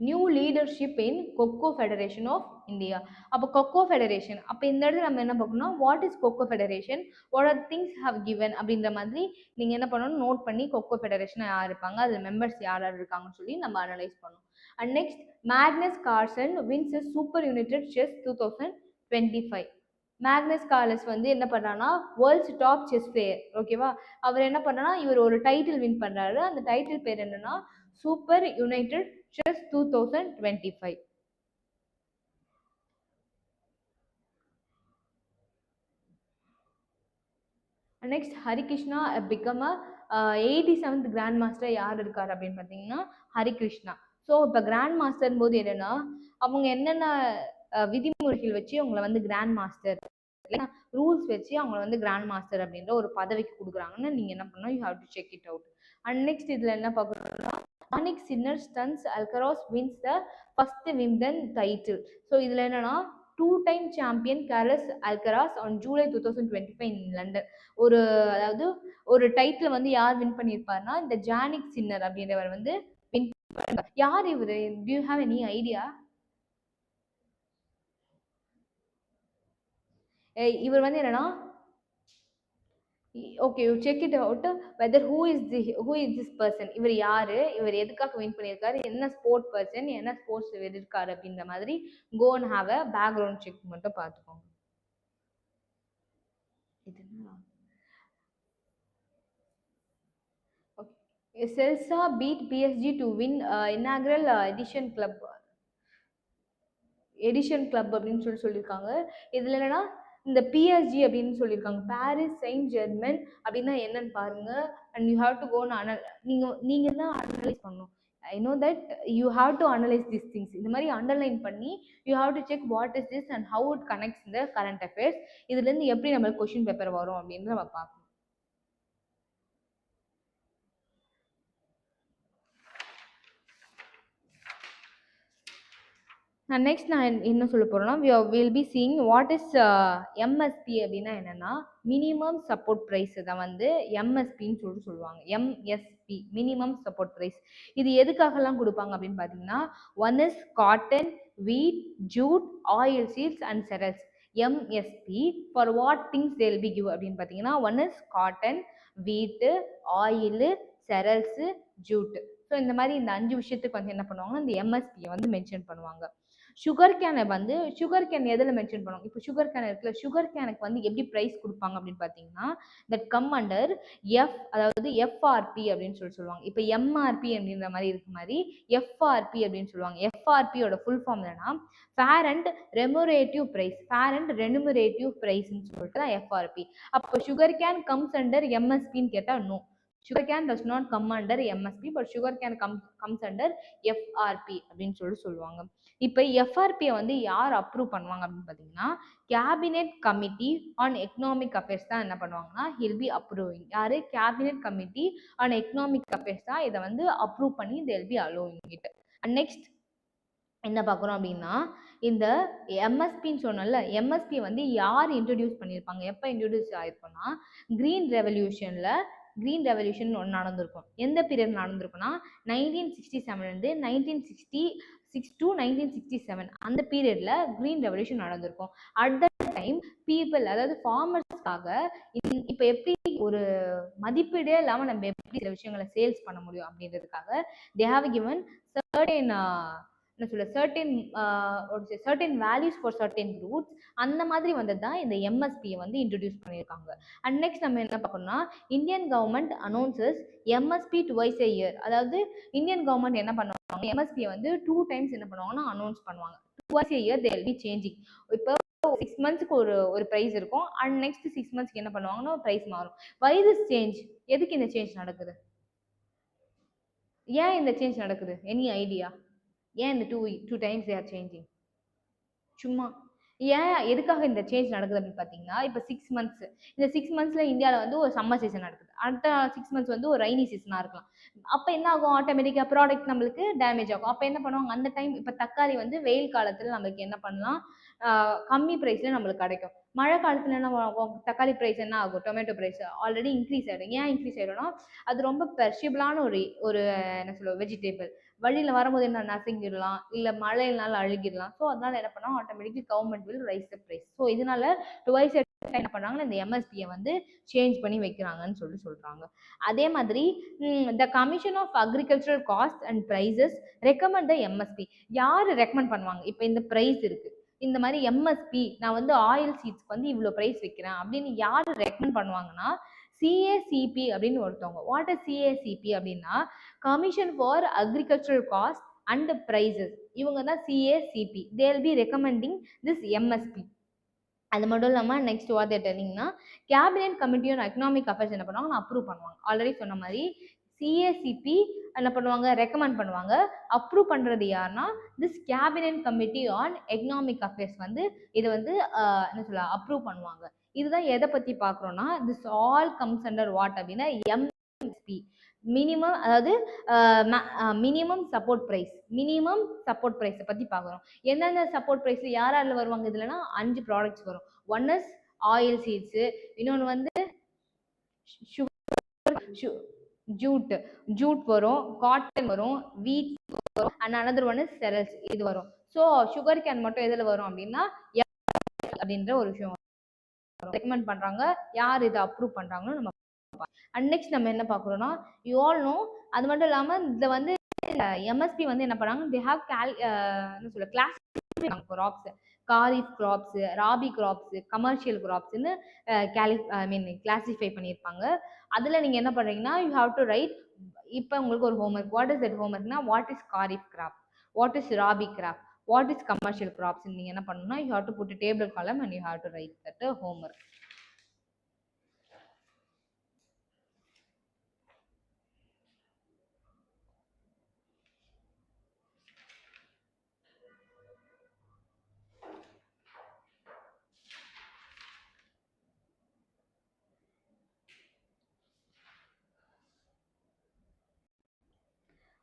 Speaker 1: new leadership in Kho Kho federation of India. அப்போ கொக்கோ ஃபெடரேஷன், அப்போ இந்த இடத்துல நம்ம என்ன பார்க்கணும், what is Kho Kho federation, what are things have given அப்படின்ற மாதிரி நீங்கள் என்ன பண்ணணும், நோட் பண்ணி கொக்கோ ஃபெடரேஷன் யார் இருப்பாங்க, அதில் மெம்பர்ஸ் யார் யார் இருக்காங்கன்னு சொல்லி நம்ம அனலைஸ் பண்ணணும். And next Magnus Carlsen wins Super United Chess 2025. Magnus Carlsen வந்து என்ன பண்ணுறான்னா வேர்ல்ட்ஸ் டாப் செஸ் பிளேயர், ஓகேவா. அவர் என்ன பண்ணுறான்னா இவர் ஒரு டைட்டில் வின் பண்ணுறாரு. அந்த டைட்டில் பேர் என்னன்னா Super United Chess 2025. Next Harikrishna become 87th grandmaster யார் இருக்கார் அப்படின்னு பார்த்தீங்கன்னா ஹரிகிருஷ்ணா. ஸோ இப்போ கிராண்ட் மாஸ்டர் போது என்னன்னா அவங்க என்னென்ன விதிமுறைகள் வச்சு அவங்கள வந்து கிராண்ட் மாஸ்டர், ரூல்ஸ் வச்சு அவங்கள வந்து கிராண்ட் மாஸ்டர் அப்படின்ற ஒரு பதவிக்கு கொடுக்குறாங்கன்னு நீங்கள் என்ன பண்ணணும், you have to check it out. And next இதில் என்ன பார்க்கணும்னா Jannik Sinner stuns Alcaraz wins the first Wimbledon title. So இதில் என்னன்னா 2-time champion Carlos Alcaraz on July 2025 in London. அதாவது ஒரு டைட்டில் வந்து யார் வின் பண்ணியிருப்பாருன்னா இந்த ஜானிக் சின்னர் அப்படின்றவர் வந்து வின். யார் இவரு, to you have any idea? இவர் வந்து என்னன்னா okay you check it out weather who is this person, இவர் யாரு, இவர் எதுக்காக வின் பண்ணியிருக்காரு, என்ன ஸ்போர்ட் பர்சன், என்ன ஸ்போர்ட்ஸ் இருக்காரு அப்படின்ற மாதிரி go and have a background check மட்டும் பார்த்துக்கோங்க. Celsa beat PSG to win inaugural edition club. Edition club அப்படின்னு சொல்லியிருக்காங்க. இதில் என்னன்னா இந்த பிஎஸ்ஜி அப்படின்னு சொல்லியிருக்காங்க, பாரிஸ் செயின்ட் ஜெர்மன் அப்படின்னா என்னன்னு பாருங்க. And you have to gone நீங்கள் தான் அனலைஸ் பண்ணணும். I know that you have to analyse this things. இந்த மாதிரி அண்டர்லைன் பண்ணி you have to check what is this and how it connects இந்த கரண்ட் அஃபேர்ஸ். இதுலேருந்து எப்படி நம்மளுக்கு கொஷின் பேப்பர் வரும் அப்படின்னு நம்ம பார்க்கணும். நெக்ஸ்ட் நான் என்ன சொல்ல போறேன்னா, will be seeing what is MSP அப்படின்னா என்னன்னா, மினிமம் சப்போர்ட் ப்ரைஸ் தான் வந்து எம்எஸ்பின்னு சொல்லுவாங்க. MSP minimum support price. இது எதுக்காகலாம் கொடுப்பாங்க அப்படின்னு பார்த்தீங்கன்னா, one is cotton, wheat, jute, oil seeds and cereals. MSP for what things they will be give அப்படின்னு பார்த்தீங்கன்னா, one is cotton, wheat, oil, cereals, jute. So இந்த மாதிரி இந்த 5 விஷயத்துக்கு வந்து என்ன பண்ணுவாங்கன்னா, இந்த எம்எஸ்பியை வந்து மென்ஷன் பண்ணுவாங்க. சுகர் கேனை வந்து சுகர் கேன் எதில் மென்ஷன் பண்ணுவாங்க? இப்போ சுகர் கேன் இருக்குல்ல, சுகர் கேனுக்கு வந்து எப்படி ப்ரைஸ் கொடுப்பாங்க அப்படின்னு பார்த்தீங்கன்னா, தட் கம் அண்டர் அதாவது எஃப்ஆர்பி அப்படின்னு சொல்லுவாங்க. இப்போ எம்ஆர்பி அப்படின்ற மாதிரி இருக்க மாதிரி எஃப்ஆர்பி அப்படின்னு சொல்லுவாங்க. எஃப்ஆர்பியோட ஃபுல் ஃபார்ம் என்னன்னா, fair and remunerative price. Fair and remunerative ப்ரைஸ்ன்னு சொல்லிட்டு தான் எஃப்ஆர்பி. அப்போ சுகர் கேன் கம்ஸ் அண்டர் எம்எஸ்பின்னு கேட்டால் no. sugar can does not come under MSP, but sugar can comes under FRP அப்படின்னு சொல்லுவாங்க. இப்போ எஃப்ஆர்பியை வந்து யார் அப்ரூவ் பண்ணுவாங்க அப்படின்னு பார்த்தீங்கன்னா, cabinet committee on economic affairs தான் என்ன பண்ணுவாங்கன்னா, ஹில் பி அப்ரூவிங். யாரு? Cabinet committee on economic affairs தான் இதை வந்து அப்ரூவ் பண்ணி they'll be allowing it. Next என்ன பார்க்குறோம் அப்படின்னா, இந்த எம்எஸ்பின்னு சொன்னல, எம்எஸ்பி வந்து யார் இன்ட்ரடியூஸ் பண்ணியிருப்பாங்க, எப்போ இன்ட்ரடியூஸ் ஆயிருக்கும்னா, கிரீன் ரெவல்யூஷன் ஒன்று நடந்திருக்கும். எந்த பீரியட் நடந்திருக்குன்னா, 1967 1966 to 1967 அந்த பீரியட்ல கிரீன் ரெவல்யூஷன் நடந்திருக்கும். அட் த டைம் பீப்புள், அதாவது ஃபார்மர்ஸ்க்காக இப்போ எப்படி ஒரு மதிப்பீடே இல்லாமல் நம்ம எப்படி சில விஷயங்களை சேல்ஸ் பண்ண முடியும் அப்படின்றதுக்காக they have given certain certain values for certain goods. அந்த மாதிரி வந்தது தான் இந்த எம்எஸ்பியை வந்து இன்ட்ரடியூஸ் பண்ணியிருக்காங்க. அண்ட் நெக்ஸ்ட் நம்ம என்ன பார்க்கணும்னா, Indian government announces MSP twice a year. அதாவது இந்தியன் கவர்மெண்ட் என்ன பண்ணுவாங்க, எம்எஸ்பியை வந்து 2 times என்ன பண்ணுவாங்கன்னா அனௌன்ஸ் பண்ணுவாங்க. Twice a year they will B changing. இப்போ 6 monthsக்கு ஒரு ப்ரைஸ் இருக்கும், அண்ட் நெக்ஸ்ட் 6 monthsக்கு என்ன பண்ணுவாங்கன்னா ப்ரைஸ் மாறும். Why this change? எதுக்கு இந்த சேஞ்ச் நடக்குது? ஏன் இந்த சேஞ்ச் நடக்குது? Any idea? ஏன் இந்த two times they are changing? சும்மா ஏன் எதுக்காக இந்த சேஞ்ச் நடக்குது அப்படின்னு பார்த்தீங்கன்னா, இப்போ 6 months, இந்த 6 monthsல இந்தியாவில் வந்து ஒரு சம்மர் சீசன் நடக்குது. அடுத்த 6 months வந்து ஒரு ரைனி சீசனாக இருக்கலாம். அப்போ என்ன ஆகும், ஆட்டோமேட்டிக்காக ப்ராடக்ட் நம்மளுக்கு டேமேஜ் ஆகும். அப்போ என்ன பண்ணுவாங்க, அந்த டைம் இப்போ தக்காளி வந்து வெயில் காலத்தில் நம்மளுக்கு என்ன பண்ணலாம், கம்மி ப்ரைஸில் நம்மளுக்கு கிடைக்கும். மழை காலத்தில் என்ன ஆகும், தக்காளி ப்ரைஸ் என்ன ஆகும், டொமேட்டோ ப்ரைஸ் ஆல்ரெடி இன்க்ரீஸ் ஆகிடும். ஏன் இன்க்ரீஸ் ஆகிடும்னா, அது ரொம்ப பெர்ஷியபிளான ஒரு என்ன சொல்லுவோம் வெஜிடேபிள். வழியில் வரும்போது என்ன நசுங்கிடலாம், இல்லை மழையினால அழுகிடலாம். ஸோ அதனால என்ன பண்ணால் automatically government will raise the price. So இதனால டுவைஸ் என்ன பண்ணாங்கன்னா, இந்த எம்எஸ்பியை வந்து சேஞ்ச் பண்ணி வைக்கிறாங்கன்னு சொல்றாங்க. அதே மாதிரி the commission of agricultural cost and prices recommend the MSP. யார் ரெக்கமெண்ட் பண்ணுவாங்க? இப்போ இந்த ப்ரைஸ் இருக்கு, இந்த மாதிரி எம்எஸ்பி நான் வந்து ஆயில் சீட்ஸ்க்கு வந்து இவ்வளோ ப்ரைஸ் வைக்கிறேன் அப்படின்னு யார் ரெக்கமெண்ட் பண்ணுவாங்கன்னா, சிஏசிபி அப்படின்னு ஒருத்தவங்க. வாட் இஸ் சிஏசிபி அப்படின்னா, commission for agricultural cost and prices. இவங்க தான் CACP. They will be recommending this MSP. அது மட்டும் இல்லாமல் நெக்ஸ்ட் வாட் டெல்லிங்னா, cabinet committee on economic affairs என்ன பண்ணுவாங்க, அப்ரூவ் பண்ணுவாங்க. ஆல்ரெடி சொன்ன மாதிரி சிஏசிபி என்ன பண்ணுவாங்க, ரெக்கமெண்ட் பண்ணுவாங்க. அப்ரூவ் பண்ணுறது யாருன்னா, this cabinet committee on economic affairs வந்து இதை வந்து என்ன சொல்ல அப்ரூவ் பண்ணுவாங்க. இதுதான் எதை பற்றி பார்க்குறோன்னா, this all comes under what அப்படின்னா எம்எஸ்பி, மினிமம், அதாவது மினிமம் சப்போர்ட் ப்ரைஸை பற்றி பார்க்குறோம். எந்தெந்த சப்போர்ட் ப்ரைஸ் யார் யாரில் வருவாங்க இதுலனா 5 ப்ராடக்ட்ஸ் வரும். ஒன் இஸ் ஆயில் சீட்ஸு, இன்னொன்று வந்து ஜூட் வரும், காட்டன் வரும், வீட் வரும், and another one is cereals இது வரும். ஸோ சுகர் கேன் மட்டும் எதில் வரும் அப்படின்னா அப்படின்ற ஒரு விஷயம் ரெக்கமெண்ட் பண்ணுறாங்க. யார் இதை அப்ரூவ் பண்ணுறாங்கன்னு நம்ம. அண்ட் நெக்ஸ்ட் நம்ம என்ன பார்க்குறோம்னா, யூ ஆல் நோ. அது மட்டும் இல்லாமல் இதில் வந்து எம்எஸ்பி வந்து என்ன பண்ணாங்க, தே ஹாவ் என்ன சொல்ல class crops, kharif crops, rabi crops, commercial கிராப்ஸ்ன்னு கிளாசிஃபை பண்ணியிருப்பாங்க. அதில் நீங்கள் என்ன பண்ணுறீங்கன்னா, யூ ஹாவ் டு ரைட். இப்போ உங்களுக்கு ஒரு ஹோம்ஒர்க். வாட் இஸ் தட் ஹோம்ஒர்க்னா, what is kharif crop, what is rabi crop, what is commercial crops நீங்க என்ன பண்ணணும்னா you have to put table column and you have to write that homework.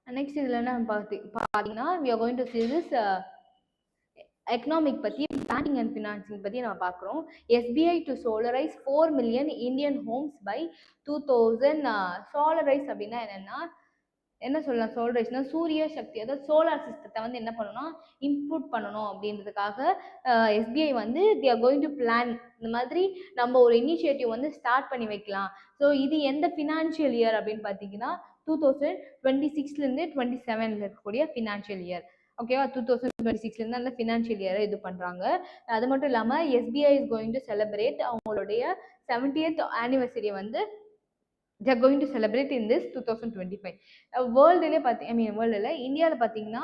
Speaker 1: Next இதுல என்ன பார்த்தீங்கன்னா we are going to see this economic பத்தி banking and financing பத்தி நம்ம பார்க்குறோம். SBI to solarise 4 million Indian homes by 2000. Solarise அப்படின்னா என்னன்னா என்ன சொல்லலாம், சோலரைஸ்னா சூரிய சக்தி, அதாவது சோலார் சிஸ்டத்தை வந்து என்ன பண்ணணும் இன்புட் பண்ணணும் அப்படின்றதுக்காக எஸ்பிஐ வந்து they are going to plan இந்த மாதிரி நம்ம ஒரு இனிஷியேட்டிவ் வந்து ஸ்டார்ட் பண்ணி வைக்கலாம். ஸோ இது எந்த ஃபினான்ஷியல் இயர் அப்படின்னு பார்த்தீங்கன்னா 2026லேருந்து 27 இருக்கக்கூடிய ஃபினான்ஷியல் இயர். ஓகேவா, 2026லேருந்து அந்த ஃபினான்ஷியல் இயரை இது பண்ணுறாங்க. அது மட்டும் இல்லாமல் SBI is going to celebrate அவங்களுடைய 70th ஆனிவர்சரியை வந்து they are going to celebrate in this 2025. வேர்ல்டுலேயே வேர்ல்டில் இந்தியாவில் பார்த்தீங்கன்னா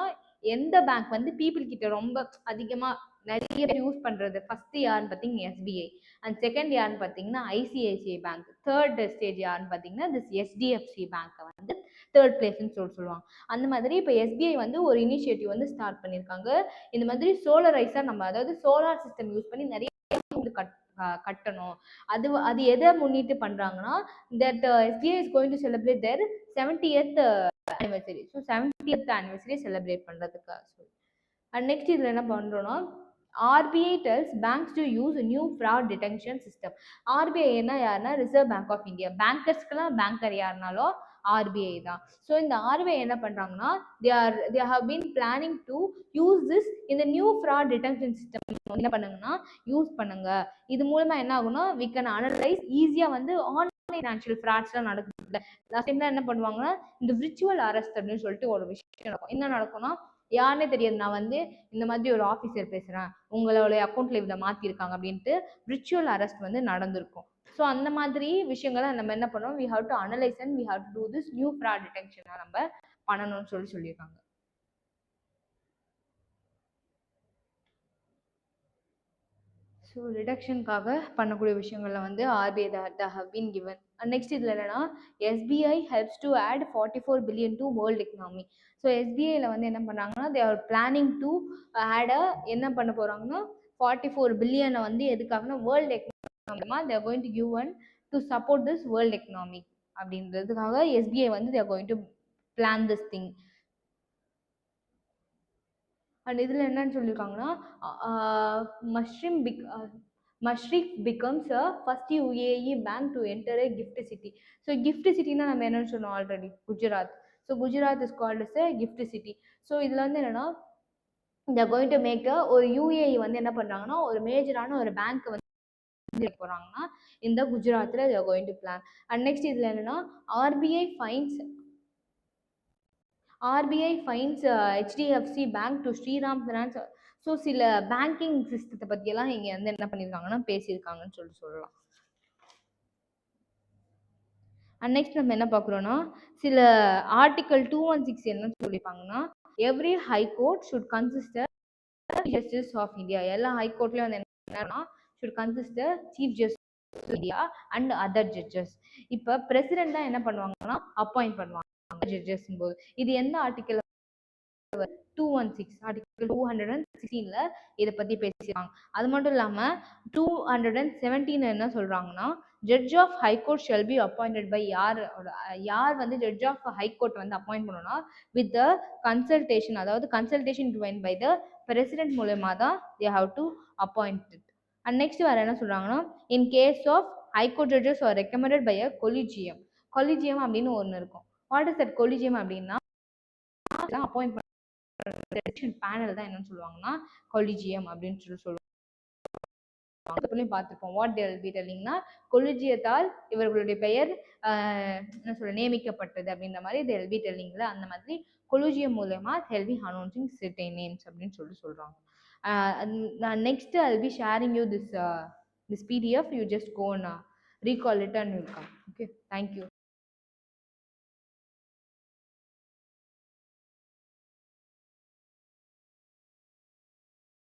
Speaker 1: எந்த பேங்க் வந்து பீப்புள் கிட்ட ரொம்ப அதிகமாக நிறைய பேர் யூஸ் பண்ணுறது ஃபர்ஸ்ட் யாருன்னு பார்த்தீங்கன்னா எஸ்பிஐ, அண்ட் செகண்ட் யாருன்னு பார்த்தீங்கன்னா ஐசிஐசிஐ பேங்க், தேர்ட் ஸ்டேஜ் யாருன்னு பார்த்தீங்கன்னா திஸ் எச்டிஎஃப்சி பேங்க்கை வந்து தேர்ட் பிளேஸ்ன்னு சொல்லுவாங்க. அந்த மாதிரி இப்போ எஸ்பிஐ வந்து ஒரு இனிஷியேட்டிவ் வந்து ஸ்டார்ட் பண்ணியிருக்காங்க. இந்த மாதிரி சோலரைஸாக நம்ம அதாவது சோலார் சிஸ்டம் யூஸ் பண்ணி நிறைய கட்டணும். அது எதை முன்னிட்டு பண்றாங்கன்னா that SBI is going to celebrate their 70th anniversary. So 70th anniversary celebrate பண்றதுக்கு. அண்ட் நெக்ஸ்ட் இதுல என்ன பண்றோம்னா RBI tells banks to use new fraud detection system. RBI என்ன யாருன்னா ரிசர்வ் பேங்க் ஆஃப் இந்தியா. பேங்கர்ஸ்க்கெல்லாம் பேங்கர் யாருனாலும் ஆர்பிஐ தான். So இந்த ஆர்பிஐ என்ன பண்றாங்கன்னா they have been planning to use this இந்த நியூ ஃப்ராட் டிடெக்ஷன் சிஸ்டம் என்ன பண்ணுங்கன்னா யூஸ் பண்ணுங்க. இது மூலமா என்ன ஆகும்னா we can analyze ஈஸியா வந்து ஆன்லைன் ஃபினான்ஷியல் ஃப்ராட்ஸ்லாம் நடக்குது. லாஸ்ட் டைம்ல என்ன பண்ணுவாங்கன்னா இந்த விர்ச்சுவல் அரெஸ்ட் அப்படின்னு சொல்லிட்டு ஒரு விஷயம் நடக்கும். என்ன நடக்கும்னா யாருன்னே தெரியாது, நான் வந்து இந்த மாதிரி ஒரு ஆஃபீஸர் பேசுகிறேன், உங்களுடைய அக்கௌண்ட்டில் இதை மாற்றிருக்காங்க அப்படின்ட்டு விர்ச்சுவல் அரெஸ்ட் வந்து நடந்திருக்கும். ஸோ அந்த மாதிரி விஷயங்களை நம்ம என்ன பண்ணோம், we have to analyse and we have to do this new fraud டிடெக்ஷனை நம்ம பண்ணணும்னு சொல்லியிருக்காங்க. ஸோ ரிடக்ஷனுக்காக பண்ணக்கூடிய விஷயங்கள்ல வந்து RBI have been given. Next இதில் என்னன்னா SBI helps to add 44 billion to world economy. So எஸ்பிஐல வந்து என்ன பண்ணாங்கன்னா they are planning to add என்ன பண்ண போறாங்கன்னா 44 பில்லியனை வந்து எதுக்காகனா வேர்ல்டு எக்கனாமிமா they are going to give one to support this world economy அப்படின்றதுக்காக எஸ்பிஐ வந்து they are going to plan this thing. And இதில் என்னன்னு சொல்லியிருக்காங்கன்னா Mashreq becomes a first UAE bank to enter a GIFT City. So GIFT சிட்டினா நம்ம என்னன்னு சொன்னோம் already, Gujarat. So Gujarat is called as a GIFT City. So இதில் வந்து என்னன்னா இந்த கோயிங் டு மேக் ஒரு யுஏஇ வந்து என்ன பண்ணுறாங்கன்னா ஒரு மேஜரான ஒரு பேங்க் வந்து போகிறாங்கன்னா இந்த குஜராத்தில் they are going to plan. And next இதில் என்னன்னா RBI fines HDFC bank to Shriram finance. So சில பேங்கிங் சிஸ்டத்தை பற்றியெல்லாம் இங்கே வந்து என்ன பண்ணியிருக்காங்கன்னா பேசியிருக்காங்கன்னு சொல்லலாம். அண்ட் நெக்ஸ்ட் நம்ம என்ன பார்க்குறோன்னா சில ஆர்டிகல் 216 என்னன்னு சொல்லியிருப்பாங்கன்னா every high court should consist justice of India. எல்லா ஹைகோர்ட்லேயும் வந்து என்னன்னா should consist chief justice India and other judges. இப்போ பிரசிடென்ட் தான் என்ன பண்ணுவாங்கன்னா அப்பாயிண்ட் பண்ணுவாங்க ஜட்ஜஸ் போது. இது எந்த ஆர்டிகல் 216 ஆர்டிகல் 216ல இதை பத்தி பேசியிருக்காங்க. அது மட்டும் இல்லாம 217 என்ன சொல்றாங்கன்னா judge of high court shall be appointed by யார் வந்து ஜட்ஜ் ஆஃப் ஹைகோர்ட் வந்து அப்பாயிண்ட் பண்ணணும்னா வித் த கன்சல்டேஷன், அதாவது consultation given by the president மூலமா தான் they have to appoint it. And next வேற என்ன சொல்றாங்கன்னா in case of high court judges are recommended by a collegium. Collegium அப்படின்னு ஒன்று இருக்கும். வாட் இஸ் தட் கொலிஜியம் அப்படின்னா அப்பாயிண்ட் பேனல் தான் என்னன்னு சொல்லுவாங்கன்னா கொலிஜியம் அப்படின்னு சொல்லுவாங்க. பார்த்துருப்போம் வாட் தேல் பி டெல்லிங்னா கொலிஜியத்தால் இவர்களுடைய பெயர் என்ன சொல்ல நியமிக்கப்பட்டது அப்படின்ற மாதிரி தேல் பி டெல்லிங்ல அந்த மாதிரி கொலிஜியம் மூலமா they'll be announcing certain names அப்படின்னு சொல்றாங்க. Next I'll be sharing you this PDF. You just go and recall it and will come. Okay, thank you.